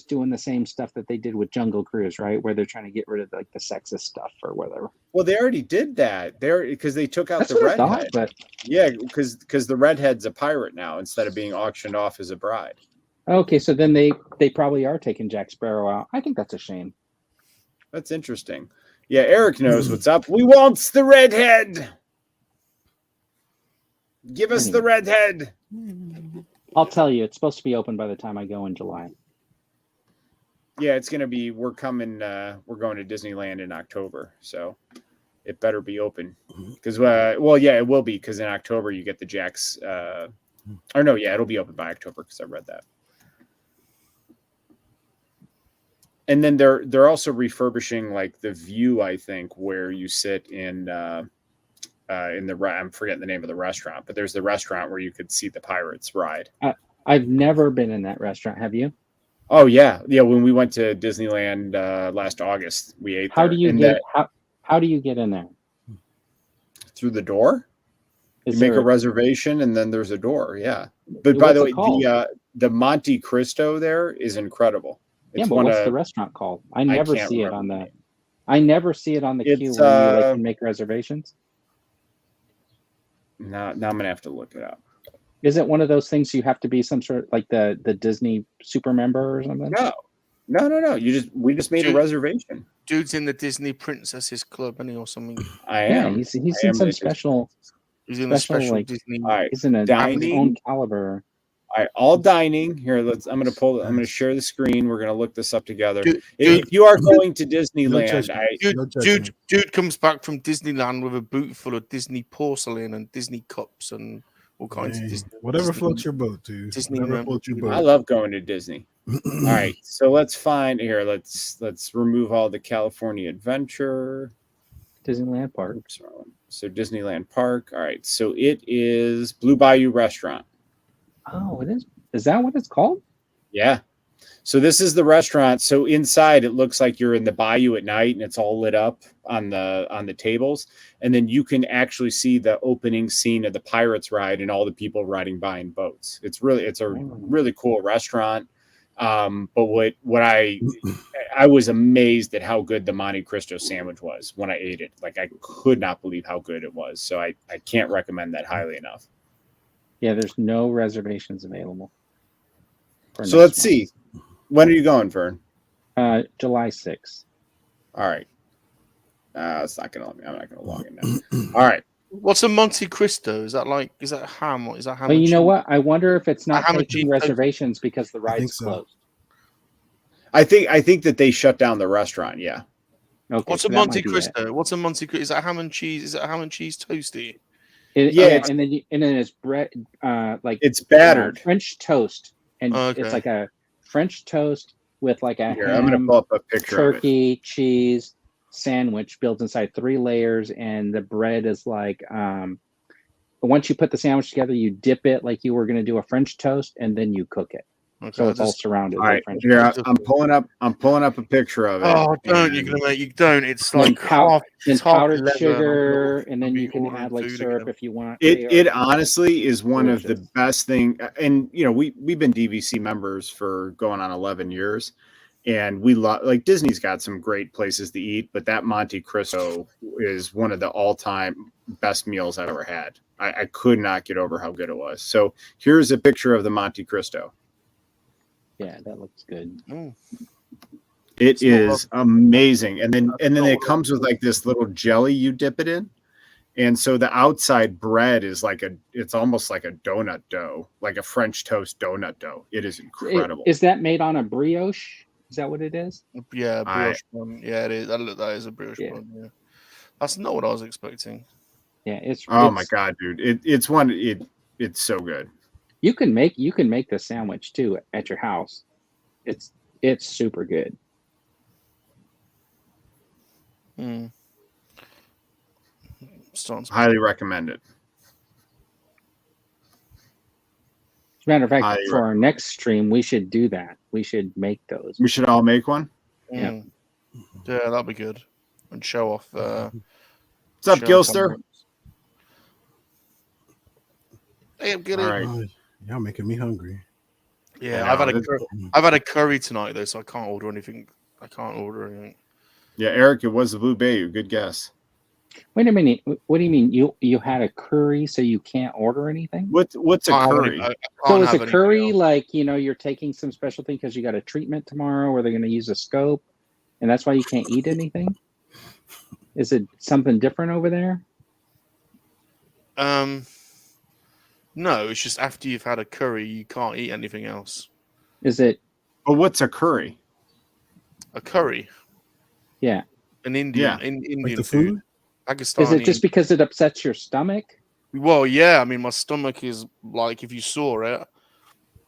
Speaker 4: doing the same stuff that they did with Jungle Cruise, right? Where they're trying to get rid of like the sexist stuff or whatever.
Speaker 3: Well, they already did that. Because they took out
Speaker 4: That's
Speaker 3: the
Speaker 4: what I thought,
Speaker 3: redhead.
Speaker 4: but
Speaker 3: Yeah, because the redhead's a pirate now instead of being auctioned off as a bride.
Speaker 4: okay, so then they probably are taking Jack Sparrow out. I think that's a shame.
Speaker 3: That's interesting. Yeah, Eric knows what's up. We want the redhead. Give us the redhead.
Speaker 4: I'll tell you, it's supposed to be open by the time I go in July.
Speaker 3: Yeah, it's gonna be. We're coming. We're going to Disneyland in October, so it better be open. Because well, yeah, it will be. Because in October you get the Jack's. Or no, yeah, it'll be open by October because I read that. And then they're also refurbishing like the view, I think, where you sit in I'm forgetting the name of the restaurant, but there's the restaurant where you could see the Pirates ride.
Speaker 4: I've never been in that restaurant. Have you?
Speaker 3: Oh yeah. When we went to Disneyland last August, we ate
Speaker 4: How
Speaker 3: there.
Speaker 4: do you
Speaker 3: And
Speaker 4: get how do you get in there?
Speaker 3: through the door?
Speaker 4: Is
Speaker 3: You make
Speaker 4: there
Speaker 3: a reservation and then there's a door. Yeah. But by
Speaker 4: What's
Speaker 3: the
Speaker 4: it
Speaker 3: way,
Speaker 4: called?
Speaker 3: the Monte Cristo there is incredible.
Speaker 4: Yeah,
Speaker 3: It's
Speaker 4: but
Speaker 3: one
Speaker 4: what's
Speaker 3: of
Speaker 4: the restaurant called? I never
Speaker 3: can't
Speaker 4: see it
Speaker 3: remember
Speaker 4: on
Speaker 3: the
Speaker 4: the
Speaker 3: name.
Speaker 4: I never see it on the queue
Speaker 3: It's,
Speaker 4: when you can make reservations.
Speaker 3: now I'm gonna have to look it up.
Speaker 4: Is it one of those things you have to be some sort like the Disney super member or something?
Speaker 3: No. We just made a
Speaker 2: Dude.
Speaker 3: reservation.
Speaker 2: Dude's in the Disney Princesses Club, isn't he, or something?
Speaker 3: I
Speaker 4: Yeah,
Speaker 3: am.
Speaker 4: he's
Speaker 3: I
Speaker 4: in
Speaker 3: am
Speaker 4: some
Speaker 3: the
Speaker 4: special.
Speaker 2: He's in the
Speaker 4: Special,
Speaker 2: special
Speaker 4: like-
Speaker 2: Disney.
Speaker 3: All right.
Speaker 4: He's in a his
Speaker 3: Dining.
Speaker 4: own caliber.
Speaker 3: All right, all dining here. I'm gonna share the screen. We're gonna look this up together.
Speaker 2: Dude,
Speaker 3: If you are going to
Speaker 5: No
Speaker 3: Disneyland,
Speaker 5: judgment. No judgment.
Speaker 2: Dude comes back from Disneyland with a boot full of Disney porcelain and Disney cups and all kinds of
Speaker 5: Hey,
Speaker 2: Disney.
Speaker 5: whatever
Speaker 2: Disney-
Speaker 5: floats your boat, dude.
Speaker 2: Disney
Speaker 5: Whatever
Speaker 2: member.
Speaker 5: floats your
Speaker 3: I
Speaker 5: boat.
Speaker 3: love going to Disney. All right, so let's find here. Let's remove all the California Adventure.
Speaker 4: Disneyland Park.
Speaker 3: Oops, wrong one. So Disneyland Park. All right, so it is Blue Bayou Restaurant.
Speaker 4: Oh, it is. Is that what it's called?
Speaker 3: Yeah. So this is the restaurant. So inside it looks like you're in the bayou at night and it's all lit up on the tables. And then you can actually see the opening scene of the Pirates ride and all the people riding by in boats. It's a really cool restaurant. But what I was amazed at how good the Monte Cristo sandwich was when I ate it. Like I could not believe how good it was. So I can't recommend that highly enough.
Speaker 4: Yeah, there's no reservations available.
Speaker 3: So let's see. When are you going, Vern?
Speaker 4: July 6th.
Speaker 3: All right. It's not gonna let me. I'm not gonna log in now. All right.
Speaker 2: What's a Monte Cristo? Is that ham? Or is that ham?
Speaker 4: But
Speaker 2: and
Speaker 4: you know
Speaker 2: cheese?
Speaker 4: what? I wonder if it's not
Speaker 2: How much
Speaker 4: taking
Speaker 2: you-
Speaker 4: reservations because the
Speaker 5: I think
Speaker 4: ride's
Speaker 5: so.
Speaker 4: closed.
Speaker 3: I think that they shut down the restaurant. Yeah.
Speaker 4: Okay,
Speaker 2: What's
Speaker 4: so
Speaker 2: a
Speaker 4: that
Speaker 2: Monte
Speaker 4: might be it.
Speaker 2: Cristo? What's a Monte Cristo? Is that ham and cheese? Is it a ham and cheese toasty?
Speaker 3: Yeah,
Speaker 4: and then it's bread, like
Speaker 3: It's battered.
Speaker 4: French toast, and
Speaker 2: Okay.
Speaker 4: it's like a French toast with like a
Speaker 3: Here, I'm gonna
Speaker 4: ham,
Speaker 3: pull up a picture of it.
Speaker 4: turkey, cheese sandwich built inside 3 layers, and the bread is like once you put the sandwich together, you dip it like you were going to do a French toast, and then you cook it.
Speaker 2: Okay,
Speaker 4: So it's all surrounded
Speaker 3: All
Speaker 4: by
Speaker 3: right,
Speaker 4: French
Speaker 3: here
Speaker 4: toast.
Speaker 3: I'm pulling up a picture of it.
Speaker 2: Oh, don't
Speaker 3: and-
Speaker 2: you're gonna make you don't. It's
Speaker 4: Then,
Speaker 2: like half, it's half
Speaker 4: powdered
Speaker 2: 11.
Speaker 4: sugar,
Speaker 2: I'm
Speaker 4: and then
Speaker 2: be
Speaker 4: you can
Speaker 2: ordering
Speaker 4: add like
Speaker 2: food
Speaker 4: syrup
Speaker 2: again.
Speaker 4: if you want.
Speaker 3: It honestly is one of the
Speaker 4: Delicious.
Speaker 3: best thing, and we've been DVC members for going on 11 years, and we like Disney's got some great places to eat, but that Monte Cristo is one of the all-time best meals I've ever had. I could not get over how good it was. So here's a picture of the Monte Cristo.
Speaker 4: Yeah, that looks good.
Speaker 2: Mm.
Speaker 3: It
Speaker 2: It's not
Speaker 3: is amazing, and then
Speaker 2: not
Speaker 3: it
Speaker 2: what I
Speaker 3: comes with like this little jelly you dip it in. And so the outside bread is it's almost like a donut dough, like a French toast donut dough. It is incredible.
Speaker 4: Is that made on a brioche? Is that what it is?
Speaker 2: Yeah, brioche bun. Yeah, it is. That is a brioche
Speaker 4: Yeah.
Speaker 2: bun. Yeah, that's not what I was expecting.
Speaker 4: Yeah,
Speaker 3: Oh my god, dude! It's so good.
Speaker 4: You can make the sandwich too at your house. It's super good.
Speaker 2: Mm.
Speaker 3: Highly recommend it.
Speaker 4: As a matter of fact,
Speaker 3: Highly
Speaker 4: for our next stream, we should do that. We should make those.
Speaker 3: We should all make one.
Speaker 2: Yeah, that'd be good. And show off.
Speaker 3: What's up, Gilster?
Speaker 2: Hey, I'm good.
Speaker 3: All right.
Speaker 5: Oh, y'all making me hungry.
Speaker 2: Yeah,
Speaker 3: I know,
Speaker 2: I've had a curry tonight though, so I can't order anything.
Speaker 3: Yeah, Eric, it was the Blue Bayou. Good guess.
Speaker 4: Wait a minute. What do you mean? You had a curry, so you can't order anything?
Speaker 3: What's a curry?
Speaker 4: So is a curry like you're taking some special thing because you got a treatment tomorrow, or they're going to use a scope, and that's why you can't eat anything? Is it something different over there?
Speaker 2: No, it's just after you've had a curry, you can't eat anything else.
Speaker 4: Is it?
Speaker 3: Well, what's a curry?
Speaker 2: A curry?
Speaker 4: Yeah.
Speaker 2: An Indian, Indian
Speaker 5: Like the
Speaker 2: food.
Speaker 5: food?
Speaker 2: Pakistani.
Speaker 4: Is it just because it upsets your stomach?
Speaker 2: Well, yeah. I mean, my stomach is like, if you saw it,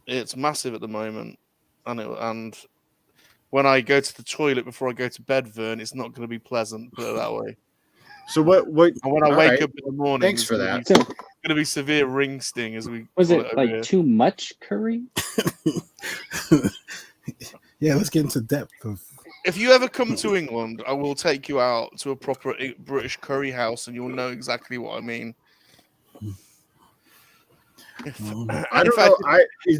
Speaker 2: it's massive at the moment, and when I go to the toilet before I go to bed, Vern, it's not going to be pleasant. Put it that way.
Speaker 3: So what?
Speaker 2: And when I wake up in the morning,
Speaker 3: Thanks for that.
Speaker 2: It's going to be severe ring sting as we.
Speaker 4: Was
Speaker 2: call
Speaker 4: it
Speaker 2: over
Speaker 4: like
Speaker 2: here.
Speaker 4: too much curry?
Speaker 5: Yeah, let's get into depth of.
Speaker 2: If you ever come to England, I will take you out to a proper British curry house, and you'll know exactly what I mean.
Speaker 3: I don't know. Is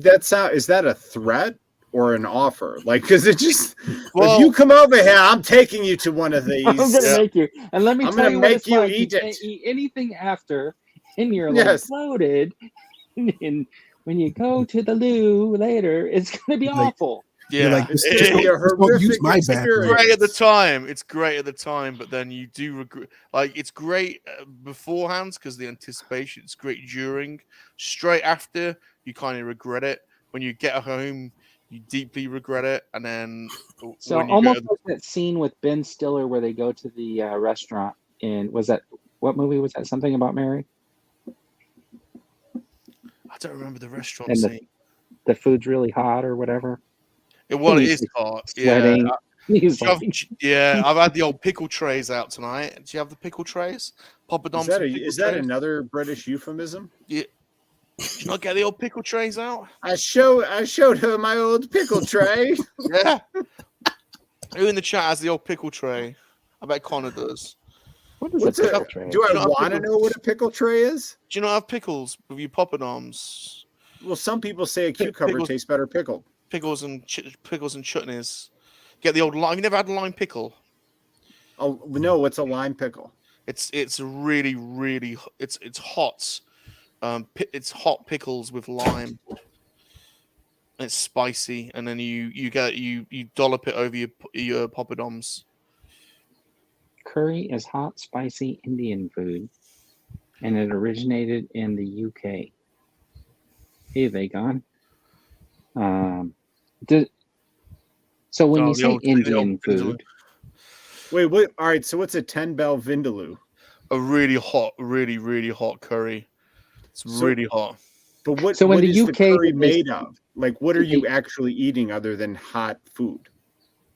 Speaker 3: that a threat or an offer? Like, because it just if you come over here, I'm taking you to one of these.
Speaker 4: I'm gonna make you, and let me
Speaker 3: I'm
Speaker 4: tell
Speaker 3: gonna
Speaker 4: you what
Speaker 3: make
Speaker 4: it's
Speaker 3: you
Speaker 4: like.
Speaker 3: eat
Speaker 4: You
Speaker 3: it.
Speaker 4: can't eat anything after, and you're
Speaker 3: Yes.
Speaker 4: like bloated. And when you go to the loo later, it's gonna be
Speaker 5: Like-
Speaker 4: awful.
Speaker 5: You're
Speaker 2: Yeah,
Speaker 5: like,
Speaker 3: It's
Speaker 2: it-
Speaker 3: gonna be a
Speaker 5: just don't
Speaker 3: horrific
Speaker 5: use my bathroom.
Speaker 2: it's great at the time. It's great at the time, but then you do regret. Like, it's great beforehand because the anticipation. It's great during. Straight after, you kind of regret it. When you get home, you deeply regret it, and then
Speaker 4: So
Speaker 2: when you
Speaker 4: almost
Speaker 2: go,
Speaker 4: like that scene with Ben Stiller where they go to the restaurant. And was that what movie was that? Something About Mary?
Speaker 2: I don't remember the restaurant
Speaker 4: And
Speaker 2: scene.
Speaker 4: the food's really hot or whatever.
Speaker 2: It is
Speaker 4: he's
Speaker 2: hot. Yeah.
Speaker 4: Sweating. He's like,
Speaker 2: Yeah, I've had the old pickle trays out tonight. Do you have the pickle trays? Poppadoms.
Speaker 3: Is that another British euphemism?
Speaker 2: Yeah. Did you not get the old pickle trays out?
Speaker 3: I showed her my old pickle tray.
Speaker 2: Yeah. Who in the chat has the old pickle tray? I bet Connor does.
Speaker 4: what is
Speaker 3: What's
Speaker 4: a
Speaker 3: it?
Speaker 4: pickle tray?
Speaker 3: Do I
Speaker 2: Not a
Speaker 3: want to
Speaker 2: pickle.
Speaker 3: know what a pickle tray is?
Speaker 2: Do you not have pickles with your poppadoms?
Speaker 3: Well, some people say a cucumber
Speaker 2: Pickles.
Speaker 3: tastes better pickled.
Speaker 2: Pickles and chutneys. Get the old lime. You never had a lime pickle?
Speaker 3: Oh no, what's a lime pickle?
Speaker 2: It's really it's hot. It's hot pickles with lime. It's spicy, and then you dollop it over your poppadoms.
Speaker 4: Curry is hot, spicy Indian food, and it originated in the UK. Hey, Vagon. So when you say Indian food,
Speaker 3: Wait, what? All right, so what's a 10-bell vindaloo?
Speaker 2: A really hot curry. It's really hot.
Speaker 3: But what?
Speaker 4: So in
Speaker 3: what
Speaker 4: the
Speaker 3: is
Speaker 4: UK,
Speaker 3: the curry
Speaker 4: they-
Speaker 3: made of? Like, what are you actually eating other than hot food?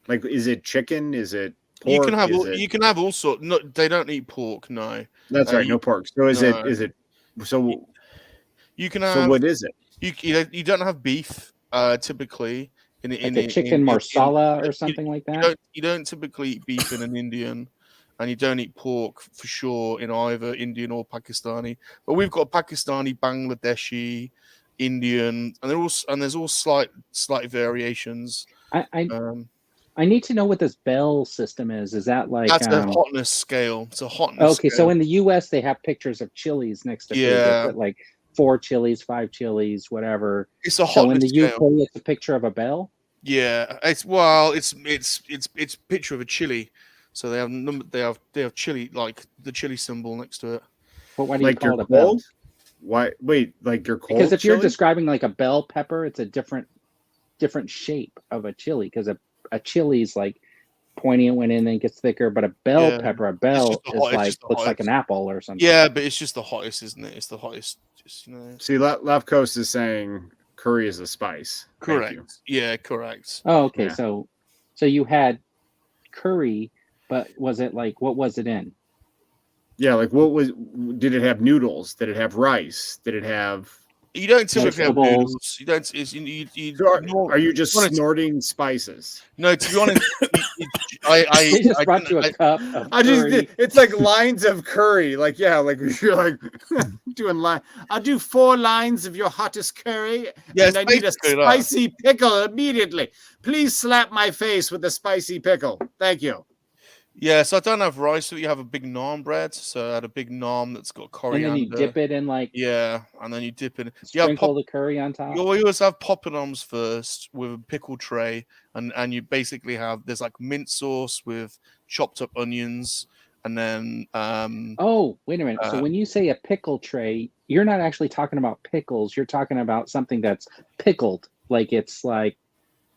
Speaker 3: Like, is it chicken? Is it pork?
Speaker 2: You can have
Speaker 3: Is
Speaker 2: all,
Speaker 3: it-
Speaker 2: you can have all sorts. No, they don't eat pork. No.
Speaker 3: That's right,
Speaker 2: you-
Speaker 3: no pork. So is
Speaker 2: no.
Speaker 3: it So
Speaker 2: You can
Speaker 3: so
Speaker 2: have.
Speaker 3: what is it?
Speaker 2: You don't have beef typically
Speaker 4: Like a chicken marsala or something like that.
Speaker 2: You don't typically eat beef in an Indian, and you don't eat pork for sure in either Indian or Pakistani. But we've got Pakistani, Bangladeshi, Indian, and there's all slight variations.
Speaker 4: I need to know what this bell system is. Is that like
Speaker 2: That's a hotness scale. It's a hotness.
Speaker 4: Okay,
Speaker 2: scale.
Speaker 4: so in the U.S. they have pictures of chilies next to food. They put like 4 chilies, 5 chilies, whatever.
Speaker 2: It's a hotness
Speaker 4: so in the
Speaker 2: scale.
Speaker 4: UK, it's a picture of a bell.
Speaker 2: Yeah, it's picture of a chili. So they have chili, like the chili symbol next to it.
Speaker 4: But why do
Speaker 3: Like
Speaker 4: you
Speaker 3: you're
Speaker 4: call it a bell?
Speaker 3: cold? Why? Wait, like you're cold?
Speaker 4: Because if you're
Speaker 3: chili?
Speaker 4: describing like a bell pepper, it's a different shape of a chili. Because a chili's like pointy and went in and gets thicker, but a bell pepper, a bell is like looks like an apple or something.
Speaker 2: Yeah, but it's just the hottest, isn't it? It's the hottest. Just,
Speaker 3: See, Left Coast is saying curry is a spice.
Speaker 2: Correct. Yeah, correct.
Speaker 4: Oh, okay.
Speaker 3: Yeah.
Speaker 4: So you had curry, but was it like what was it in?
Speaker 3: Yeah, like did it have noodles? Did it have rice? Did it have?
Speaker 2: You don't typically have
Speaker 4: vegetables.
Speaker 2: noodles. You don't.
Speaker 3: So are you just snorting spices?
Speaker 2: No, to be honest,
Speaker 4: They just brought you a cup of curry.
Speaker 3: It's like lines of curry. Like, yeah, like you're like doing line. I'll do 4 lines of your hottest curry.
Speaker 2: Yeah,
Speaker 3: and I need a spicy pickle immediately. Please slap my face with a spicy pickle. Thank you.
Speaker 2: Yeah, so I don't have rice, so you have a big naan bread. So I had a big naan that's got coriander.
Speaker 4: And then you dip it in like
Speaker 2: and then you dip it.
Speaker 4: Sprinkle the curry on top.
Speaker 2: You always have poppadoms first with a pickle tray, and you basically there's like mint sauce with chopped up onions, and then
Speaker 4: oh, wait a minute. So when you say a pickle tray, you're not actually talking about pickles. You're talking about something that's pickled, like it's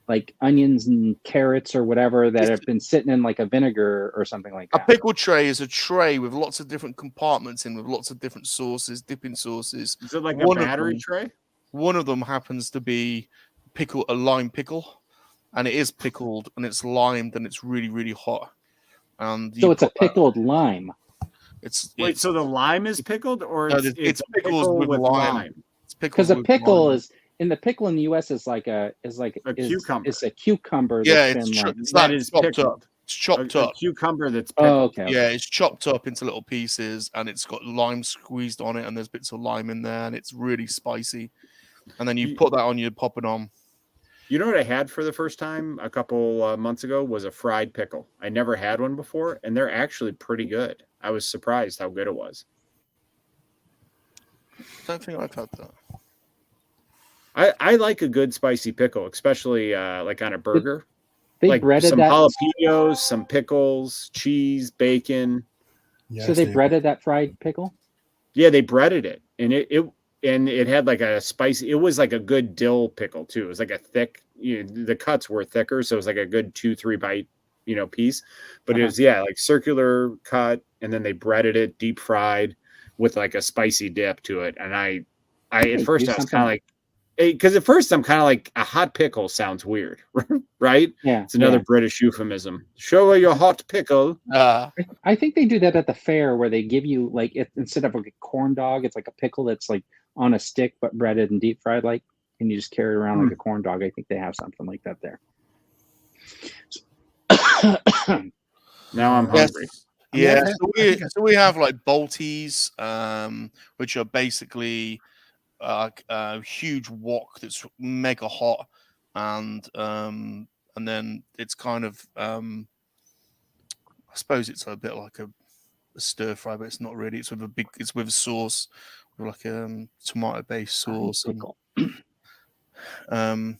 Speaker 4: like onions and carrots or whatever that have been sitting in like a vinegar or something like that.
Speaker 2: A pickle tray is a tray with lots of different compartments in with lots of different sauces, dipping sauces.
Speaker 3: Is it like a battery tray?
Speaker 2: One of them happens to be a lime pickle, and it is pickled and it's limed and it's really, really hot. And
Speaker 4: so it's a pickled lime.
Speaker 3: Wait, so the lime is pickled, or it's
Speaker 2: pickled with lime? It's pickled
Speaker 4: because a pickle is. In the pickle in the U.S. is a cucumber. It's a cucumber.
Speaker 2: Yeah, it's chopped up. It's chopped up.
Speaker 3: A cucumber that's pickled.
Speaker 4: Oh, okay.
Speaker 2: Yeah, it's chopped up into little pieces, and it's got lime squeezed on it, and there's bits of lime in there, and it's really spicy. And then you put that on your poppadom.
Speaker 3: You know what I had for the first time a couple months ago was a fried pickle. I never had one before, and they're actually pretty good. I was surprised how good it was.
Speaker 2: I don't think I've had that.
Speaker 3: I like a good spicy pickle, especially like on a burger.
Speaker 4: They
Speaker 3: like
Speaker 4: breaded
Speaker 3: some
Speaker 4: that
Speaker 3: jalapenos, some pickles, cheese, bacon.
Speaker 5: Yeah,
Speaker 4: so they breaded that fried pickle?
Speaker 3: Yeah, they breaded it, and it had like a spicy. It was like a good dill pickle too. It was like a thick. The cuts were thicker, so it was like a good 2-3 bite, piece. But it was like circular cut, and then they breaded it, deep fried, with like a spicy dip to it. And I at first I was kind of like. Because at first I'm kind of like a hot pickle sounds weird, right?
Speaker 4: Yeah,
Speaker 3: it's another British euphemism. Show her your hot pickle.
Speaker 4: I think they do that at the fair where they give you like instead of like a corn dog, it's like a pickle that's like on a stick but breaded and deep fried, like, and you just carry it around like a corn dog. I think they have something like that there.
Speaker 3: Now I'm hungry.
Speaker 2: Yeah, so we have like bolties, which are basically. A huge wok that's mega hot, and then it's kind of I suppose it's a bit like a stir fry, but it's not really. It's with a sauce, with like a tomato based sauce, and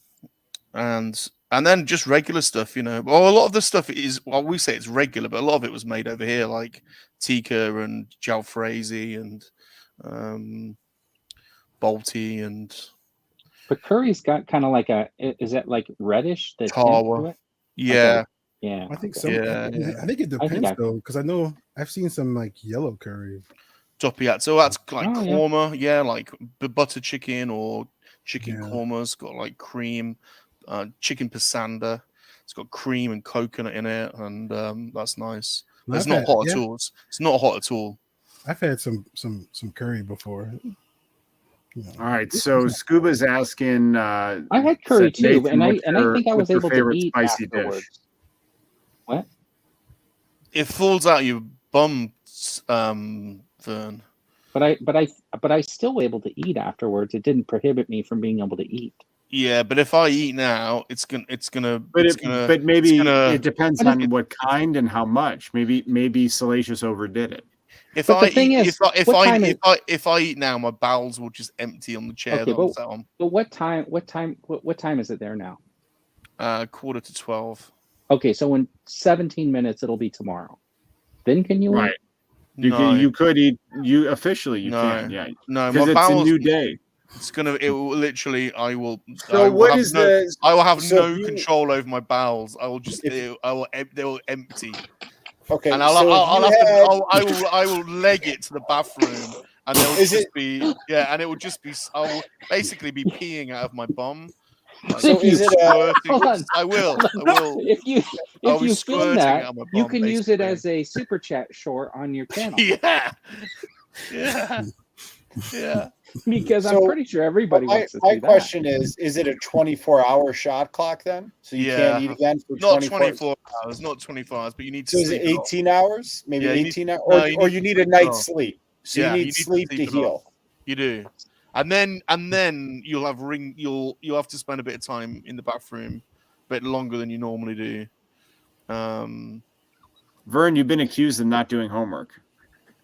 Speaker 2: then just regular stuff, Well, a lot of the stuff is we say it's regular, but a lot of it was made over here, like tikka and jalfrezi and Balti and
Speaker 4: but curry's got kind of like is that like reddish? The
Speaker 2: Tawa. Yeah.
Speaker 4: Okay. Yeah.
Speaker 5: I think so. Yeah. I think it depends though, because I know I've seen some like yellow curry.
Speaker 2: Topiat. So that's like korma, like butter chicken or chicken korma's got like cream, chicken pasanda. It's got cream and coconut in it, and that's nice. It's not hot at all. It's not hot at all.
Speaker 5: I've had some curry before. You know.
Speaker 3: All right, so Scuba's asking.
Speaker 4: I had curry
Speaker 3: said,
Speaker 4: too,
Speaker 3: Nathan,
Speaker 4: and I
Speaker 3: what's
Speaker 4: think I was
Speaker 3: what's your
Speaker 4: able to
Speaker 3: favorite
Speaker 4: eat
Speaker 3: spicy
Speaker 4: afterwards.
Speaker 3: dish?
Speaker 4: What?
Speaker 2: It falls out your bum, Vern.
Speaker 4: But I still able to eat afterwards. It didn't prohibit me from being able to eat.
Speaker 2: Yeah, but if I eat now, it's gonna.
Speaker 3: But maybe it depends
Speaker 4: But
Speaker 3: on what kind and how much. Maybe Salacious overdid it.
Speaker 2: If
Speaker 4: But the
Speaker 2: I
Speaker 4: thing
Speaker 2: eat,
Speaker 4: is, what time is-
Speaker 2: if I eat now, my bowels will just empty on the chair
Speaker 4: Okay,
Speaker 2: that I'm sat on.
Speaker 4: but what time is it there now?
Speaker 2: 11:45.
Speaker 4: Okay, so in 17 minutes it'll be tomorrow. Then can you
Speaker 3: Right.
Speaker 4: eat?
Speaker 3: You could eat. You officially you
Speaker 2: No.
Speaker 3: can. Yeah.
Speaker 2: No,
Speaker 3: Because
Speaker 2: my
Speaker 3: it's
Speaker 2: bowels.
Speaker 3: a new day.
Speaker 2: It will literally. I will.
Speaker 3: So
Speaker 2: I will
Speaker 3: what
Speaker 2: have
Speaker 3: is
Speaker 2: no,
Speaker 3: the?
Speaker 2: I will have
Speaker 3: so
Speaker 2: no
Speaker 3: if you-
Speaker 2: control over my bowels. I will just.
Speaker 3: If-
Speaker 2: They will empty.
Speaker 3: Okay.
Speaker 2: And I will leg it to the bathroom, and there will
Speaker 3: Is
Speaker 2: just
Speaker 3: it-
Speaker 2: be and it will just be. I will basically be peeing out of my bum. Like,
Speaker 3: So is it a-
Speaker 2: squirting.
Speaker 4: Hold on.
Speaker 2: I will.
Speaker 4: If you
Speaker 2: I'll be
Speaker 4: film
Speaker 2: squirting
Speaker 4: that,
Speaker 2: out of my
Speaker 4: you
Speaker 2: bum,
Speaker 4: can use it
Speaker 2: basically.
Speaker 4: as a super chat short on your channel.
Speaker 2: Yeah. Yeah.
Speaker 4: Because I'm
Speaker 3: So,
Speaker 4: pretty sure everybody
Speaker 3: My
Speaker 4: wants to see that.
Speaker 3: question is it a 24-hour shot clock then? So you can't eat again for
Speaker 2: Not
Speaker 3: 24
Speaker 2: 24 hours, not 24 hours, but you need to
Speaker 3: So is
Speaker 2: sleep
Speaker 3: it
Speaker 2: a lot.
Speaker 3: 18 hours? Maybe
Speaker 2: Yeah, you
Speaker 3: 18 hours?
Speaker 2: no,
Speaker 3: Or you need a night's
Speaker 2: Oh.
Speaker 3: sleep. So
Speaker 2: Yeah,
Speaker 3: you need sleep to
Speaker 2: a lot.
Speaker 3: heal.
Speaker 2: You do. And then you'll have to spend a bit of time in the bathroom, a bit longer than you normally do.
Speaker 3: Vern, you've been accused of not doing homework.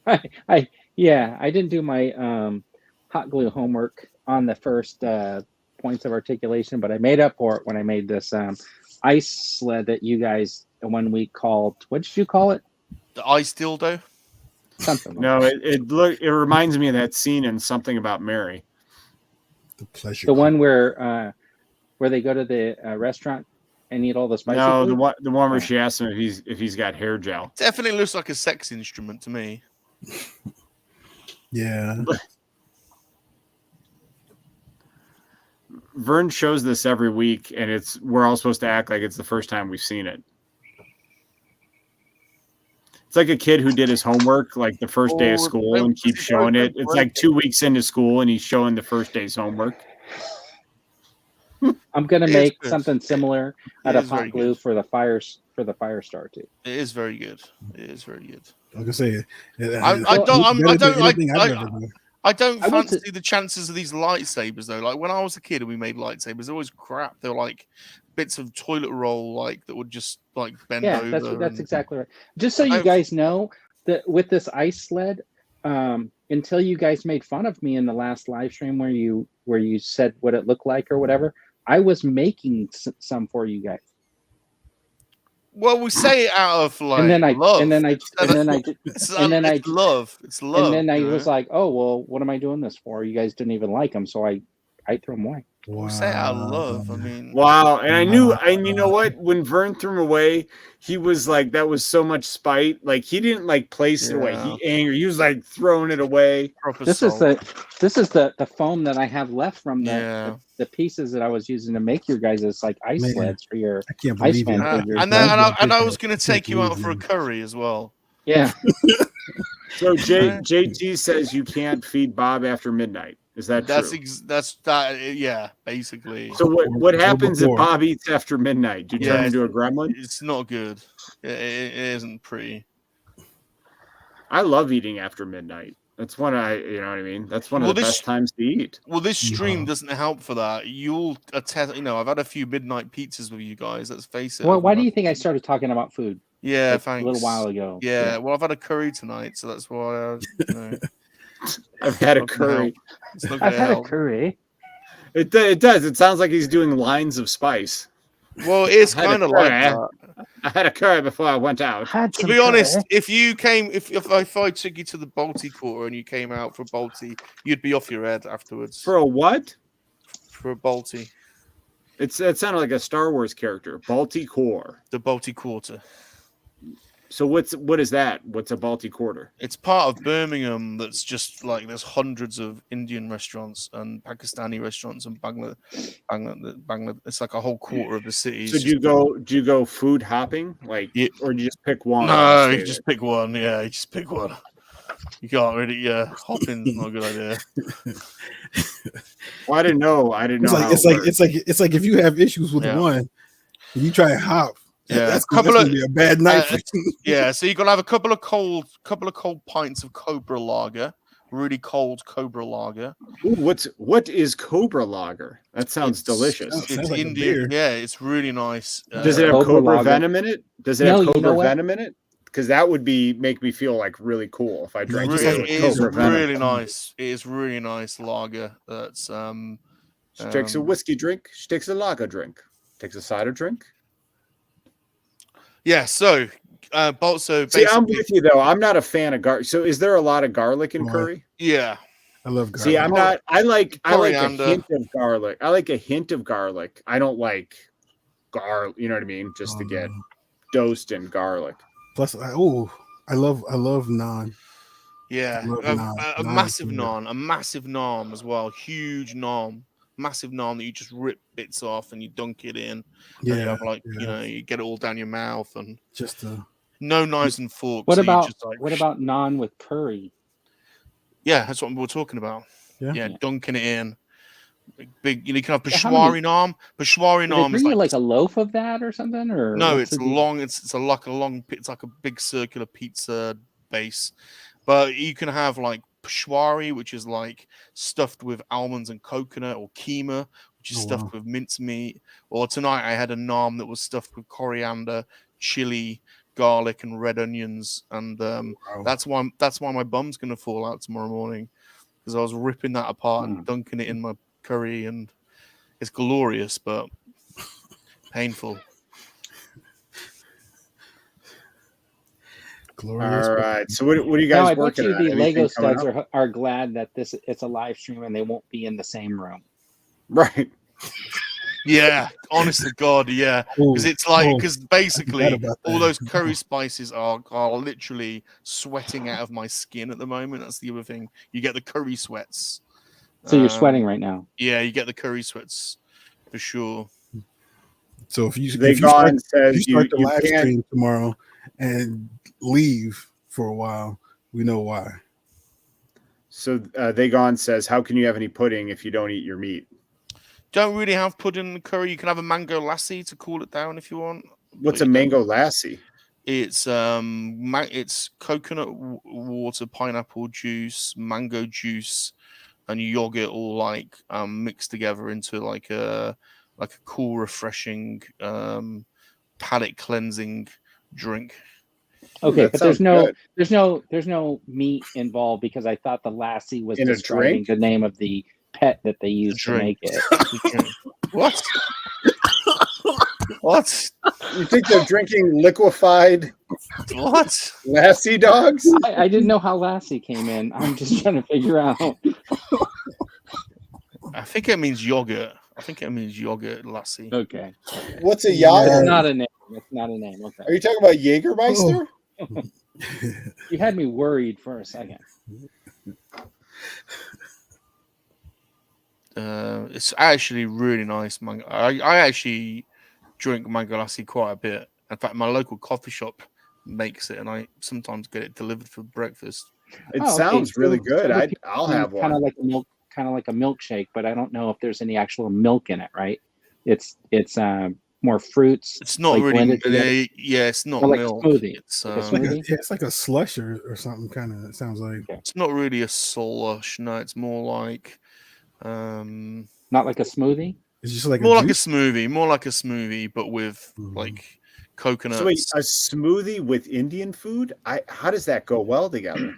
Speaker 4: I didn't do my hot glue homework on the first points of articulation, but I made up for it when I made this ice sled that you guys 1 week called. What did you call it?
Speaker 2: The ice dildo.
Speaker 4: Something.
Speaker 3: No, it reminds me of that scene in Something About Mary.
Speaker 5: The pleasure.
Speaker 4: The one where they go to the restaurant and eat all the spicy
Speaker 3: No,
Speaker 4: food?
Speaker 3: the one where she asks him if he's got hair gel.
Speaker 2: Definitely looks like a sex instrument to me.
Speaker 5: Yeah.
Speaker 3: Vern shows this every week, and we're all supposed to act like it's the first time we've seen it. It's like a kid who did his homework like the first day of school and keeps showing it. It's like 2 weeks into school, and he's showing the first day's homework.
Speaker 4: I'm gonna
Speaker 2: It
Speaker 4: make
Speaker 2: is good.
Speaker 4: something similar out
Speaker 2: It
Speaker 4: of
Speaker 2: is
Speaker 4: hot
Speaker 2: very
Speaker 4: glue
Speaker 2: good.
Speaker 4: for the Firestar too.
Speaker 2: It is very good. It is very good.
Speaker 5: I was gonna say.
Speaker 2: I don't
Speaker 4: I want
Speaker 2: fancy the chances of these lightsabers though. Like when I was a kid and we made lightsabers, they're always crap. They're like bits of toilet roll, like that would just like bend over.
Speaker 4: That's exactly right. Just so you guys know that with this ice sled, until you guys made fun of me in the last live stream where you said what it looked like or whatever, I was making some for you guys.
Speaker 2: Well, we say it out of like
Speaker 4: And then I
Speaker 2: love.
Speaker 4: It's
Speaker 2: love. It's love.
Speaker 4: And then I
Speaker 2: you know?
Speaker 4: was like, oh well, what am I doing this for? You guys didn't even like them, so I threw them away.
Speaker 5: Wow.
Speaker 2: Say it out of love. I mean,
Speaker 3: Wow. And I knew, and you know what? When Vern threw him away, he was like, that was so much spite. Like he didn't like place it away. He angry. He was like throwing it away.
Speaker 4: This is the foam that I have left from the pieces that I was using to make your guys' like ice sleds for your
Speaker 5: I can't believe it.
Speaker 2: and I was going to take you out for a curry as well.
Speaker 4: Yeah.
Speaker 3: So JT says you can't feed Bob after midnight. Is that true?
Speaker 2: Yeah, basically.
Speaker 3: So what happens if Bob eats after midnight? Do you turn into a gremlin?
Speaker 2: It's not good. It isn't pretty.
Speaker 3: I love eating after midnight. That's when you know what I mean? That's one of the best times to eat.
Speaker 2: Well, this stream doesn't help for that. You'll attest, I've had a few midnight pizzas with you guys. Let's face it.
Speaker 4: Well, why do you think I started talking about food?
Speaker 2: Yeah,
Speaker 4: thanks. A little while ago.
Speaker 2: Yeah, well, I've had a curry tonight, so that's why
Speaker 3: I've had a curry.
Speaker 4: I've had a curry.
Speaker 3: It does. It sounds like he's doing lines of spice.
Speaker 2: Well, it's kind of like that.
Speaker 3: I had a curry before I went out.
Speaker 2: To be honest, if you came, if I took you to the Balti Quarter and you came out for Balti, you'd be off your head afterwards.
Speaker 3: For a what?
Speaker 2: For a Balti.
Speaker 3: It sounded like a Star Wars character. Balti Core.
Speaker 2: The Balti Quarter.
Speaker 3: So what is that? What's a Balti Quarter?
Speaker 2: It's part of Birmingham. That's just like there's hundreds of Indian restaurants and Pakistani restaurants and Bangladesh. It's like a whole quarter of the city.
Speaker 3: So do you go food hopping, or do you just pick one?
Speaker 2: No, you just pick one. Yeah, you just pick one. You can't really, hopping's not a good idea.
Speaker 3: Well, I didn't know.
Speaker 5: It's like if you have issues with
Speaker 2: Yeah.
Speaker 5: one, and you try to hop.
Speaker 2: Yeah,
Speaker 5: That's gonna be a bad night for you.
Speaker 2: Yeah, so you gotta have a couple of cold pints of Cobra Lager, really cold Cobra Lager.
Speaker 3: Ooh, what is Cobra Lager? That sounds delicious.
Speaker 5: Sounds
Speaker 2: It's
Speaker 5: like a
Speaker 2: Indian.
Speaker 5: beer.
Speaker 2: Yeah, it's really nice.
Speaker 3: Does it have
Speaker 4: Cobra
Speaker 3: Cobra
Speaker 4: Lager.
Speaker 3: venom in it? Does it
Speaker 4: No,
Speaker 3: have
Speaker 4: you know
Speaker 3: Cobra
Speaker 4: what?
Speaker 3: venom in it? Because that would make me feel like really cool if I drank
Speaker 5: just
Speaker 3: it
Speaker 5: like
Speaker 3: with
Speaker 2: It is
Speaker 3: Cobra venom.
Speaker 2: really nice. It is really nice lager. That's
Speaker 3: She takes a whiskey drink. She takes a lager drink. Takes a cider drink.
Speaker 2: yeah. So, so
Speaker 3: See, I'm
Speaker 2: basically,
Speaker 3: with you though. I'm not a fan of garlic. So, is there a lot of garlic in
Speaker 5: Right.
Speaker 3: curry?
Speaker 2: yeah.
Speaker 5: I love garlic.
Speaker 3: See, I'm not. I like a
Speaker 2: Coriander.
Speaker 3: hint of garlic. I like a hint of garlic. I don't like garlic. You know what I mean? Just to get dosed in garlic.
Speaker 5: Plus, I love naan.
Speaker 2: Yeah,
Speaker 5: I love
Speaker 2: a
Speaker 5: naan.
Speaker 2: massive
Speaker 5: Naan,
Speaker 2: naan, a massive naan as well, huge naan, massive naan that you just rip bits off and you dunk it in. And you
Speaker 5: Yeah,
Speaker 2: have you get it all down your mouth and
Speaker 5: just
Speaker 2: no knives and forks.
Speaker 4: What
Speaker 2: so you
Speaker 4: about
Speaker 2: just like,
Speaker 4: what about naan with curry?
Speaker 2: Yeah, that's what we were talking about.
Speaker 5: Yeah.
Speaker 2: Yeah, dunking it in. Big, you can have
Speaker 4: Yeah, how many-
Speaker 2: Peshwari naan. Peshwari
Speaker 4: Do they
Speaker 2: naan
Speaker 4: bring
Speaker 2: is
Speaker 4: you like a loaf of that or something? Or
Speaker 2: no,
Speaker 4: what's
Speaker 2: it's
Speaker 4: the deal?
Speaker 2: long. It's like a big circular pizza base, but you can have like peshwari, which is like stuffed with almonds and coconut, or keema, which is stuffed with mincemeat. Or tonight I had a naan that was stuffed with coriander, chili, garlic, and red onions, and that's why my bum's gonna fall out tomorrow morning because I was ripping that apart and dunking it in my curry, and it's glorious but painful.
Speaker 5: glorious.
Speaker 3: All right. So, what are you
Speaker 4: No,
Speaker 3: guys
Speaker 4: I bet
Speaker 3: working
Speaker 4: you
Speaker 3: on?
Speaker 4: the
Speaker 3: Anything
Speaker 4: Lego
Speaker 3: coming
Speaker 4: studs
Speaker 3: up?
Speaker 4: are glad that it's a live stream and they won't be in the same room.
Speaker 3: Right.
Speaker 2: Yeah, honest to God, yeah. Because it's like, because basically
Speaker 5: about
Speaker 2: all
Speaker 5: that.
Speaker 2: those curry spices are literally sweating out of my skin at the moment. That's the other thing. You get the curry sweats.
Speaker 4: So you're sweating right now.
Speaker 2: Yeah, you get the curry sweats for sure.
Speaker 5: So if you
Speaker 3: Vagon says
Speaker 5: start the
Speaker 3: you
Speaker 5: live
Speaker 3: can't.
Speaker 5: stream tomorrow and leave for a while, we know why.
Speaker 3: So Vagon says, "How can you have any pudding if you don't eat your meat?"
Speaker 2: Don't really have pudding in the curry. You can have a mango lassi to cool it down if you want.
Speaker 3: What's
Speaker 2: but
Speaker 3: a
Speaker 2: you don't.
Speaker 3: mango lassi?
Speaker 2: It's it's coconut water, pineapple juice, mango juice, and yogurt all like mixed together into like a cool, refreshing, palate cleansing drink.
Speaker 4: Okay,
Speaker 3: that
Speaker 4: but there's
Speaker 3: sounds
Speaker 4: there's no meat involved because I thought the lassie was
Speaker 3: In a
Speaker 4: describing
Speaker 3: drink?
Speaker 4: the name of the pet that they used to
Speaker 2: drink.
Speaker 4: make it.
Speaker 2: What? What?
Speaker 3: You think they're drinking liquefied
Speaker 2: What?
Speaker 3: lassie dogs?
Speaker 4: I didn't know how lassie came in. I'm just trying to figure out.
Speaker 2: I think it means yogurt. Lassie.
Speaker 4: Okay,
Speaker 3: What's a
Speaker 4: it's
Speaker 3: Jager?
Speaker 4: not a name. It's not a name. Okay,
Speaker 3: Are you talking about Jägermeister?
Speaker 4: you had me worried for a second.
Speaker 2: It's actually really nice mango. I actually drink mango lassi quite a bit. In fact, my local coffee shop makes it, and I sometimes get it delivered for breakfast.
Speaker 3: It
Speaker 4: Oh, okay.
Speaker 3: sounds really
Speaker 4: So
Speaker 3: good.
Speaker 4: the
Speaker 3: I'll have
Speaker 4: kind
Speaker 3: one.
Speaker 4: of like a milkshake, but I don't know if there's any actual milk in it. Right? It's more fruits.
Speaker 2: It's not
Speaker 4: like
Speaker 2: really,
Speaker 4: blended together?
Speaker 2: it's not
Speaker 4: Or like a
Speaker 2: milk.
Speaker 4: smoothie.
Speaker 2: It's
Speaker 4: Like a smoothie?
Speaker 5: It's like a slush or something. Kind of. It sounds like.
Speaker 2: it's not really a slush. No, it's more like
Speaker 4: Not like a smoothie.
Speaker 5: It's just like
Speaker 2: more
Speaker 5: a
Speaker 2: like a
Speaker 5: juice?
Speaker 2: smoothie, but with
Speaker 5: Mhm.
Speaker 2: like coconuts.
Speaker 3: So wait, a smoothie with Indian food? How does that go well together?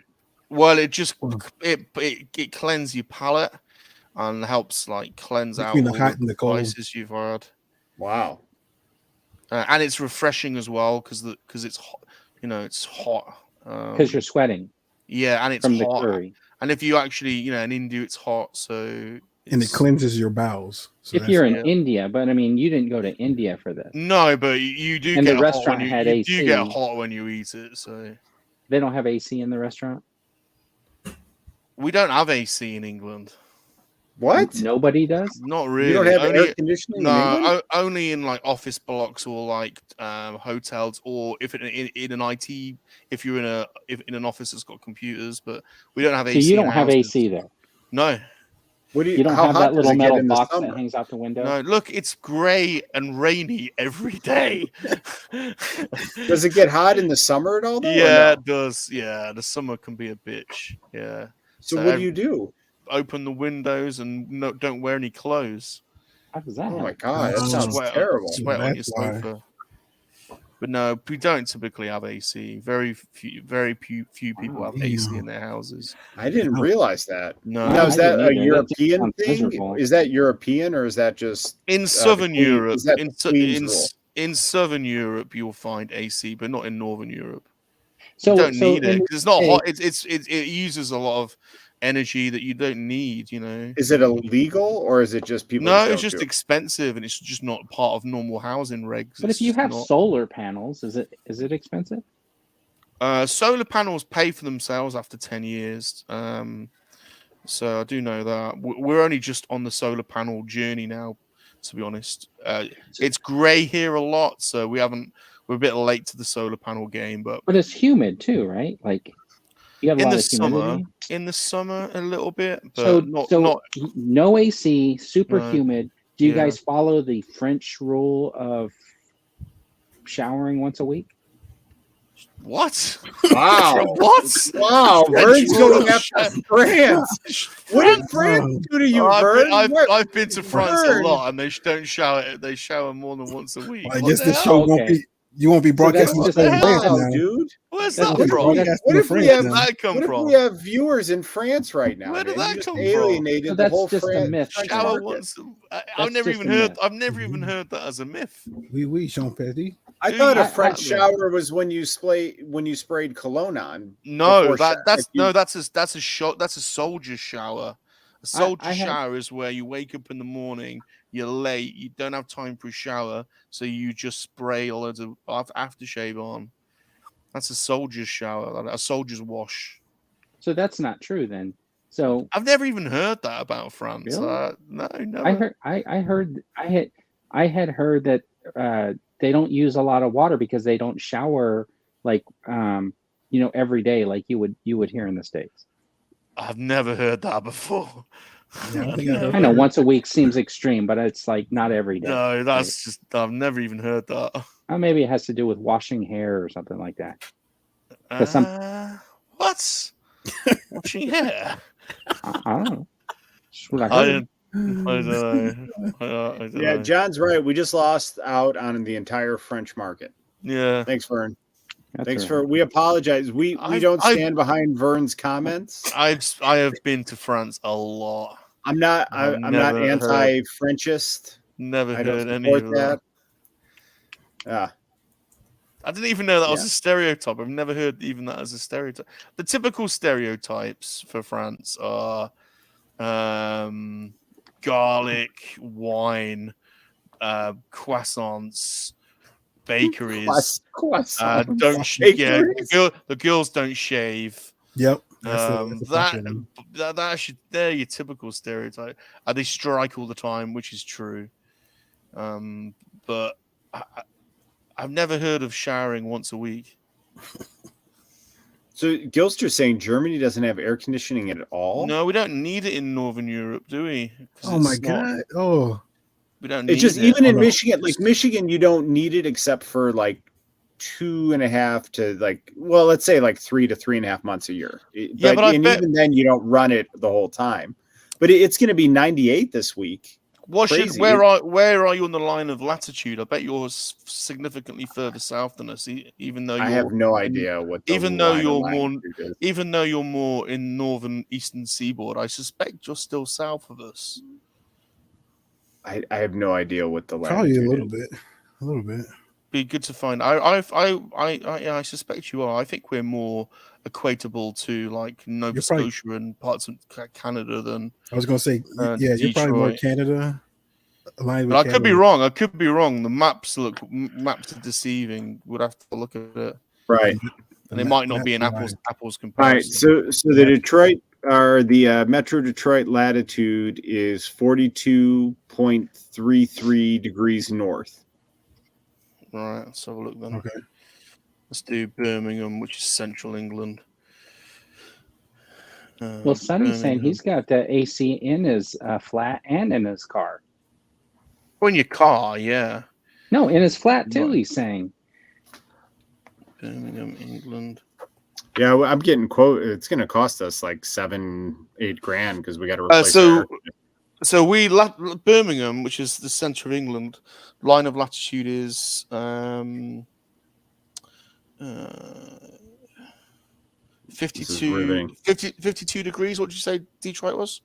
Speaker 2: Well, it just
Speaker 5: Well.
Speaker 2: it cleanses your palate and helps like cleanse out
Speaker 5: Between the
Speaker 2: all
Speaker 5: hot and the cold.
Speaker 2: spices you've had.
Speaker 3: Wow.
Speaker 2: And it's refreshing as well because it's hot. It's hot.
Speaker 4: Because you're sweating
Speaker 2: Yeah, and it's
Speaker 4: from the
Speaker 2: hot.
Speaker 4: curry.
Speaker 2: And if you actually, in India, it's hot, so
Speaker 5: And it
Speaker 2: it's-
Speaker 5: cleanses your bowels. So
Speaker 4: If
Speaker 5: that's-
Speaker 4: you're in
Speaker 2: yeah.
Speaker 4: India, but I mean, you didn't go to India for this.
Speaker 2: No, but you do
Speaker 4: And the
Speaker 2: get hot
Speaker 4: restaurant
Speaker 2: when
Speaker 4: had
Speaker 2: you
Speaker 4: AC.
Speaker 2: do get hot when you eat it. So
Speaker 4: They don't have AC in the restaurant.
Speaker 2: we don't have AC in England.
Speaker 3: What?
Speaker 4: Nobody does.
Speaker 2: Not really.
Speaker 3: You don't have
Speaker 2: only,
Speaker 3: air conditioning in England?
Speaker 2: no, only in like office blocks or like hotels, or if in an IT, if you're in an office that's got computers. But we don't have
Speaker 4: So
Speaker 2: AC.
Speaker 4: you
Speaker 2: in
Speaker 4: don't have
Speaker 2: houses.
Speaker 4: AC there.
Speaker 2: No,
Speaker 3: What do
Speaker 4: You don't
Speaker 3: how
Speaker 4: have
Speaker 3: hot
Speaker 4: that
Speaker 3: does
Speaker 4: little
Speaker 3: it get
Speaker 4: metal
Speaker 3: in the
Speaker 4: box
Speaker 3: summer?
Speaker 4: that hangs out the window.
Speaker 2: no. Look, it's grey and rainy every day.
Speaker 3: Does it get hot in the summer at all? Though, or
Speaker 2: Yeah,
Speaker 3: no?
Speaker 2: it does. Yeah, the summer can be a bitch. Yeah.
Speaker 3: So what do you do?
Speaker 2: Open the windows and don't wear any clothes.
Speaker 4: How does that
Speaker 3: Oh my
Speaker 4: happen?
Speaker 3: god, that sounds terrible.
Speaker 2: Sweat on your
Speaker 5: That's why.
Speaker 2: sofa. But no, we don't typically have AC. Very few people have AC in their houses.
Speaker 3: I didn't realize that.
Speaker 2: No,
Speaker 3: Now, is
Speaker 4: I
Speaker 3: that
Speaker 4: didn't
Speaker 3: a
Speaker 4: either. That
Speaker 3: European
Speaker 4: sounds
Speaker 3: thing?
Speaker 4: miserable.
Speaker 3: Is that European or is that just
Speaker 2: in Southern
Speaker 3: Queen-
Speaker 2: Europe,
Speaker 3: is that the Queen's rule?
Speaker 2: in Southern Europe, you'll find AC, but not in Northern Europe.
Speaker 4: So
Speaker 2: You don't need it
Speaker 4: in
Speaker 2: because it's not
Speaker 4: the
Speaker 2: hot. It uses a lot of energy that you don't need. You know.
Speaker 3: Is it illegal or is it just people?
Speaker 2: No,
Speaker 3: just
Speaker 2: it's
Speaker 3: don't
Speaker 2: just
Speaker 3: do it?
Speaker 2: expensive, and it's just not part of normal housing regs.
Speaker 4: But
Speaker 2: It's
Speaker 4: if you
Speaker 2: just
Speaker 4: have
Speaker 2: not.
Speaker 4: solar panels, is it expensive?
Speaker 2: Solar panels pay for themselves after 10 years. So I do know that. We're only just on the solar panel journey now, to be honest. It's grey here a lot, so we're a bit late to the solar panel game. But
Speaker 4: it's humid too, right? Like you have a
Speaker 2: in
Speaker 4: lot
Speaker 2: the
Speaker 4: of humidity.
Speaker 2: in the summer a little bit, but
Speaker 4: So
Speaker 2: not
Speaker 4: no AC, super
Speaker 2: No.
Speaker 4: humid. Do you
Speaker 2: Yeah.
Speaker 4: guys follow the French rule of showering once a week?
Speaker 2: what?
Speaker 3: Wow!
Speaker 2: What?
Speaker 3: Wow!
Speaker 2: French
Speaker 3: Vern's
Speaker 2: rule
Speaker 3: going
Speaker 2: of
Speaker 3: after France. What did France do to you, Vern?
Speaker 2: I've been to France a
Speaker 3: Vern.
Speaker 2: lot, and they don't shower. They shower more than once a week.
Speaker 5: I
Speaker 2: What
Speaker 5: guess
Speaker 2: the
Speaker 5: this
Speaker 2: hell?
Speaker 5: show won't
Speaker 4: Okay.
Speaker 5: be. You won't be broadcasting
Speaker 4: that's
Speaker 5: this
Speaker 4: just-
Speaker 5: in France
Speaker 3: Wow,
Speaker 5: now.
Speaker 3: dude!
Speaker 2: Where's
Speaker 4: That's
Speaker 2: that
Speaker 4: just-
Speaker 2: from?
Speaker 4: that's-
Speaker 3: What if we
Speaker 5: France
Speaker 3: have?
Speaker 5: now.
Speaker 2: Where'd that come
Speaker 3: What if
Speaker 2: from?
Speaker 3: we have viewers in France right now?
Speaker 2: Where did
Speaker 3: man?
Speaker 2: that
Speaker 3: You just
Speaker 2: come from?
Speaker 3: alienated
Speaker 4: So
Speaker 3: the
Speaker 4: that's
Speaker 3: whole
Speaker 4: just a
Speaker 3: French
Speaker 4: myth.
Speaker 3: French
Speaker 2: Shower
Speaker 3: market.
Speaker 2: once. I've
Speaker 4: That's
Speaker 2: never
Speaker 4: just
Speaker 2: even
Speaker 4: a
Speaker 2: heard.
Speaker 4: myth.
Speaker 2: I've never even heard that as a myth.
Speaker 5: Oui, Jean Petit.
Speaker 3: I thought a
Speaker 2: I-
Speaker 3: French
Speaker 2: I-
Speaker 3: shower was when you sprayed cologne on.
Speaker 2: No,
Speaker 3: before
Speaker 2: that's
Speaker 3: you-
Speaker 2: that's a shot. That's a soldier's shower. A soldier
Speaker 4: I had-
Speaker 2: shower is where you wake up in the morning, you're late, you don't have time for a shower, so you just spray a loads of aftershave on. That's a soldier's shower, a soldier's wash.
Speaker 4: So that's not true then. So
Speaker 2: I've never even heard that about France.
Speaker 4: Really?
Speaker 2: No, never.
Speaker 4: I had heard that they don't use a lot of water because they don't shower like every day like you would here in the States.
Speaker 2: I've never heard that before.
Speaker 5: Yeah, I think I heard
Speaker 4: I know once a week seems extreme, but it's like not every day.
Speaker 2: No, that's just I've never even heard that.
Speaker 4: Maybe it has to do with washing hair or something like that. 'Cause some-
Speaker 2: What? Washing hair?
Speaker 4: I don't know. That's what I
Speaker 2: I
Speaker 4: heard.
Speaker 2: don't know. I don't
Speaker 3: Yeah,
Speaker 2: know.
Speaker 3: John's right. We just lost out on the entire French market.
Speaker 2: Yeah.
Speaker 3: Thanks, Vern.
Speaker 4: That's
Speaker 3: Thanks
Speaker 4: all
Speaker 3: for.
Speaker 4: right.
Speaker 3: We apologize. We don't
Speaker 2: I've-
Speaker 3: stand behind Vern's comments.
Speaker 2: I have been to France a lot.
Speaker 3: I'm not.
Speaker 2: I've
Speaker 3: I'm not
Speaker 2: never heard-
Speaker 3: anti-Frenchist.
Speaker 2: Never
Speaker 3: I don't
Speaker 2: heard any
Speaker 3: support
Speaker 2: of that.
Speaker 3: that.
Speaker 2: I didn't even know that was
Speaker 3: Yeah.
Speaker 2: a stereotype. I've never heard even that as a stereotype. The typical stereotypes for France are garlic, wine, croissants, bakeries.
Speaker 3: Croissant.
Speaker 2: The girls don't shave.
Speaker 5: Yep. That's a
Speaker 2: That
Speaker 5: fucking-
Speaker 2: actually, they're your typical stereotype. They strike all the time, which is true. But I've never heard of showering once a week.
Speaker 3: So Gilster's saying Germany doesn't have air conditioning at all.
Speaker 2: No, we don't need it in Northern Europe, do we? 'Cause
Speaker 5: Oh my
Speaker 2: it's not-
Speaker 5: god. Oh.
Speaker 2: we don't. Need
Speaker 3: It's just
Speaker 2: it.
Speaker 3: even in
Speaker 5: Hold on.
Speaker 3: Michigan, like Michigan, you don't need it except for like 2.5 to let's say like 3 to 3.5 months a year.
Speaker 2: Yeah, but I bet-
Speaker 3: even then you don't run it the whole time. But it's going to be 98 this week. Crazy.
Speaker 2: Where are you on the line of latitude? I bet you're significantly further south than us, even though
Speaker 3: I have no idea what. The
Speaker 2: even though
Speaker 3: line of
Speaker 2: you're
Speaker 3: latitude is.
Speaker 2: even though you're more in northern eastern seaboard. I suspect you're still south of us.
Speaker 3: I have no idea what the
Speaker 5: Probably
Speaker 3: latitude
Speaker 5: a little
Speaker 3: is.
Speaker 5: bit. A little bit.
Speaker 2: Be good to find. I suspect you are. I think we're more equatable to like Nova
Speaker 5: You're probably-
Speaker 2: Scotia and parts of Canada than.
Speaker 5: I was gonna say,
Speaker 2: Uh,
Speaker 5: yeah, you're probably more
Speaker 2: Detroit.
Speaker 5: Canada aligned with
Speaker 2: But I could be
Speaker 5: Canada.
Speaker 2: wrong. I could be wrong. The maps are deceiving. We'd have to look at it,
Speaker 3: Right.
Speaker 2: and it might not be an
Speaker 5: That's
Speaker 2: apples
Speaker 3: All right.
Speaker 2: comparison.
Speaker 3: So the Detroit the Metro Detroit latitude is 42.33 degrees north.
Speaker 2: All right, let's have a look then.
Speaker 5: Okay.
Speaker 2: Let's do Birmingham, which is central England.
Speaker 4: Well, Sonny's saying he's got the AC in his flat and in his car.
Speaker 2: Oh, in your car, yeah.
Speaker 4: No, in his flat too. He's saying.
Speaker 2: Birmingham, England.
Speaker 3: Yeah, I'm getting quote. It's going to cost us like $7-8 grand because we got to replace.
Speaker 2: So Birmingham, which is the centre of England, line of latitude is 52 degrees. What did you say Detroit was?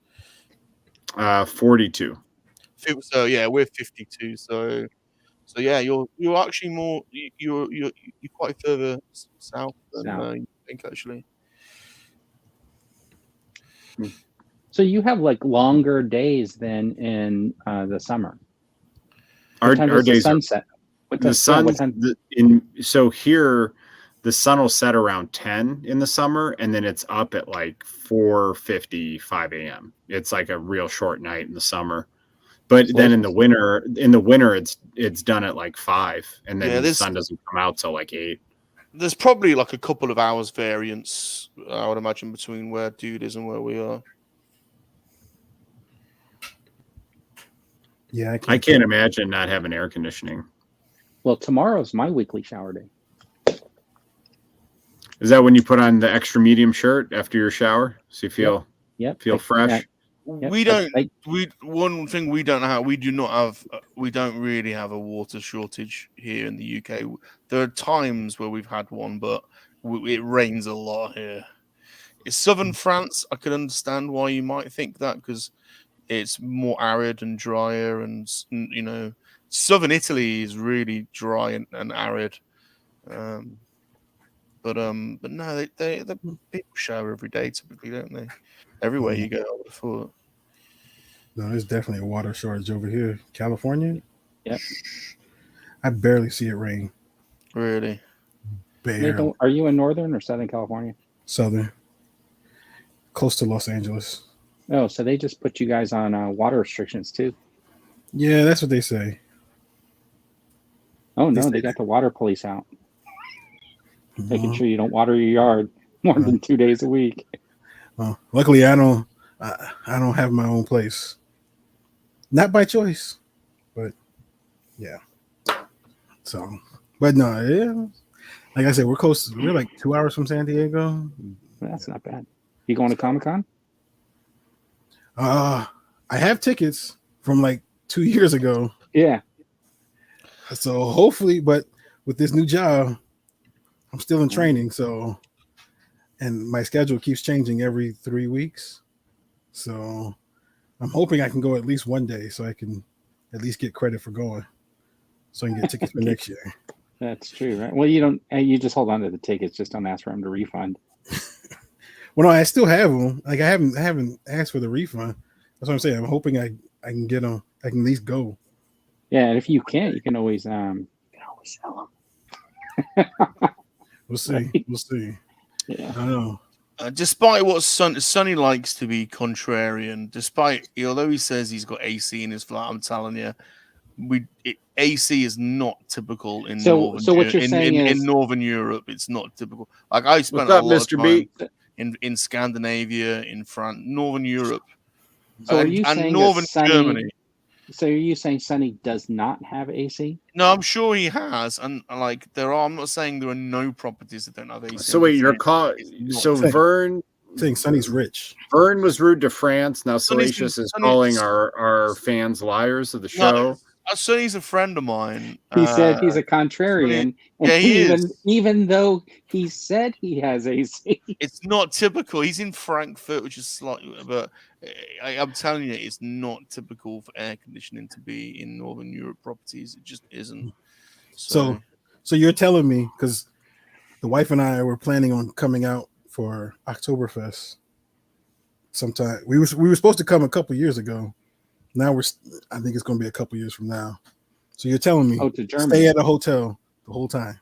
Speaker 3: 42.
Speaker 2: So yeah, we're 52. So yeah, you're actually more you're quite further south than you think actually.
Speaker 4: So you have like longer days than in the summer.
Speaker 3: Our
Speaker 4: does
Speaker 3: days
Speaker 4: the sunset.
Speaker 3: So here the sun will set around 10 in the summer, and then it's up at like 4:55 a.m. It's like a real short night in the summer. But then in the winter, it's done at like 5, and then the sun doesn't come out till like 8.
Speaker 2: There's probably like a couple of hours variance, I would imagine, between where Dude is and where we are.
Speaker 5: Yeah,
Speaker 3: I can't imagine not having air conditioning.
Speaker 4: Well, tomorrow's my weekly shower day.
Speaker 3: Is that when you put on the extra medium shirt after your shower, so you feel fresh?
Speaker 2: We don't. One thing we don't have. We do not have. We don't really have a water shortage here in the UK. There are times where we've had one, but it rains a lot here. It's southern France. I could understand why you might think that because it's more arid and drier, and southern Italy is really dry and arid. But no, they people shower every day typically, don't they? Everywhere you go, I would have thought.
Speaker 5: No, there's definitely a water shortage over here. California?
Speaker 4: Yep.
Speaker 5: I barely see it rain.
Speaker 2: Really?
Speaker 5: Barely.
Speaker 4: Nathan, are you in Northern or Southern California?
Speaker 5: Southern. Close to Los Angeles.
Speaker 4: Oh, so they just put you guys on water restrictions too?
Speaker 5: Yeah, that's what they say.
Speaker 4: Oh, no, they got the water police out. Making sure you don't water your yard more than 2 days a week.
Speaker 5: Luckily, I don't have my own place. Not by choice, but yeah. So, but no, yeah. Like I said, we're close. We're like 2 hours from San Diego.
Speaker 4: That's not bad. You going to Comic-Con?
Speaker 5: I have tickets from like 2 years ago.
Speaker 4: Yeah.
Speaker 5: So hopefully, but with this new job, I'm still in training. So, and my schedule keeps changing every 3 weeks. So I'm hoping I can go at least one day so I can at least get credit for going. So I can get tickets for next year.
Speaker 4: That's true, right? Well, you just hold on to the tickets. Just don't ask for them to refund.
Speaker 5: Well, no, I still have them. Like I haven't asked for the refund. That's what I'm saying. I'm hoping I can get them. I can at least go.
Speaker 4: Yeah, and if you can't, you can always sell them.
Speaker 5: We'll see. We'll see.
Speaker 4: Yeah.
Speaker 5: I know.
Speaker 2: Despite what Sonny likes to be contrarian, although he says he's got AC in his flat, I'm telling you, AC is not typical in in Northern Europe. It's not typical. Like I spent a lot of time in Scandinavia, in France, Northern Europe, and Northern Germany.
Speaker 4: So are you saying Sonny does not have AC?
Speaker 2: No, I'm sure he has, and like there are. I'm not saying there are no properties that don't have AC.
Speaker 3: So wait, Vern
Speaker 5: saying Sonny's rich.
Speaker 3: Vern was rude to France. Now Salacious is calling our fans liars of the show.
Speaker 2: Sonny's a friend of mine.
Speaker 4: He said he's a contrarian.
Speaker 2: Yeah, he is.
Speaker 4: Even though he said he has AC.
Speaker 2: It's not typical. He's in Frankfurt, which is slightly, but I'm telling you, it's not typical for air conditioning to be in Northern Europe properties. It just isn't.
Speaker 5: So you're telling me, because the wife and I were planning on coming out for Oktoberfest sometime. We were supposed to come a couple years ago. Now I think it's going to be a couple years from now. So you're telling me
Speaker 4: to Germany.
Speaker 5: Stay at a hotel the whole time.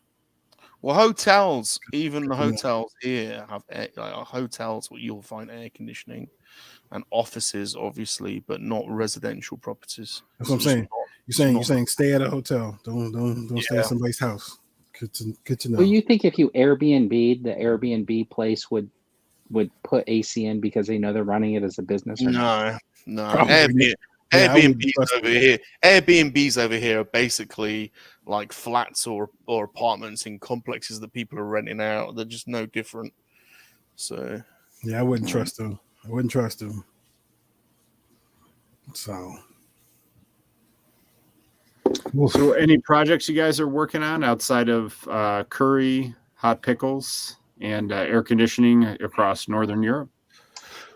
Speaker 2: Well, hotels, even the hotels here have hotels where you'll find air conditioning, and offices, obviously, but not residential properties.
Speaker 5: That's what I'm saying. You're saying stay at a hotel. Don't stay at somebody's house. Good to know.
Speaker 4: Well, you think if you Airbnb, the Airbnb place would put AC in because they know they're running it as a business? Or
Speaker 2: No.
Speaker 5: Probably.
Speaker 2: Airbnbs over here are basically like flats or apartments in complexes that people are renting out. They're just no different. So
Speaker 5: yeah, I wouldn't trust them. So
Speaker 3: any projects you guys are working on outside of curry, hot pickles, and air conditioning across Northern Europe?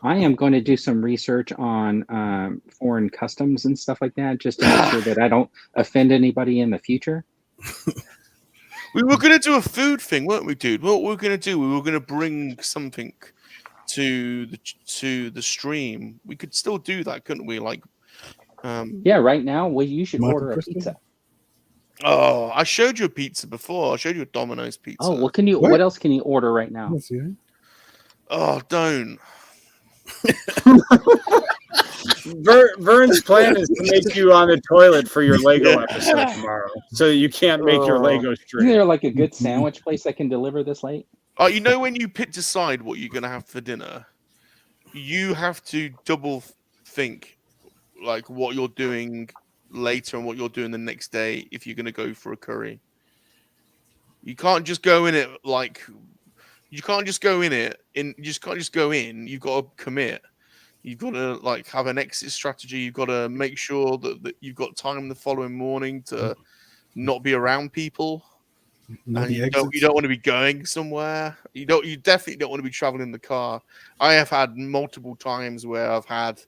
Speaker 4: I am going to do some research on foreign customs and stuff like that, just to make sure that I don't offend anybody in the future.
Speaker 2: we were going to do a food thing, weren't we, dude? What we were going to do? We were going to bring something to the stream. We could still do that, couldn't we? Like,
Speaker 4: yeah. Right now, you should order a pizza.
Speaker 2: Oh, I showed you a pizza before. I showed you a Domino's pizza.
Speaker 4: Oh, what else can you order right now?
Speaker 2: Oh, don't.
Speaker 3: Vern's plan is to make you on the toilet for your Lego episode tomorrow, so you can't make your Lego stream.
Speaker 4: Isn't there like a good sandwich place that can deliver this late?
Speaker 2: Oh, you know, when you decide what you're going to have for dinner, you have to double think like what you're doing later and what you're doing the next day if you're going to go for a curry. You can't just go in it like. You can't just go in it. You just can't just go in. You've got to commit. You've got to like have an exit strategy. You've got to make sure that you've got time the following morning to not be around people. And you don't want to be going somewhere. You definitely don't want to be traveling in the car. I have had multiple times where I've had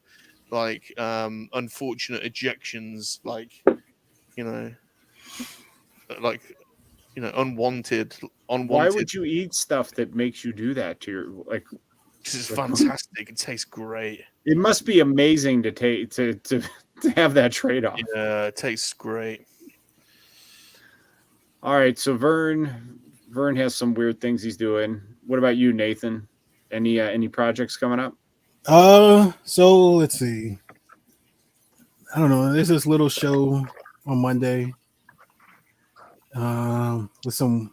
Speaker 2: like unfortunate ejections, unwanted.
Speaker 3: Why would you eat stuff that makes you do that to your like?
Speaker 2: This is fantastic. It tastes great.
Speaker 3: It must be amazing to have that trade-off.
Speaker 2: Yeah, it tastes great.
Speaker 3: All right, so Vern has some weird things he's doing. What about you, Nathan? Any projects coming up?
Speaker 5: So let's see. I don't know. There's this little show on Monday. With some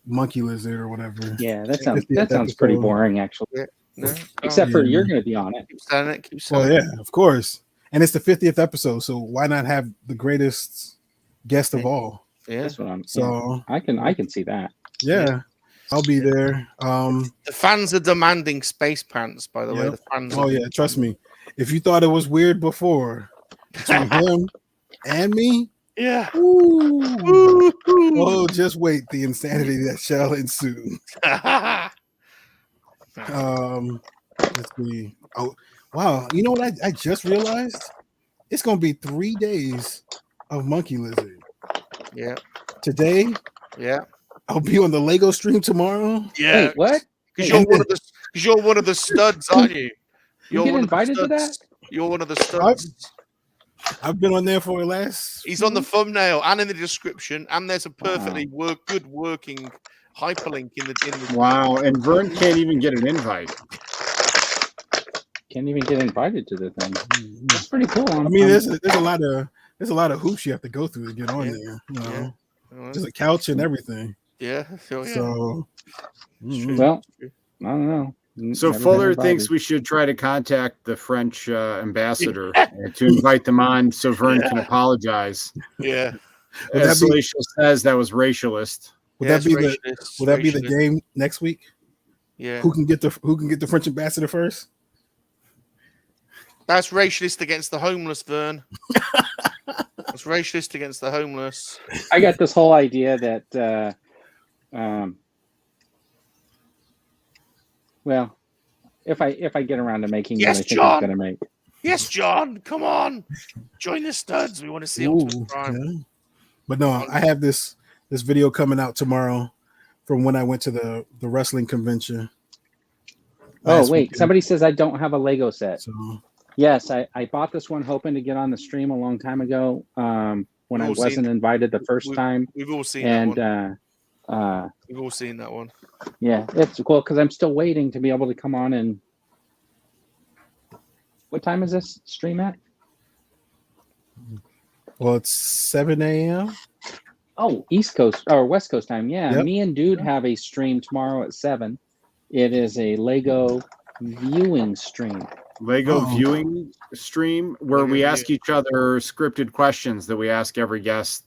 Speaker 5: monkey lizard or whatever.
Speaker 4: Yeah, that sounds pretty boring, actually.
Speaker 2: Yeah.
Speaker 4: Except for you're going to be on it.
Speaker 2: Keep saying it.
Speaker 5: Well, yeah, of course. And it's the 50th episode, so why not have the greatest guest of all?
Speaker 2: Yeah,
Speaker 4: that's what I'm.
Speaker 5: So
Speaker 4: I can see that.
Speaker 5: Yeah, I'll be there.
Speaker 2: The fans are demanding space pants. By the way, the fans.
Speaker 5: Oh yeah, trust me. If you thought it was weird before, between him and me.
Speaker 2: Yeah.
Speaker 5: Ooh. Oh, just wait. The insanity that shall ensue. Let's see. Oh, wow. You know what I just realized? It's going to be 3 days of Monkey Lizard.
Speaker 2: Yeah.
Speaker 5: Today.
Speaker 2: Yeah.
Speaker 5: I'll be on the Lego stream tomorrow.
Speaker 2: Yeah.
Speaker 4: Wait, what?
Speaker 2: Because you're one of the studs, aren't you?
Speaker 4: You get invited to that?
Speaker 2: You're one of the studs.
Speaker 5: I've been on there for the last.
Speaker 2: He's on the thumbnail and in the description, and there's a perfectly good working hyperlink in the.
Speaker 3: Wow, and Vern can't even get an invite.
Speaker 4: Can't even get invited to the thing. That's pretty cool.
Speaker 5: I mean, there's a lot of hoops you have to go through to get on there. You know, there's a couch and everything.
Speaker 2: Yeah.
Speaker 5: So,
Speaker 4: well, I don't know.
Speaker 3: So Fuller thinks we should try to contact the French ambassador to invite them on so Vern can apologize.
Speaker 2: Yeah.
Speaker 3: As Salacious says, that was racialist.
Speaker 5: Would that be the game next week?
Speaker 2: Yeah.
Speaker 5: Who can get the French ambassador first?
Speaker 2: That's racialist against the homeless, Vern. It's racialist against the homeless.
Speaker 4: I got this whole idea that well, if I get around to making
Speaker 2: yes,
Speaker 4: what I think
Speaker 2: John.
Speaker 4: I'm gonna make.
Speaker 2: Yes, John, come on. Join the studs. We want to see Ultimate Prime.
Speaker 5: Yeah. But no, I have this video coming out tomorrow from when I went to the wrestling convention.
Speaker 4: Oh, wait. Weekend. Somebody says I don't have a Lego set.
Speaker 5: So,
Speaker 4: yes, I bought this one hoping to get on the stream a long time ago when I wasn't invited the first time.
Speaker 2: We've all seen
Speaker 4: and,
Speaker 2: that one. We've all seen that one.
Speaker 4: Yeah, it's cool because I'm still waiting to be able to come on and. What time is this stream at?
Speaker 5: Well, it's 7 a.m.
Speaker 4: Oh, East Coast or West Coast time. Yeah,
Speaker 5: Yep.
Speaker 4: me and Dude have a stream tomorrow at 7. It is a Lego viewing stream.
Speaker 3: Lego
Speaker 5: Oh.
Speaker 3: viewing stream where
Speaker 2: Lego
Speaker 3: we
Speaker 2: view.
Speaker 3: ask each other scripted questions that we ask every guest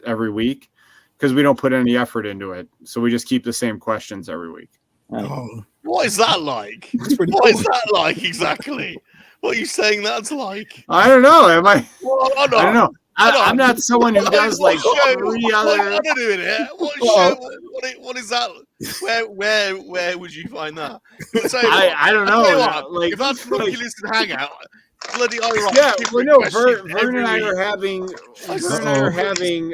Speaker 3: every week because we don't put any effort into it. So we just keep the same questions every week.
Speaker 4: Right.
Speaker 5: Oh,
Speaker 2: What is that like?
Speaker 5: that's pretty
Speaker 2: What
Speaker 5: cool.
Speaker 2: is that like exactly? What are you saying that's like?
Speaker 3: I don't know. Am I?
Speaker 2: Well,
Speaker 3: I don't know. I'm not someone who does like three other.
Speaker 2: What are doing here? What show? What is that? Where would you find that? I'll tell you what,
Speaker 3: I don't
Speaker 2: I'll tell you
Speaker 3: know.
Speaker 2: what,
Speaker 3: Like,
Speaker 2: if that's Monkey Listen Hangout, bloody ironic.
Speaker 3: yeah, well, no.
Speaker 2: Vern
Speaker 3: Vern and I are having. Vern and I are having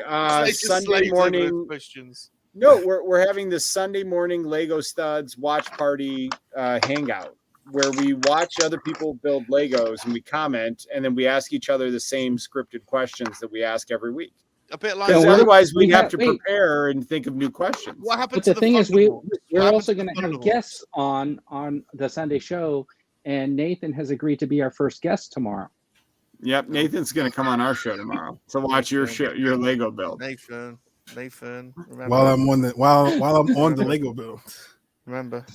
Speaker 3: Sunday morning.
Speaker 2: Questions.
Speaker 3: No, we're having this Sunday morning Lego Studs watch party hangout where we watch other people build Legos and we comment and then we ask each other the same scripted questions that we ask every week.
Speaker 2: A bit like
Speaker 3: Because
Speaker 4: So
Speaker 3: otherwise we
Speaker 4: we
Speaker 3: have
Speaker 4: have-
Speaker 3: to
Speaker 4: wait.
Speaker 3: prepare and think of new questions.
Speaker 2: what happened
Speaker 4: But
Speaker 2: to
Speaker 4: the thing is,
Speaker 2: Thunderbolts?
Speaker 4: we're
Speaker 2: What
Speaker 4: also
Speaker 2: happened
Speaker 4: going
Speaker 2: to
Speaker 4: to have
Speaker 2: Thunderbolts?
Speaker 4: guests on the Sunday show, and Nathan has agreed to be our first guest tomorrow.
Speaker 3: Yep, Nathan's going to come on our show tomorrow to watch your show, your Lego build.
Speaker 2: Nathan, remember?
Speaker 5: While I'm on the Lego build.
Speaker 2: Remember.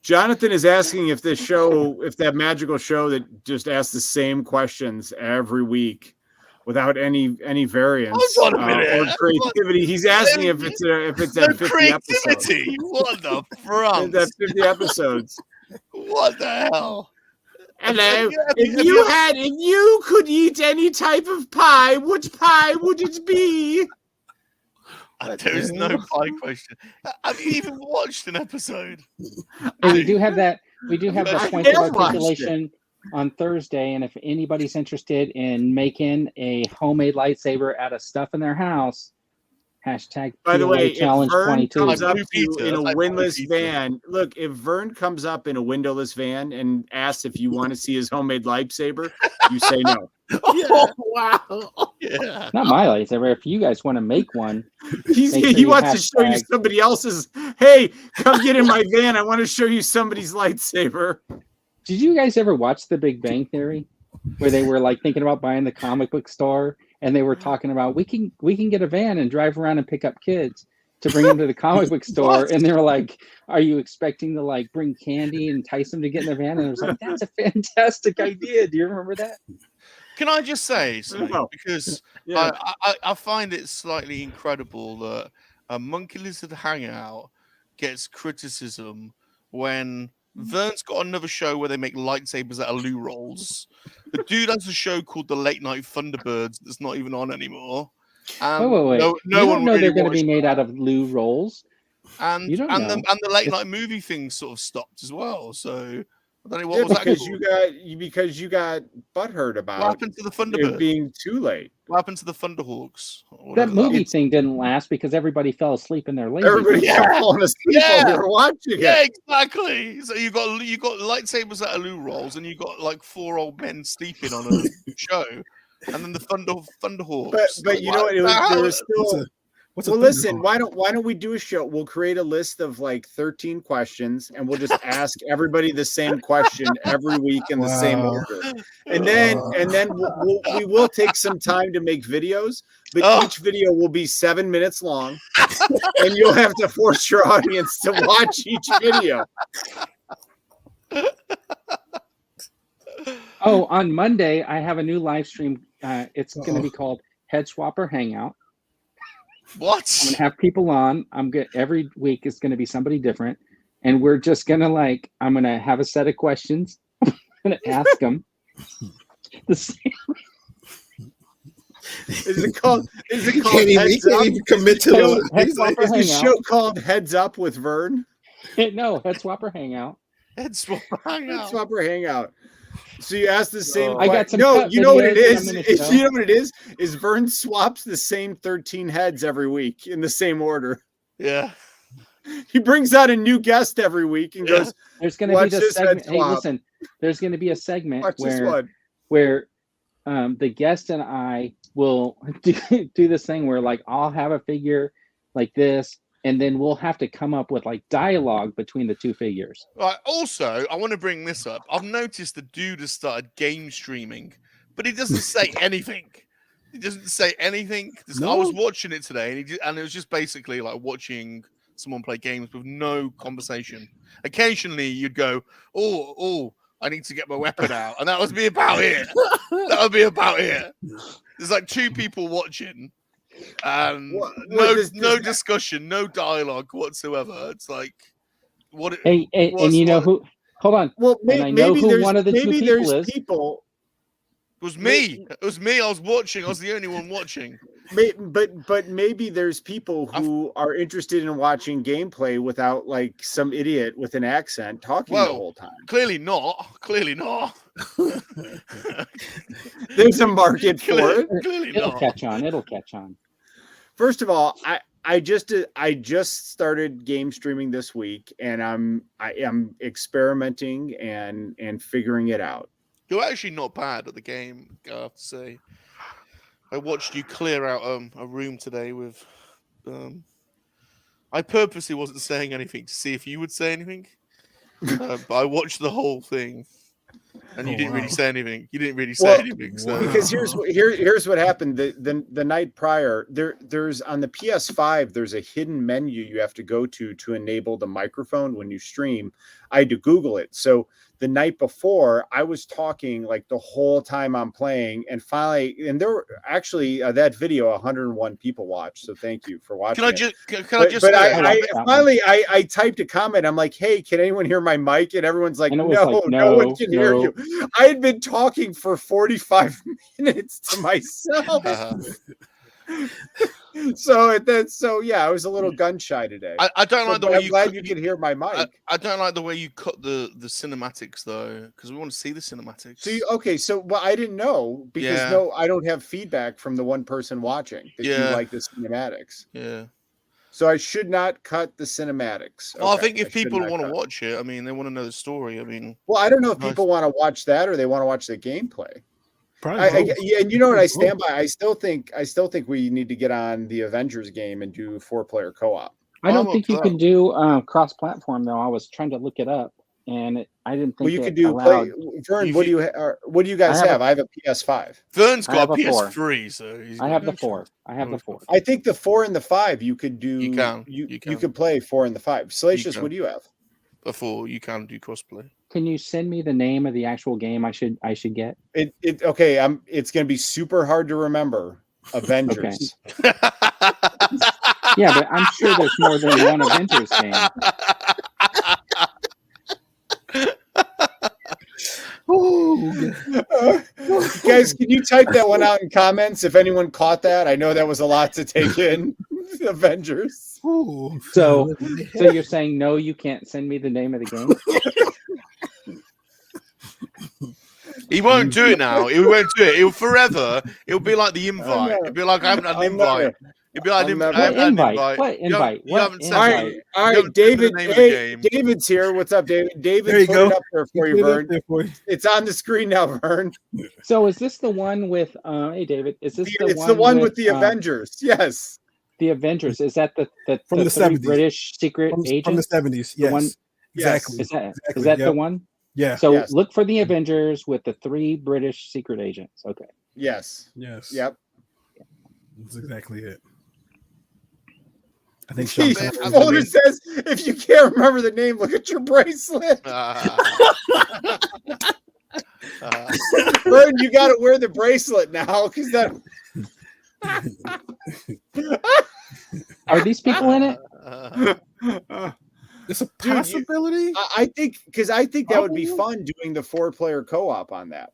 Speaker 3: Jonathan is asking if this show, if that magical show that just asks the same questions every week without any variance
Speaker 2: Hold on a minute.
Speaker 3: or creativity. He's asking if it's
Speaker 2: The
Speaker 3: at 50 episodes.
Speaker 2: creativity. What the
Speaker 3: If
Speaker 2: front?
Speaker 3: that's 50 episodes.
Speaker 2: What the hell?
Speaker 3: Hello. If you could eat any type of pie, which pie would it be?
Speaker 2: There is no pie question. Have you even watched an episode?
Speaker 4: And we do have that. We do have
Speaker 3: I
Speaker 4: that point of
Speaker 3: have watched it.
Speaker 4: articulation on Thursday, and if anybody's interested in making a homemade lightsaber out of stuff in their house, hashtag
Speaker 3: By the
Speaker 4: PLA
Speaker 3: way, if
Speaker 4: challenge
Speaker 3: Vern
Speaker 4: 22.
Speaker 3: comes up
Speaker 2: Blue
Speaker 3: to you
Speaker 2: pizza,
Speaker 3: in a
Speaker 2: like
Speaker 3: windowless
Speaker 2: blue pizza.
Speaker 3: van, look, if Vern comes up in a windowless van and asks if you want to see his homemade lightsaber, you say no.
Speaker 2: Oh, wow. Yeah.
Speaker 4: Not my lightsaber. If you guys want to make one,
Speaker 3: He
Speaker 4: Make sure you
Speaker 3: wants to show you
Speaker 4: hashtag-
Speaker 3: somebody else's. Hey, come get in my van. I want to show you somebody's lightsaber.
Speaker 4: did you guys ever watch The Big Bang Theory, where they were like thinking about buying the comic book store, and they were talking about we can get a van and drive around and pick up kids to bring them to the comic book store, and they were like, "Are you expecting to like bring candy and entice them to get in the van?" And I was like, "That's a fantastic idea." Do you remember that?
Speaker 2: Can I just say something?
Speaker 3: No.
Speaker 2: Because
Speaker 3: Yeah.
Speaker 2: I find it slightly incredible that a Monkey Lizard Hangout gets criticism when Vern's got another show where they make lightsabers out of loo rolls. The dude has a show called The Late Night Thunderbirds that's not even on anymore. And
Speaker 4: Wait.
Speaker 2: No
Speaker 4: you don't
Speaker 2: one
Speaker 4: know
Speaker 2: really
Speaker 4: they're going to be
Speaker 2: watched
Speaker 4: made
Speaker 2: that.
Speaker 4: out of loo rolls.
Speaker 2: And
Speaker 4: You don't
Speaker 2: and
Speaker 4: know.
Speaker 2: the late night movie thing sort of stopped as well. So I don't know what
Speaker 3: Yeah,
Speaker 2: was that
Speaker 3: because you got butthurt
Speaker 2: What
Speaker 3: about
Speaker 2: happened to the
Speaker 3: it
Speaker 2: Thunderbirds?
Speaker 3: being too late.
Speaker 2: What happened to the Thunderhawks? Or
Speaker 4: That
Speaker 2: whatever
Speaker 4: movie
Speaker 2: was.
Speaker 4: thing didn't last because everybody fell asleep in their lazy.
Speaker 3: Everybody
Speaker 2: Yeah.
Speaker 3: kept falling asleep
Speaker 2: Yeah.
Speaker 3: while we were watching
Speaker 2: Yeah,
Speaker 3: it.
Speaker 2: exactly. So you got lightsabers out of loo rolls, and you got like 4 old men sleeping on a show, and then the Thunderhawks.
Speaker 3: But you know what? There was still.
Speaker 5: What's a
Speaker 3: Well, listen.
Speaker 5: Thunderhawk?
Speaker 3: Why don't we do a show? We'll create a list of like 13 questions, and we'll just ask everybody the same question every week in the same
Speaker 5: Wow.
Speaker 3: order. And then we will take some time to make videos, but
Speaker 2: Oh.
Speaker 3: each video will be 7 minutes long, and you'll have to force your audience to watch each video.
Speaker 4: Oh, on Monday I have a new live stream. It's going to be called Head Swapper Hangout. I'm
Speaker 2: What?
Speaker 4: gonna have people on. Every week it's gonna be somebody different, and we're just gonna I'm gonna have a set of questions. I'm gonna ask them.
Speaker 3: Is it called?
Speaker 5: He can't
Speaker 3: Heads Up?
Speaker 5: even commit to
Speaker 4: So,
Speaker 5: the.
Speaker 4: Head
Speaker 5: he's like,
Speaker 4: Swapper
Speaker 3: Is this
Speaker 4: Hangout.
Speaker 3: show called Heads Up with Vern?
Speaker 4: No, Head Swapper Hangout.
Speaker 2: Head swap hangout.
Speaker 3: Swapper Hangout. So you ask the same.
Speaker 4: I got some
Speaker 3: No,
Speaker 4: cut
Speaker 3: you know what it
Speaker 4: videos
Speaker 3: is.
Speaker 4: that I'm gonna show.
Speaker 3: You know what it is. Is Vern swaps the same 13 heads every week in the same order.
Speaker 2: Yeah.
Speaker 3: He brings out a new guest every week and goes,
Speaker 4: There's gonna
Speaker 3: Watch
Speaker 4: be this
Speaker 3: this head
Speaker 4: segment. Hey,
Speaker 3: swap.
Speaker 4: listen. There's gonna be a segment
Speaker 3: "Watch this
Speaker 4: where
Speaker 3: one."
Speaker 4: the guest and I will do this thing where I'll have a figure like this. and then we'll have to come up with like dialogue between the two figures.
Speaker 2: Right. Also, I want to bring this up. I've noticed the dude has started game streaming, but he doesn't say anything. He doesn't say anything. I was watching it today, and it was just basically like watching someone play games with no conversation. Occasionally, you'd go, "Oh, I need to get my weapon out," and that would be about it. That would be about it. There's like two people watching, and no discussion, no dialogue whatsoever. It's like, what?
Speaker 4: And you know who? Hold on.
Speaker 3: Well,
Speaker 4: and I know who one of the two people is.
Speaker 2: It was me. It was me. I was watching. I was the only one watching.
Speaker 3: But maybe there's people who are interested in watching gameplay without like some idiot with an accent talking the whole time.
Speaker 2: Clearly not. Clearly not.
Speaker 3: There's a market for it.
Speaker 2: Clearly
Speaker 4: It'll
Speaker 2: not.
Speaker 4: catch on. It'll catch on.
Speaker 3: First of all, I just started game streaming this week, and I am experimenting and figuring it out.
Speaker 2: You're actually not bad at the game, I have to say. I watched you clear out a room today with. I purposely wasn't saying anything to see if you would say anything, but I watched the whole thing, and you didn't really say anything. You didn't really say anything. So.
Speaker 3: Because here's what happened. The night prior, there's on the PS5, there's a hidden menu you have to go to enable the microphone when you stream. I had to Google it. So the night before, I was talking like the whole time I'm playing, and finally, and there were actually that video 101 people watched. So thank you for watching. I typed a comment. I'm like, hey, can anyone hear my mic? And everyone's like, no one can hear you. I had been talking for 45 minutes to myself. So I was a little gun shy today.
Speaker 2: I don't like the way
Speaker 3: I'm glad you could hear my mic.
Speaker 2: I don't like the way you cut the cinematics though, because we want to see the cinematics.
Speaker 3: So I didn't know because I don't have feedback from the one person watching that you like the cinematics.
Speaker 2: Yeah.
Speaker 3: So I should not cut the cinematics.
Speaker 2: Well, I think if people want to watch it, I mean, they want to know the story. I mean,
Speaker 3: well, I don't know if people want to watch that or they want to watch the gameplay.
Speaker 5: Probably
Speaker 3: and you know what I stand by. I still think we need to get on the Avengers game and do 4-player co-op.
Speaker 4: I don't think you can do cross-platform though. I was trying to look it up, and I didn't think.
Speaker 3: Well, you could do play. Vern, what do you guys have? I have a PS5.
Speaker 2: Vern's got a PS3, so
Speaker 4: I have the 4. I have the 4.
Speaker 3: I think the 4 and the 5 you could do.
Speaker 2: You can.
Speaker 3: You could play 4 and the 5. Salacious, what do you have?
Speaker 2: The 4. You can do crossplay.
Speaker 4: Can you send me the name of the actual game I should get?
Speaker 3: Okay. It's going to be super hard to remember. Avengers.
Speaker 4: Okay. Yeah, but I'm sure there's more than one Avengers game.
Speaker 3: Guys, can you type that one out in comments if anyone caught that? I know that was a lot to take in. Avengers.
Speaker 4: So you're saying no, you can't send me the name of the game?
Speaker 2: He won't do it now. He won't do it. He'll forever. It'll be like the invite. It'll be like I haven't had an invite. It'll be like I haven't had an invite.
Speaker 4: What invite?
Speaker 2: You haven't sent
Speaker 3: me. All right, David. Hey, David's here. What's up, David? David,
Speaker 5: there you go.
Speaker 3: It up there for you, Vern. It's on the screen now, Vern.
Speaker 4: So is this the one with? Hey, David. Is this the one?
Speaker 3: It's the one with the Avengers. Yes.
Speaker 4: The Avengers. Is that the
Speaker 5: from the 70s
Speaker 4: British secret agents
Speaker 5: from the 70s? Yes.
Speaker 4: One,
Speaker 5: exactly.
Speaker 4: Is that the one?
Speaker 5: Yeah.
Speaker 4: So look for the Avengers with the 3 British secret agents. Okay.
Speaker 3: Yes.
Speaker 5: Yep. That's exactly it. I think
Speaker 3: Folder says, if you can't remember the name, look at your bracelet. Vern, you got to wear the bracelet now because that.
Speaker 4: Are these people in it?
Speaker 5: It's a possibility.
Speaker 3: I think that would be fun doing the 4-player co-op on that.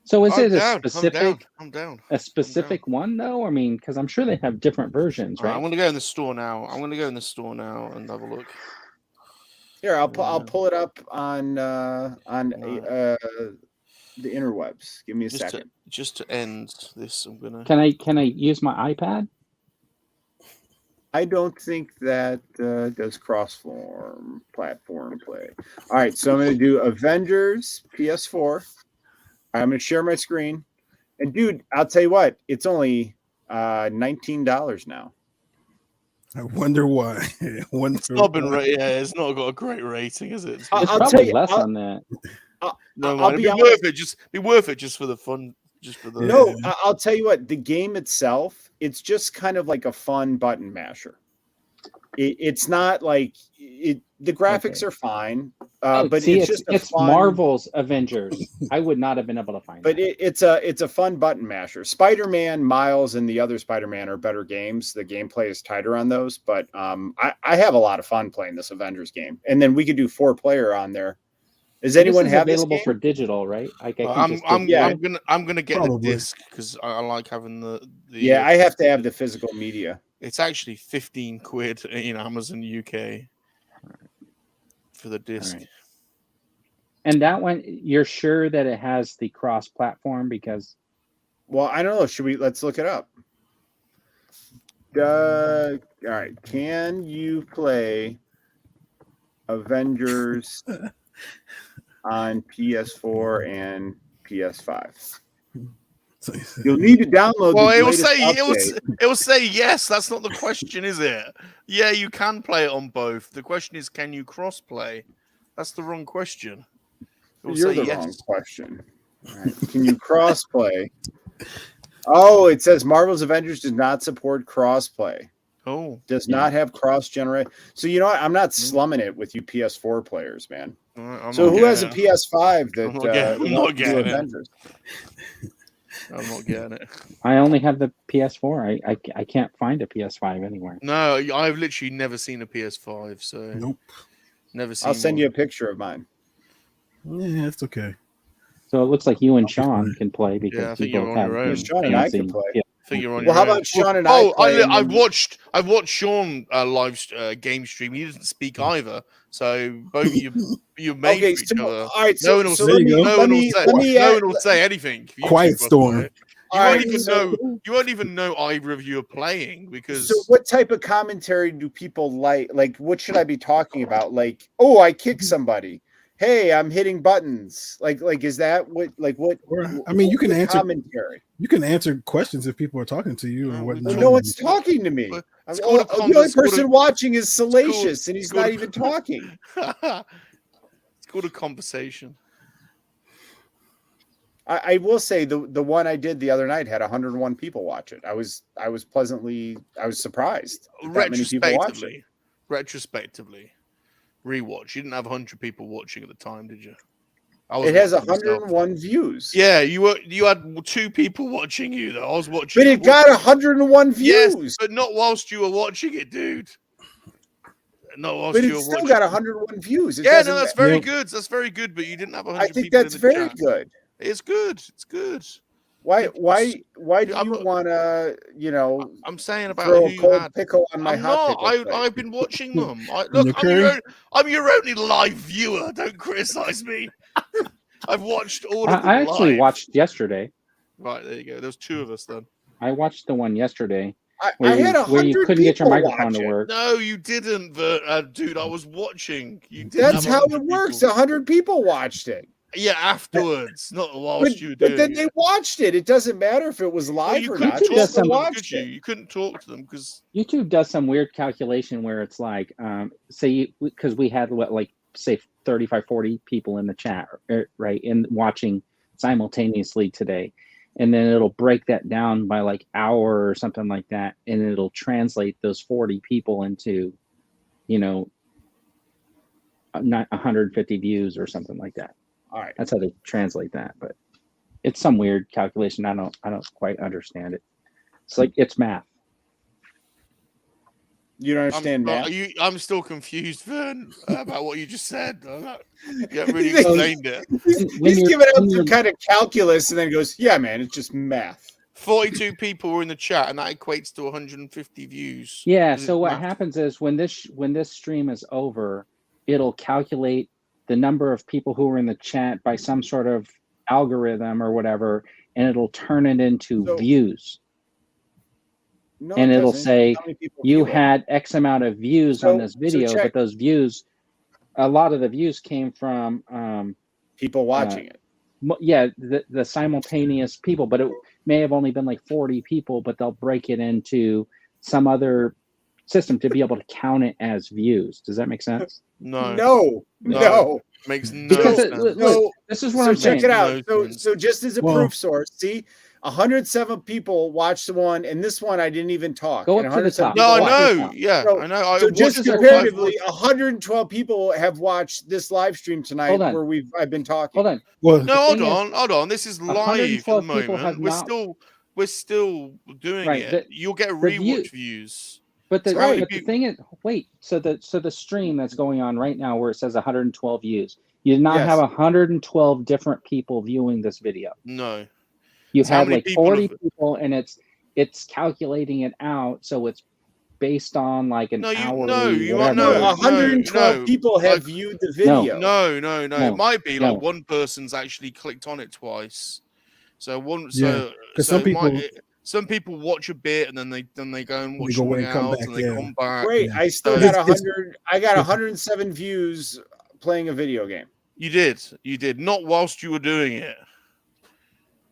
Speaker 4: So is it a specific?
Speaker 2: I'm down.
Speaker 4: A specific one though? I mean, because I'm sure they have different versions, right?
Speaker 2: I'm going to go in the store now. and have a look.
Speaker 3: Here, I'll pull it up on the interwebs. Give me a second.
Speaker 2: Just to end this, I'm gonna.
Speaker 4: Can I use my iPad?
Speaker 3: I don't think that does platform play. All right, so I'm going to do Avengers PS4. I'm going to share my screen, and dude, I'll tell you what, it's only $19 now.
Speaker 5: I wonder why. I wonder
Speaker 2: It's not been
Speaker 5: why.
Speaker 2: it's not got a great rating, is it?
Speaker 4: It's
Speaker 3: I'll
Speaker 4: probably
Speaker 3: tell you,
Speaker 4: less on that.
Speaker 2: No,
Speaker 3: I'll
Speaker 2: it'd
Speaker 3: be
Speaker 2: be
Speaker 3: honest.
Speaker 2: worth it. Be worth it just for the fun, just for the.
Speaker 3: No, I'll tell you what. The game itself, it's just kind of like a fun button masher. It's not like it. The graphics are fine, but
Speaker 4: See,
Speaker 3: it's just a
Speaker 4: it's
Speaker 3: fun,
Speaker 4: Marvel's Avengers. I would not have been able to find
Speaker 3: But
Speaker 4: that.
Speaker 3: it's a fun button masher. Spider-Man, Miles, and the other Spider-Man are better games. The gameplay is tighter on those, but I have a lot of fun playing this Avengers game. And then we could do 4-player on there. Does anyone
Speaker 4: This is
Speaker 3: have this
Speaker 4: available
Speaker 3: game?
Speaker 4: for digital, right? I can
Speaker 2: I'm
Speaker 4: just
Speaker 2: I'm
Speaker 3: Yeah.
Speaker 2: I'm gonna get
Speaker 5: Probably.
Speaker 2: the disc because I like having the.
Speaker 3: Yeah, I have to have the physical media.
Speaker 2: It's actually 15 quid in Amazon UK for the disc.
Speaker 4: All right. And that one, you're sure that it has the cross-platform because
Speaker 3: Well, I don't know. Let's look it up. All right. Can you play Avengers on PS4 and PS5? You'll need to download
Speaker 2: Well,
Speaker 3: the
Speaker 2: it will
Speaker 3: latest
Speaker 2: say
Speaker 3: update.
Speaker 2: it will say yes. That's not the question, is it? Yeah, you can play it on both. The question is, can you cross play? That's the wrong question. It will
Speaker 3: You're
Speaker 2: say
Speaker 3: the
Speaker 2: yes.
Speaker 3: wrong question. All right. Can you cross play? Oh, it says Marvel's Avengers does not support cross play.
Speaker 2: Oh,
Speaker 3: Does not have cross generate. So you know what? I'm not slumming it with you PS4 players, man.
Speaker 2: I'm
Speaker 3: So
Speaker 2: not
Speaker 3: who has a
Speaker 2: getting it.
Speaker 3: PS5 that
Speaker 2: I'm not getting- I'm
Speaker 3: wants
Speaker 2: not
Speaker 3: to do
Speaker 2: getting it.
Speaker 3: Avengers?
Speaker 2: I'm not getting it.
Speaker 4: I only have the PS4. I can't find a PS5 anywhere.
Speaker 2: No, I've literally never seen a PS5. So
Speaker 5: Nope.
Speaker 2: never seen.
Speaker 3: I'll send
Speaker 2: one.
Speaker 3: you a picture of mine.
Speaker 5: Yeah, it's okay.
Speaker 4: So it looks like you and Sean can play because
Speaker 2: Yeah, I
Speaker 4: you
Speaker 2: think you're
Speaker 4: both
Speaker 2: on
Speaker 4: have
Speaker 2: your
Speaker 4: the
Speaker 2: own.
Speaker 3: Sean and I
Speaker 4: fancy-
Speaker 3: can play.
Speaker 4: Yeah.
Speaker 2: I think you're on
Speaker 3: Well,
Speaker 2: your
Speaker 3: how
Speaker 2: own.
Speaker 3: about Sean and I?
Speaker 2: Oh,
Speaker 3: play and
Speaker 2: I've
Speaker 3: then-
Speaker 2: watched Sean game stream. He doesn't speak either. So both of you made
Speaker 3: Okay,
Speaker 2: for each
Speaker 3: so
Speaker 2: other.
Speaker 3: all right,
Speaker 2: No one will
Speaker 3: so
Speaker 2: say.
Speaker 3: let me
Speaker 2: No one will
Speaker 3: let
Speaker 2: say.
Speaker 3: me
Speaker 2: No one will say anything. if you
Speaker 5: Quiet
Speaker 2: two both
Speaker 5: storm.
Speaker 2: play it. You
Speaker 3: All
Speaker 2: won't
Speaker 3: right,
Speaker 2: even
Speaker 3: so-
Speaker 2: know. You won't even know either of you are playing because.
Speaker 3: So what type of commentary do people like? Like, what should I be talking about? Like, oh, I kicked somebody. Hey, I'm hitting buttons. Like, is that what? Like, what?
Speaker 5: Or, I mean, you can
Speaker 3: what
Speaker 5: answer.
Speaker 3: commentary.
Speaker 5: You can answer questions if people are talking to you or
Speaker 2: No,
Speaker 5: whatnot.
Speaker 3: No one's talking to me.
Speaker 2: But
Speaker 3: I'm,
Speaker 2: it's called a
Speaker 3: the only
Speaker 2: it's called
Speaker 3: person
Speaker 2: a-
Speaker 3: watching is
Speaker 2: called-
Speaker 3: Salacious, and
Speaker 2: it's
Speaker 3: he's
Speaker 2: called
Speaker 3: not
Speaker 2: a-
Speaker 3: even talking.
Speaker 2: It's called a conversation.
Speaker 3: I will say the one I did the other night had 101 people watch it. I was surprised that many people watched it.
Speaker 2: Retrospectively, rewatch. You didn't have 100 people watching at the time, did you?
Speaker 3: It has
Speaker 2: watching myself.
Speaker 3: 101 views.
Speaker 2: Yeah, you had 2 people watching you though. I was watching.
Speaker 3: But it got 101
Speaker 2: yes,
Speaker 3: views.
Speaker 2: but not whilst you were watching it, dude. Not whilst
Speaker 3: But
Speaker 2: you
Speaker 3: it
Speaker 2: were
Speaker 3: still
Speaker 2: watching.
Speaker 3: got 101 views. It
Speaker 2: Yeah, no,
Speaker 3: doesn't
Speaker 2: that's
Speaker 3: ma-
Speaker 2: very good. That's very good. But you didn't have 100
Speaker 3: I think
Speaker 2: people
Speaker 3: that's
Speaker 2: in the
Speaker 3: very
Speaker 2: chat.
Speaker 3: good.
Speaker 2: It's good. It's good.
Speaker 3: Why
Speaker 2: It's-
Speaker 3: do
Speaker 2: I'm
Speaker 3: you
Speaker 2: not-
Speaker 3: want to,
Speaker 2: I'm saying about
Speaker 3: throw
Speaker 2: who
Speaker 3: a
Speaker 2: you
Speaker 3: cold
Speaker 2: had.
Speaker 3: pickle on my
Speaker 2: I'm
Speaker 3: hot
Speaker 2: not.
Speaker 3: pickle plate?
Speaker 2: I've been watching them.
Speaker 5: Your curry?
Speaker 2: I'm your only live viewer. Don't criticize me. I've watched all of them
Speaker 4: I actually
Speaker 2: live.
Speaker 4: watched yesterday.
Speaker 2: Right, there you go. There's 2 of us then.
Speaker 4: I watched the one yesterday
Speaker 3: I
Speaker 4: where
Speaker 3: had
Speaker 4: where you
Speaker 3: 100
Speaker 4: couldn't get your
Speaker 3: people
Speaker 4: microphone
Speaker 3: watch
Speaker 4: to
Speaker 3: it.
Speaker 4: work.
Speaker 2: No, you didn't, dude. I was watching. You didn't.
Speaker 3: That's
Speaker 2: have
Speaker 3: how
Speaker 2: 100
Speaker 3: it works.
Speaker 2: people.
Speaker 3: 100 people watched it.
Speaker 2: Yeah, afterwards, not whilst you were
Speaker 3: But
Speaker 2: doing
Speaker 3: then
Speaker 2: it.
Speaker 3: they watched it. It doesn't matter if it was
Speaker 2: Well,
Speaker 3: live
Speaker 2: you
Speaker 3: or
Speaker 2: couldn't
Speaker 3: not.
Speaker 2: talk
Speaker 3: They
Speaker 2: to
Speaker 3: still
Speaker 2: them,
Speaker 3: watched
Speaker 2: could you?
Speaker 3: it.
Speaker 2: You couldn't talk to them because
Speaker 4: YouTube does some weird calculation where it's like, say, because we had say 35, 40 people in the chat, right, and watching simultaneously today. And then it'll break that down by like hour or something like that. And it'll translate those 40 people into, not 150 views or something like that.
Speaker 3: All right.
Speaker 4: That's how they translate that. But it's some weird calculation. I don't quite understand it. It's like, it's math.
Speaker 3: You don't understand math?
Speaker 2: I'm still confused, Vern, about what you just said. You haven't really explained it.
Speaker 3: He's giving out some kind of calculus and then goes, yeah, man, it's just math.
Speaker 2: 42 people were in the chat, and that equates to 150 views.
Speaker 4: Yeah.
Speaker 2: Is it
Speaker 4: So what
Speaker 2: math?
Speaker 4: happens is when this stream is over, it'll calculate the number of people who are in the chat by some sort of algorithm or whatever, and it'll turn it into views.
Speaker 3: No,
Speaker 4: And
Speaker 3: it
Speaker 4: it'll
Speaker 3: doesn't.
Speaker 4: say
Speaker 3: How many people
Speaker 4: you
Speaker 3: view it?
Speaker 4: had X amount of views on this video,
Speaker 3: check.
Speaker 4: but those views, a lot of the views came from
Speaker 3: people watching it.
Speaker 4: Yeah, the simultaneous people, but it may have only been like 40 people, but they'll break it into some other system to be able to count it as views. Does that make sense?
Speaker 3: No.
Speaker 2: Makes no
Speaker 4: Because
Speaker 2: sense.
Speaker 4: look, this is what I'm
Speaker 3: check
Speaker 4: saying.
Speaker 3: it out.
Speaker 2: No
Speaker 3: So just as a proof source, see, 107 people watched the one, and this one I didn't even talk.
Speaker 4: Go
Speaker 3: and
Speaker 4: up to the top.
Speaker 2: No, I
Speaker 3: people watched.
Speaker 2: know. Yeah,
Speaker 3: So-
Speaker 2: I know.
Speaker 3: So just
Speaker 4: This is our
Speaker 3: comparatively, 112 people have watched this live stream tonight
Speaker 4: Hold on.
Speaker 3: where I've been talking.
Speaker 4: Hold on.
Speaker 5: Well,
Speaker 2: No, hold
Speaker 4: thing is,
Speaker 2: on. This is live at
Speaker 4: 112
Speaker 2: the
Speaker 4: people have
Speaker 2: moment. We're still doing
Speaker 4: Right,
Speaker 2: it. You'll get rewatch views.
Speaker 4: But the,
Speaker 3: Right.
Speaker 4: but the thing is, wait. So the stream that's going on right now, where it says 112 views, you did not
Speaker 3: Yes.
Speaker 4: have 112 different people viewing this video.
Speaker 2: No.
Speaker 4: You
Speaker 2: So how
Speaker 4: had
Speaker 2: many
Speaker 4: like
Speaker 2: people
Speaker 4: 40
Speaker 2: have-
Speaker 4: people, and it's calculating it out, so it's based on like an hourly.
Speaker 2: you
Speaker 4: whatever.
Speaker 2: are- no,
Speaker 3: 112
Speaker 2: no.
Speaker 3: people have viewed the video.
Speaker 2: No.
Speaker 4: No,
Speaker 2: It might be
Speaker 4: no.
Speaker 2: like one person's actually clicked on it twice. So
Speaker 5: Yeah, 'cause
Speaker 2: so
Speaker 5: some people-
Speaker 2: some people watch a bit and then they go and watch
Speaker 5: go away
Speaker 2: something
Speaker 5: and come
Speaker 2: else
Speaker 5: back,
Speaker 2: and they
Speaker 5: yeah.
Speaker 2: come back.
Speaker 3: Great.
Speaker 5: Yeah.
Speaker 3: I still
Speaker 2: So
Speaker 3: got
Speaker 5: it's-
Speaker 3: 100. I got 107 views playing a video game.
Speaker 2: You did not whilst you were doing it.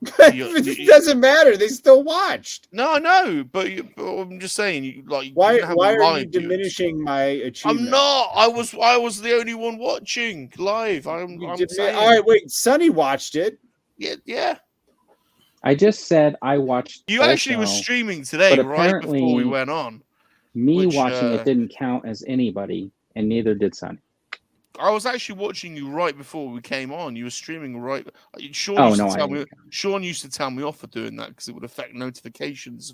Speaker 3: It doesn't matter. They still watched.
Speaker 2: No, but I'm just saying, you
Speaker 3: Why
Speaker 2: didn't have
Speaker 3: are you
Speaker 2: live viewers.
Speaker 3: diminishing my achievement?
Speaker 2: I'm not. I was the only one watching live. I'm saying.
Speaker 3: All right, wait. Sonny watched it.
Speaker 2: Yeah.
Speaker 4: I just said I watched.
Speaker 2: You actually were
Speaker 4: also.
Speaker 2: streaming today,
Speaker 4: but
Speaker 2: right before we
Speaker 4: apparently-
Speaker 2: went on.
Speaker 4: Me
Speaker 2: which,
Speaker 4: watching it didn't count as anybody, and neither did Sonny.
Speaker 2: I was actually watching you right before we came on. You were streaming right. Sean
Speaker 4: Oh,
Speaker 2: used
Speaker 4: no,
Speaker 2: to tell
Speaker 4: I
Speaker 2: me.
Speaker 4: didn't.
Speaker 2: Sean used to tell me off for doing that because it would affect notifications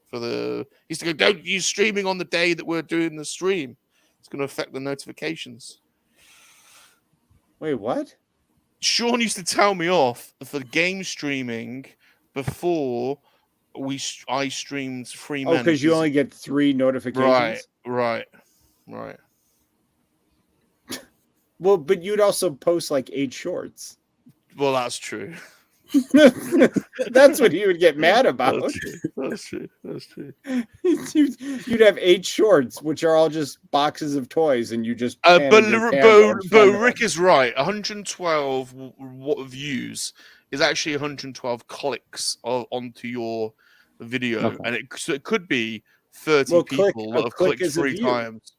Speaker 2: for the. He used to go, "Don't use streaming on the day that we're doing the stream. It's going to affect the notifications."
Speaker 3: Wait, what?
Speaker 2: Sean used to tell me off for game streaming before I streamed 3
Speaker 3: Oh,
Speaker 2: men.
Speaker 3: because you only get 3 notifications.
Speaker 2: Right.
Speaker 3: Well, but you'd also post like 8 shorts.
Speaker 2: Well, that's true.
Speaker 3: That's what he would get mad about.
Speaker 2: That's true.
Speaker 3: You'd have 8 shorts, which are all just boxes of toys, and you just.
Speaker 2: But
Speaker 3: Rick
Speaker 2: Rick is right. 112 views is actually 112 clicks onto your video,
Speaker 4: Okay.
Speaker 2: and it could be 30
Speaker 3: Well,
Speaker 2: people that have
Speaker 3: click
Speaker 2: clicked
Speaker 3: is a
Speaker 2: 3
Speaker 3: view.
Speaker 2: times.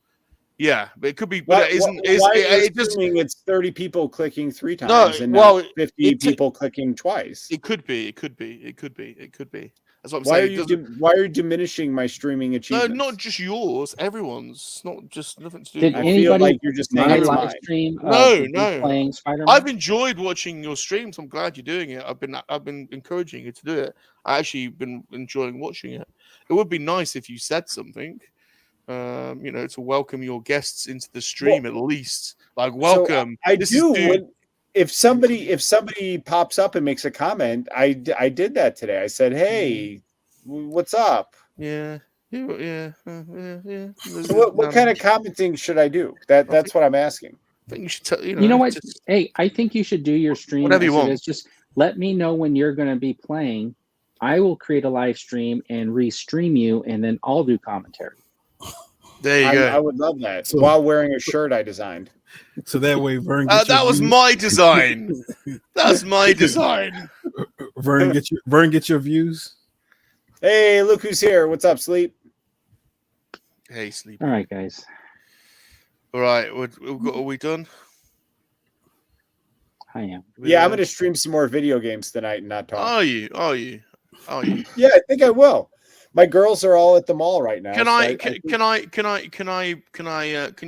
Speaker 2: Yeah, but it could be.
Speaker 3: Why,
Speaker 2: But it isn't.
Speaker 3: why are you
Speaker 2: It just.
Speaker 3: assuming it's 30 people clicking 3 times
Speaker 2: No,
Speaker 3: and
Speaker 2: well,
Speaker 3: not 50
Speaker 2: it-
Speaker 3: people clicking twice?
Speaker 2: It could be. That's what I'm
Speaker 3: Why are
Speaker 2: saying.
Speaker 3: you why are you diminishing my streaming
Speaker 2: No,
Speaker 3: achievements?
Speaker 2: not just yours. Everyone's not just nothing to do.
Speaker 4: Did
Speaker 2: with
Speaker 3: I
Speaker 2: yours.
Speaker 3: feel
Speaker 4: anybody
Speaker 3: like you're just
Speaker 4: my
Speaker 3: saying it's
Speaker 4: live
Speaker 3: mine.
Speaker 4: stream?
Speaker 2: No.
Speaker 4: Playing Spider-Man.
Speaker 2: I've enjoyed watching your streams. I'm glad you're doing it. I've been encouraging you to do it. I actually been enjoying watching it. It would be nice if you said something, to welcome your guests into the stream at least. Like welcome.
Speaker 3: I
Speaker 2: This
Speaker 3: do.
Speaker 2: is dude-
Speaker 3: If somebody pops up and makes a comment, I did that today. I said, "Hey, what's up?"
Speaker 2: Yeah.
Speaker 3: So what kind of commenting should I do? That's what I'm asking.
Speaker 2: I think you should tell.
Speaker 4: You know what?
Speaker 2: just-
Speaker 4: Hey, I think you should do your stream.
Speaker 2: Whatever you
Speaker 4: as it
Speaker 2: want.
Speaker 4: is. Just let me know when you're going to be playing. I will create a live stream and re-stream you, and then I'll do commentary.
Speaker 2: There you
Speaker 3: I
Speaker 2: go.
Speaker 3: would love that
Speaker 5: So-
Speaker 3: while wearing a shirt I designed.
Speaker 5: so that way Vern gets
Speaker 2: That
Speaker 5: your
Speaker 2: was
Speaker 5: views.
Speaker 2: my design. That's my design.
Speaker 5: Vern get your views.
Speaker 3: Hey, look who's here! What's up, Sleep?
Speaker 2: Hey, sleep.
Speaker 4: All right, guys.
Speaker 2: All right, are we done?
Speaker 4: I am.
Speaker 3: Yeah, I'm going to stream some more video games tonight and not talk.
Speaker 2: Are you?
Speaker 3: Yeah, I think I will. My girls are all at the mall right now.
Speaker 2: Can
Speaker 3: so
Speaker 2: I?
Speaker 3: think-
Speaker 2: Can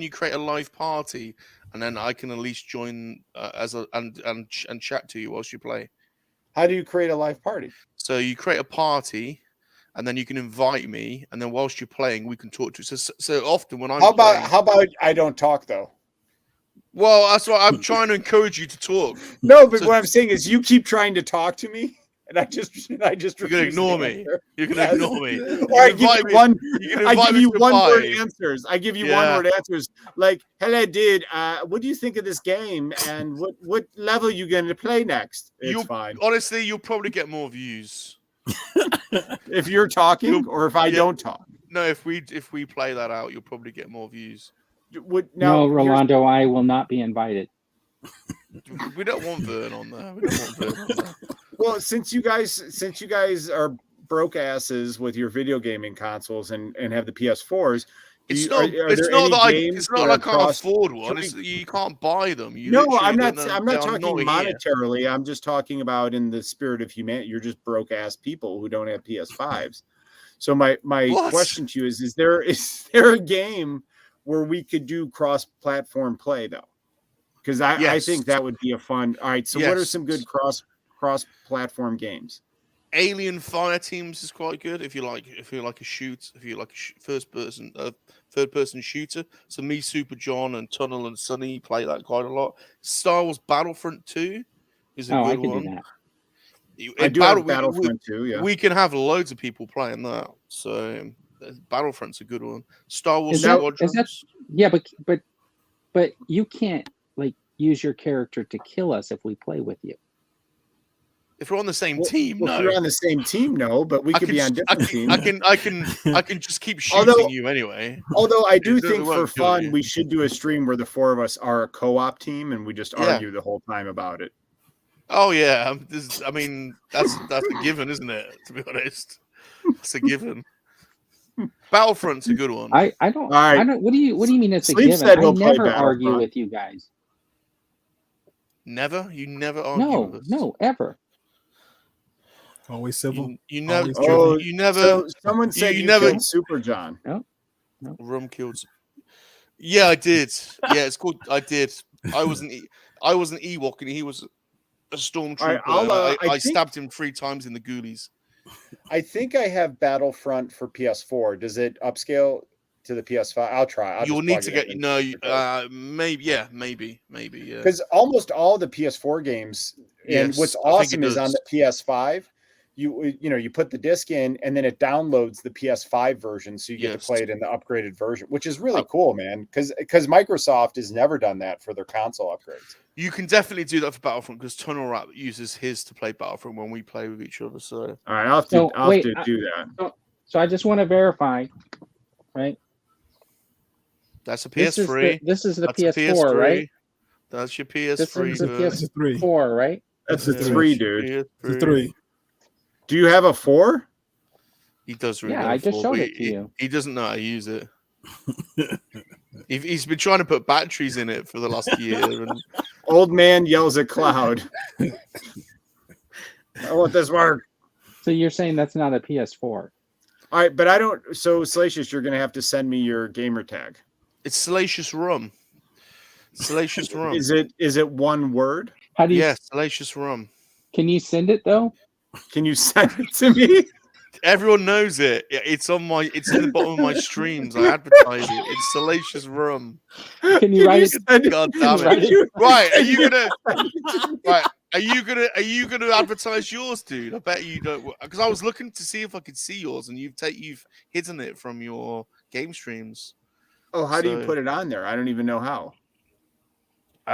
Speaker 2: you create a live party, and then I can at least join and chat to you whilst you play.
Speaker 3: How do you create a live party?
Speaker 2: So you create a party, and then you can invite me, and then whilst you're playing, we can talk to you. So often when I'm
Speaker 3: How
Speaker 2: playing,
Speaker 3: about I don't talk though?
Speaker 2: well, that's what I'm trying to encourage you to talk.
Speaker 3: No, but
Speaker 2: So-
Speaker 3: what I'm saying is you keep trying to talk to me, and I just
Speaker 2: You're gonna
Speaker 3: refuse to
Speaker 2: ignore me.
Speaker 3: answer.
Speaker 2: You're gonna
Speaker 3: Yes.
Speaker 2: ignore me.
Speaker 3: Or I give you one.
Speaker 2: You can
Speaker 3: I
Speaker 2: invite
Speaker 3: give
Speaker 2: me
Speaker 3: you
Speaker 2: to
Speaker 3: one word
Speaker 2: pie.
Speaker 3: answers. I give you
Speaker 2: Yeah.
Speaker 3: one word answers. Like, hello, dude. What do you think of this game? And what level you going to play next? It's
Speaker 2: You'll-
Speaker 3: fine.
Speaker 2: Honestly, you'll probably get more views.
Speaker 3: If you're talking,
Speaker 2: You'll-
Speaker 3: or if I
Speaker 2: yeah.
Speaker 3: don't talk.
Speaker 2: No, if we play that out, you'll probably get more views.
Speaker 4: No, Rolando, I will not be invited.
Speaker 2: We don't want Vern on there. We don't want Vern on there.
Speaker 3: Well, since you guys are broke asses with your video gaming consoles and have the PS4s,
Speaker 2: It's
Speaker 3: are
Speaker 2: not.
Speaker 3: there
Speaker 2: It's not
Speaker 3: any
Speaker 2: that
Speaker 3: games
Speaker 2: it's not
Speaker 3: that
Speaker 2: like
Speaker 3: are
Speaker 2: I can't
Speaker 3: cross-
Speaker 2: afford one.
Speaker 3: Can
Speaker 2: It's, you can't buy them. You
Speaker 3: No,
Speaker 2: literally-
Speaker 3: I'm not.
Speaker 2: they're
Speaker 3: I'm not
Speaker 2: they're
Speaker 3: talking
Speaker 2: here.
Speaker 3: monetarily. I'm just talking about in the spirit of humanity. You're just broke ass people who don't have PS5s. So my
Speaker 2: What?
Speaker 3: question to you is there a game where we could do cross platform play though? Because I
Speaker 2: Yes.
Speaker 3: think that would be a fun. All right. So what are
Speaker 2: Yes.
Speaker 3: some good cross platform games?
Speaker 2: Alien Fire Teams is quite good if you like a third person shooter. So me, Super John, and Tunnel and Sunny play that quite a lot. Star Wars Battlefront 2 is a
Speaker 4: Oh, I
Speaker 2: good
Speaker 4: can
Speaker 2: one.
Speaker 4: do that.
Speaker 3: I
Speaker 2: In
Speaker 3: do have Battlefront 2. Yeah.
Speaker 2: we can have loads of people playing that. So Battlefront's a good one. Star Wars
Speaker 4: Is that-
Speaker 2: Squadrons.
Speaker 4: Yeah, but you can't like use your character to kill us if we play with you.
Speaker 2: If we're on the same
Speaker 3: Well,
Speaker 2: team,
Speaker 3: if
Speaker 2: no.
Speaker 3: you're on the same team, no, but we
Speaker 2: I
Speaker 3: could
Speaker 2: can
Speaker 3: be on
Speaker 2: just-
Speaker 3: different teams.
Speaker 2: I can just keep shooting
Speaker 3: Although-
Speaker 2: you anyway.
Speaker 3: Although I do
Speaker 2: It
Speaker 3: think for
Speaker 2: won't kill
Speaker 3: fun,
Speaker 2: you.
Speaker 3: we should do a stream where the four of us are a co-op team and we just
Speaker 2: Yeah.
Speaker 3: argue the whole time about it.
Speaker 2: Oh yeah, that's a given, isn't it? To be honest, it's a given. Battlefront's a good one.
Speaker 4: I don't.
Speaker 3: All right.
Speaker 4: I don't. What do you mean? It's a
Speaker 3: Sleep
Speaker 4: given.
Speaker 3: said
Speaker 4: I
Speaker 3: he'll play
Speaker 4: never argue
Speaker 3: Battlefront.
Speaker 4: with you guys.
Speaker 2: You never argue
Speaker 4: No,
Speaker 2: with us.
Speaker 4: no, ever.
Speaker 5: Always civil.
Speaker 2: You never.
Speaker 5: Always
Speaker 3: Oh,
Speaker 2: You never.
Speaker 3: So someone said
Speaker 2: you
Speaker 3: you
Speaker 2: never-
Speaker 3: killed Super John.
Speaker 2: Rum killed. Yeah, I did. Yeah, it's called. I did. I was an Ewok, and he was a stormtrooper.
Speaker 3: All right,
Speaker 2: I
Speaker 3: I think-
Speaker 2: stabbed him 3 times in the ghoulies.
Speaker 3: I think I have Battlefront for PS4. Does it upscale to the PS5? I'll try.
Speaker 2: You'll need to get maybe. Yeah, maybe. Yeah.
Speaker 3: Because almost all the PS4 games, and
Speaker 2: Yes,
Speaker 3: what's
Speaker 2: I think
Speaker 3: awesome
Speaker 2: it
Speaker 3: is on
Speaker 2: does.
Speaker 3: the PS5, you put the disc in and then it downloads the PS5 version, so you get
Speaker 2: Yes.
Speaker 3: to play it in the upgraded version, which is really
Speaker 2: Oh.
Speaker 3: cool, man. Because Microsoft has never done that for their console upgrades.
Speaker 2: You can definitely do that for Battlefront because Tunnel Rat uses his to play Battlefront when we play with each other. So
Speaker 3: All right, I'll have to,
Speaker 4: So,
Speaker 3: I'll
Speaker 4: wait,
Speaker 3: have to do that.
Speaker 4: So I just want to verify, right?
Speaker 2: that's a
Speaker 4: This is
Speaker 2: PS3.
Speaker 4: this is the
Speaker 2: That's a
Speaker 4: PS4, right?
Speaker 2: That's your
Speaker 4: This
Speaker 2: PS3.
Speaker 4: is the
Speaker 2: version.
Speaker 5: It's a 3.
Speaker 4: PS4, right?
Speaker 3: That's a
Speaker 2: Yeah,
Speaker 3: 3,
Speaker 2: that's your
Speaker 3: dude.
Speaker 5: It's a 3.
Speaker 3: Do you have a 4?
Speaker 2: He does really.
Speaker 4: Yeah,
Speaker 2: well
Speaker 4: I just
Speaker 2: for,
Speaker 4: showed
Speaker 2: but
Speaker 4: it to you.
Speaker 2: He doesn't know how to use it. He's been trying to put batteries in it for the last year, and
Speaker 3: Old man yells at cloud. I want this work.
Speaker 4: So you're saying that's not a PS4?
Speaker 3: All right, but I don't. So Salacious, you're gonna have to send me your gamer tag.
Speaker 2: it's Salacious Rum. Salacious Rum.
Speaker 3: Is it one word?
Speaker 4: How do you?
Speaker 2: Yeah, Salacious Rum.
Speaker 4: Can you send it though?
Speaker 3: Can you send it to me?
Speaker 2: Everyone knows it. It's in the bottom of my streams. I advertise it. It's Salacious Rum.
Speaker 4: Can you write it?
Speaker 3: send it?
Speaker 2: God damn
Speaker 4: Right.
Speaker 2: it! Right? Are you gonna? Right? Are you gonna advertise yours, dude? I bet you don't. Because I was looking to see if I could see yours, and you've hidden it from your game streams.
Speaker 3: Oh, how do you
Speaker 2: So-
Speaker 3: put it on there? I don't even know how.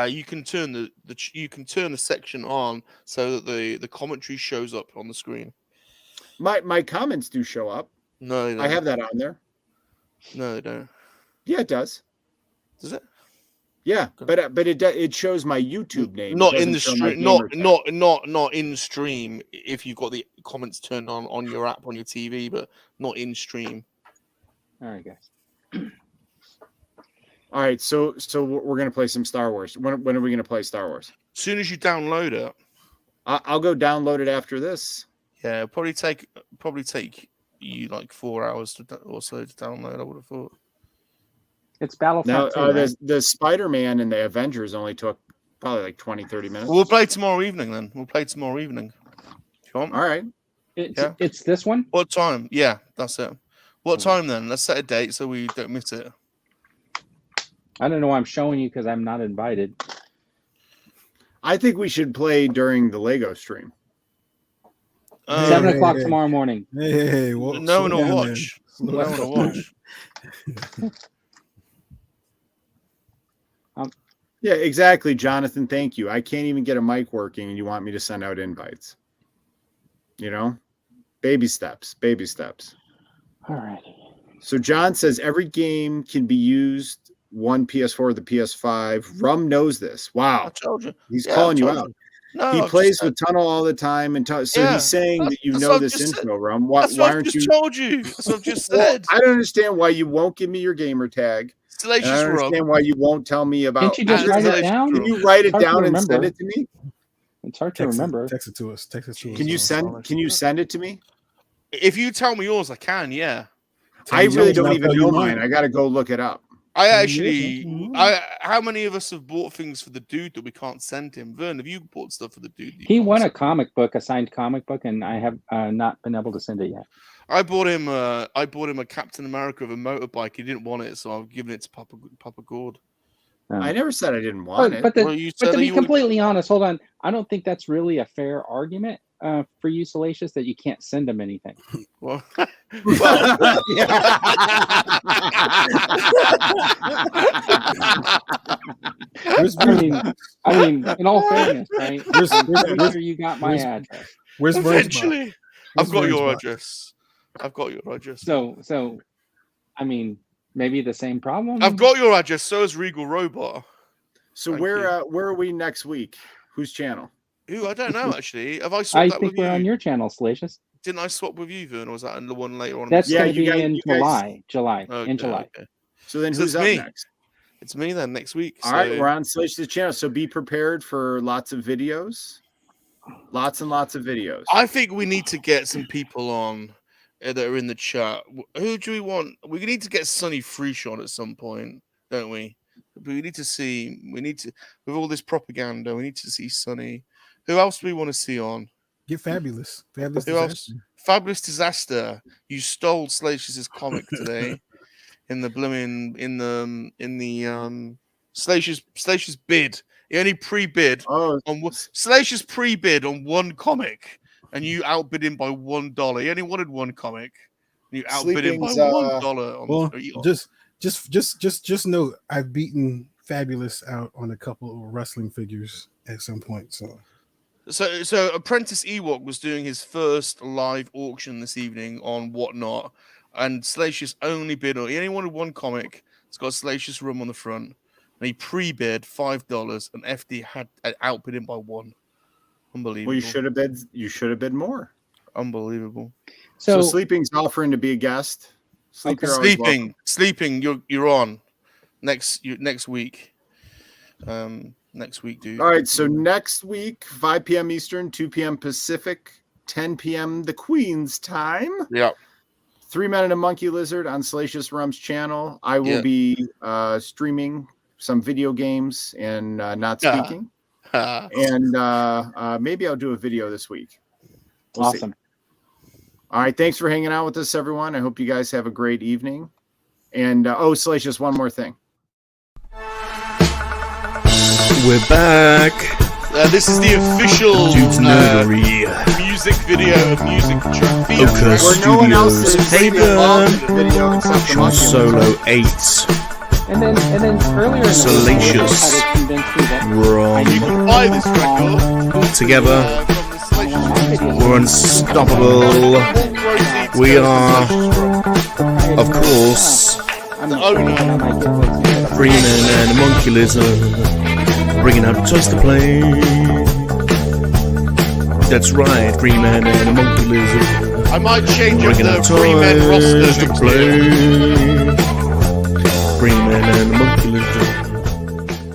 Speaker 2: You can turn the section on so that the commentary shows up on the screen.
Speaker 3: My comments do show up.
Speaker 2: No, they don't.
Speaker 3: I have that on there.
Speaker 2: No, they don't.
Speaker 3: Yeah, it does.
Speaker 2: Does it?
Speaker 3: Yeah,
Speaker 2: Okay.
Speaker 3: but it shows my YouTube name. It
Speaker 2: Not in
Speaker 3: doesn't
Speaker 2: the
Speaker 3: show my
Speaker 2: stream.
Speaker 3: gamer tag.
Speaker 2: Not in stream. If you've got the comments turned on your app on your TV, but not in stream.
Speaker 4: All right, guys.
Speaker 3: All right, so we're gonna play some Star Wars. When are we gonna play Star Wars?
Speaker 2: As soon as you download it,
Speaker 3: I'll go download it after this.
Speaker 2: yeah, it'll probably take you like 4 hours or so to download. I would have thought.
Speaker 4: It's
Speaker 3: Now,
Speaker 4: Battlefront 2, right?
Speaker 3: the Spider-Man and the Avengers only took probably like 20-30 minutes.
Speaker 2: We'll play tomorrow evening then. We'll play tomorrow evening. If you want.
Speaker 3: All right.
Speaker 4: It's this one.
Speaker 2: What time? Yeah, that's it. What time then? Let's set a date so we don't miss it.
Speaker 4: I don't know why I'm showing you because I'm not invited.
Speaker 3: I think we should play during the Lego stream.
Speaker 4: 7
Speaker 5: Hey,
Speaker 4: o'clock
Speaker 5: hey.
Speaker 4: tomorrow morning.
Speaker 5: Hey, well,
Speaker 2: No one
Speaker 5: slow
Speaker 2: will
Speaker 5: down, man.
Speaker 2: watch.
Speaker 5: Slow
Speaker 2: No
Speaker 5: down.
Speaker 2: one will watch.
Speaker 3: Yeah, exactly, Jonathan. Thank you. I can't even get a mic working, and you want me to send out invites. You know, baby steps, baby steps.
Speaker 4: All right.
Speaker 3: So John says every game can be used one PS4 or the PS5. Rum knows this.
Speaker 2: I
Speaker 3: Wow,
Speaker 2: told you.
Speaker 3: he's
Speaker 2: Yeah,
Speaker 3: calling
Speaker 2: I
Speaker 3: you
Speaker 2: told
Speaker 3: out.
Speaker 2: No,
Speaker 3: He
Speaker 2: I've
Speaker 3: plays
Speaker 2: just
Speaker 3: with Tunnel all the time, and so
Speaker 2: Yeah.
Speaker 3: he's saying that you
Speaker 2: That's
Speaker 3: know
Speaker 2: what I've
Speaker 3: this
Speaker 2: just
Speaker 3: intro, Rum. Why
Speaker 2: That's what I've
Speaker 3: aren't
Speaker 2: just
Speaker 3: you?
Speaker 2: told you. That's what I've just
Speaker 3: Well,
Speaker 2: said.
Speaker 3: I don't understand why you won't give me your gamer tag. And I
Speaker 2: Salacious
Speaker 3: don't
Speaker 2: Rum.
Speaker 3: understand why you won't tell me about.
Speaker 4: Can't you just
Speaker 2: And
Speaker 4: write it
Speaker 2: Salacious
Speaker 4: down?
Speaker 3: Can
Speaker 2: Rum.
Speaker 3: you write
Speaker 4: It's
Speaker 3: it
Speaker 4: hard to
Speaker 3: down and send
Speaker 4: remember.
Speaker 3: it to me?
Speaker 4: It's hard to remember.
Speaker 5: Text it to us. Text it to us.
Speaker 3: Can you send it to me?
Speaker 2: If you tell me yours, I can. Yeah.
Speaker 3: I really don't
Speaker 5: I'll
Speaker 3: even
Speaker 5: tell you
Speaker 3: know
Speaker 5: mine.
Speaker 3: mine. I got to go look it up.
Speaker 2: I actually. How many of us have bought things for the dude that we can't send him? Vern, have you bought stuff for the dude?
Speaker 4: He won a comic book, a signed comic book, and I have not been able to send it yet.
Speaker 2: I bought him a Captain America of a motorbike. He didn't want it, so I've given it to Papa Gord.
Speaker 3: I never said I didn't want it.
Speaker 4: But
Speaker 2: Well, you
Speaker 4: to
Speaker 2: said that
Speaker 4: be
Speaker 2: you would-
Speaker 4: completely honest, hold on. I don't think that's really a fair argument for you, Salacious, that you can't send him anything.
Speaker 2: Well,
Speaker 4: I mean, in all fairness, right? Make sure you got my address.
Speaker 5: Where's Vern's
Speaker 2: eventually, I've got
Speaker 5: Vern's
Speaker 2: your
Speaker 5: box?
Speaker 2: address. I've got your address.
Speaker 4: So, I mean, maybe the same problem.
Speaker 2: I've got your address. So is Regal Robot.
Speaker 3: So
Speaker 2: Thank
Speaker 3: where
Speaker 2: you.
Speaker 3: where are we next week? Whose channel?
Speaker 2: Ooh, I don't know actually. Have I swapped
Speaker 4: I
Speaker 2: that
Speaker 4: think
Speaker 2: with
Speaker 4: we're
Speaker 2: you?
Speaker 4: on your channel, Salacious.
Speaker 2: Didn't I swap with you, Vern, or was that in the one later on?
Speaker 4: That's
Speaker 3: Yeah,
Speaker 4: going to
Speaker 3: you
Speaker 4: be
Speaker 3: guys-
Speaker 4: in
Speaker 3: you guys-
Speaker 4: July.
Speaker 2: Okay,
Speaker 4: In July.
Speaker 2: okay.
Speaker 3: So then
Speaker 2: So
Speaker 3: who's
Speaker 2: it's
Speaker 3: up
Speaker 2: me.
Speaker 3: next?
Speaker 2: It's me then next week.
Speaker 3: All right, we're on Salacious channel. So be prepared for lots of videos. Lots and lots of videos.
Speaker 2: I think we need to get some people on that are in the chat. Who do we want? We need to get Sonny Freesh on at some point, don't we? We need to see. We need to, with all this propaganda, we need to see Sonny. Who else do we want to see on?
Speaker 5: Get Fabulous. Fabulous.
Speaker 2: Who else?
Speaker 5: Disaster.
Speaker 2: Fabulous Disaster. You stole Salacious's comic today in the blooming in the Salacious's bid. He only pre-bid
Speaker 3: Oh,
Speaker 2: on Salacious pre-bid on one comic, and you outbid him by $1. He only wanted one comic, and you outbid him by
Speaker 3: Sleeping's,
Speaker 2: $1. On,
Speaker 5: Well,
Speaker 2: or-
Speaker 5: just know I've beaten Fabulous out on a couple of wrestling figures at some point.
Speaker 2: So Apprentice Ewok was doing his first live auction this evening on Whatnot, and Salacious only bid on. He only wanted one comic. It's got Salacious Room on the front, and he pre-bid $5, and FD had outbid him by $1. Unbelievable.
Speaker 3: well, you should have bid more.
Speaker 2: Unbelievable.
Speaker 3: So
Speaker 4: So,
Speaker 3: Sleeping's offering to be a guest. Sleep, you're always welcome.
Speaker 2: Sleeping. You're on next week. Next week, dude.
Speaker 3: All right, so next week, 5 p.m. Eastern, 2 p.m. Pacific, 10 p.m. the Queen's time.
Speaker 2: Yeah.
Speaker 3: 3 Men and a Monkey Lizard on Salacious Rum's channel. I will be streaming some video games and not speaking. And maybe I'll do a video this week. We'll see.
Speaker 4: awesome.
Speaker 3: All right, thanks for hanging out with us, everyone. I hope you guys have a great evening. And Salacious, one more thing.
Speaker 1: We're back.
Speaker 2: This is the official
Speaker 1: Dude's Nerdery.
Speaker 2: music video of music track.
Speaker 1: Oka
Speaker 3: Where no one else is
Speaker 1: Studios. Hey,
Speaker 3: involved in the video except the
Speaker 1: Sean
Speaker 3: monkey
Speaker 1: Solo
Speaker 3: lizard.
Speaker 1: 8.
Speaker 4: And then earlier in the
Speaker 1: Salacious.
Speaker 4: week, I had to convince me that
Speaker 2: You
Speaker 1: Rum.
Speaker 2: can buy this record
Speaker 1: Together,
Speaker 2: from the Salacious.
Speaker 1: we're unstoppable. We are, of course,
Speaker 4: I'm
Speaker 2: the owner.
Speaker 4: I might get those.
Speaker 1: 3 Men and a Monkey Lizard. Bringing out toys to play. That's right, 3 Men and a Monkey Lizard.
Speaker 2: I might change up
Speaker 1: Bringing
Speaker 2: the
Speaker 1: out
Speaker 2: 3 men roster
Speaker 1: toys to
Speaker 2: next year.
Speaker 1: play. 3 Men and a Monkey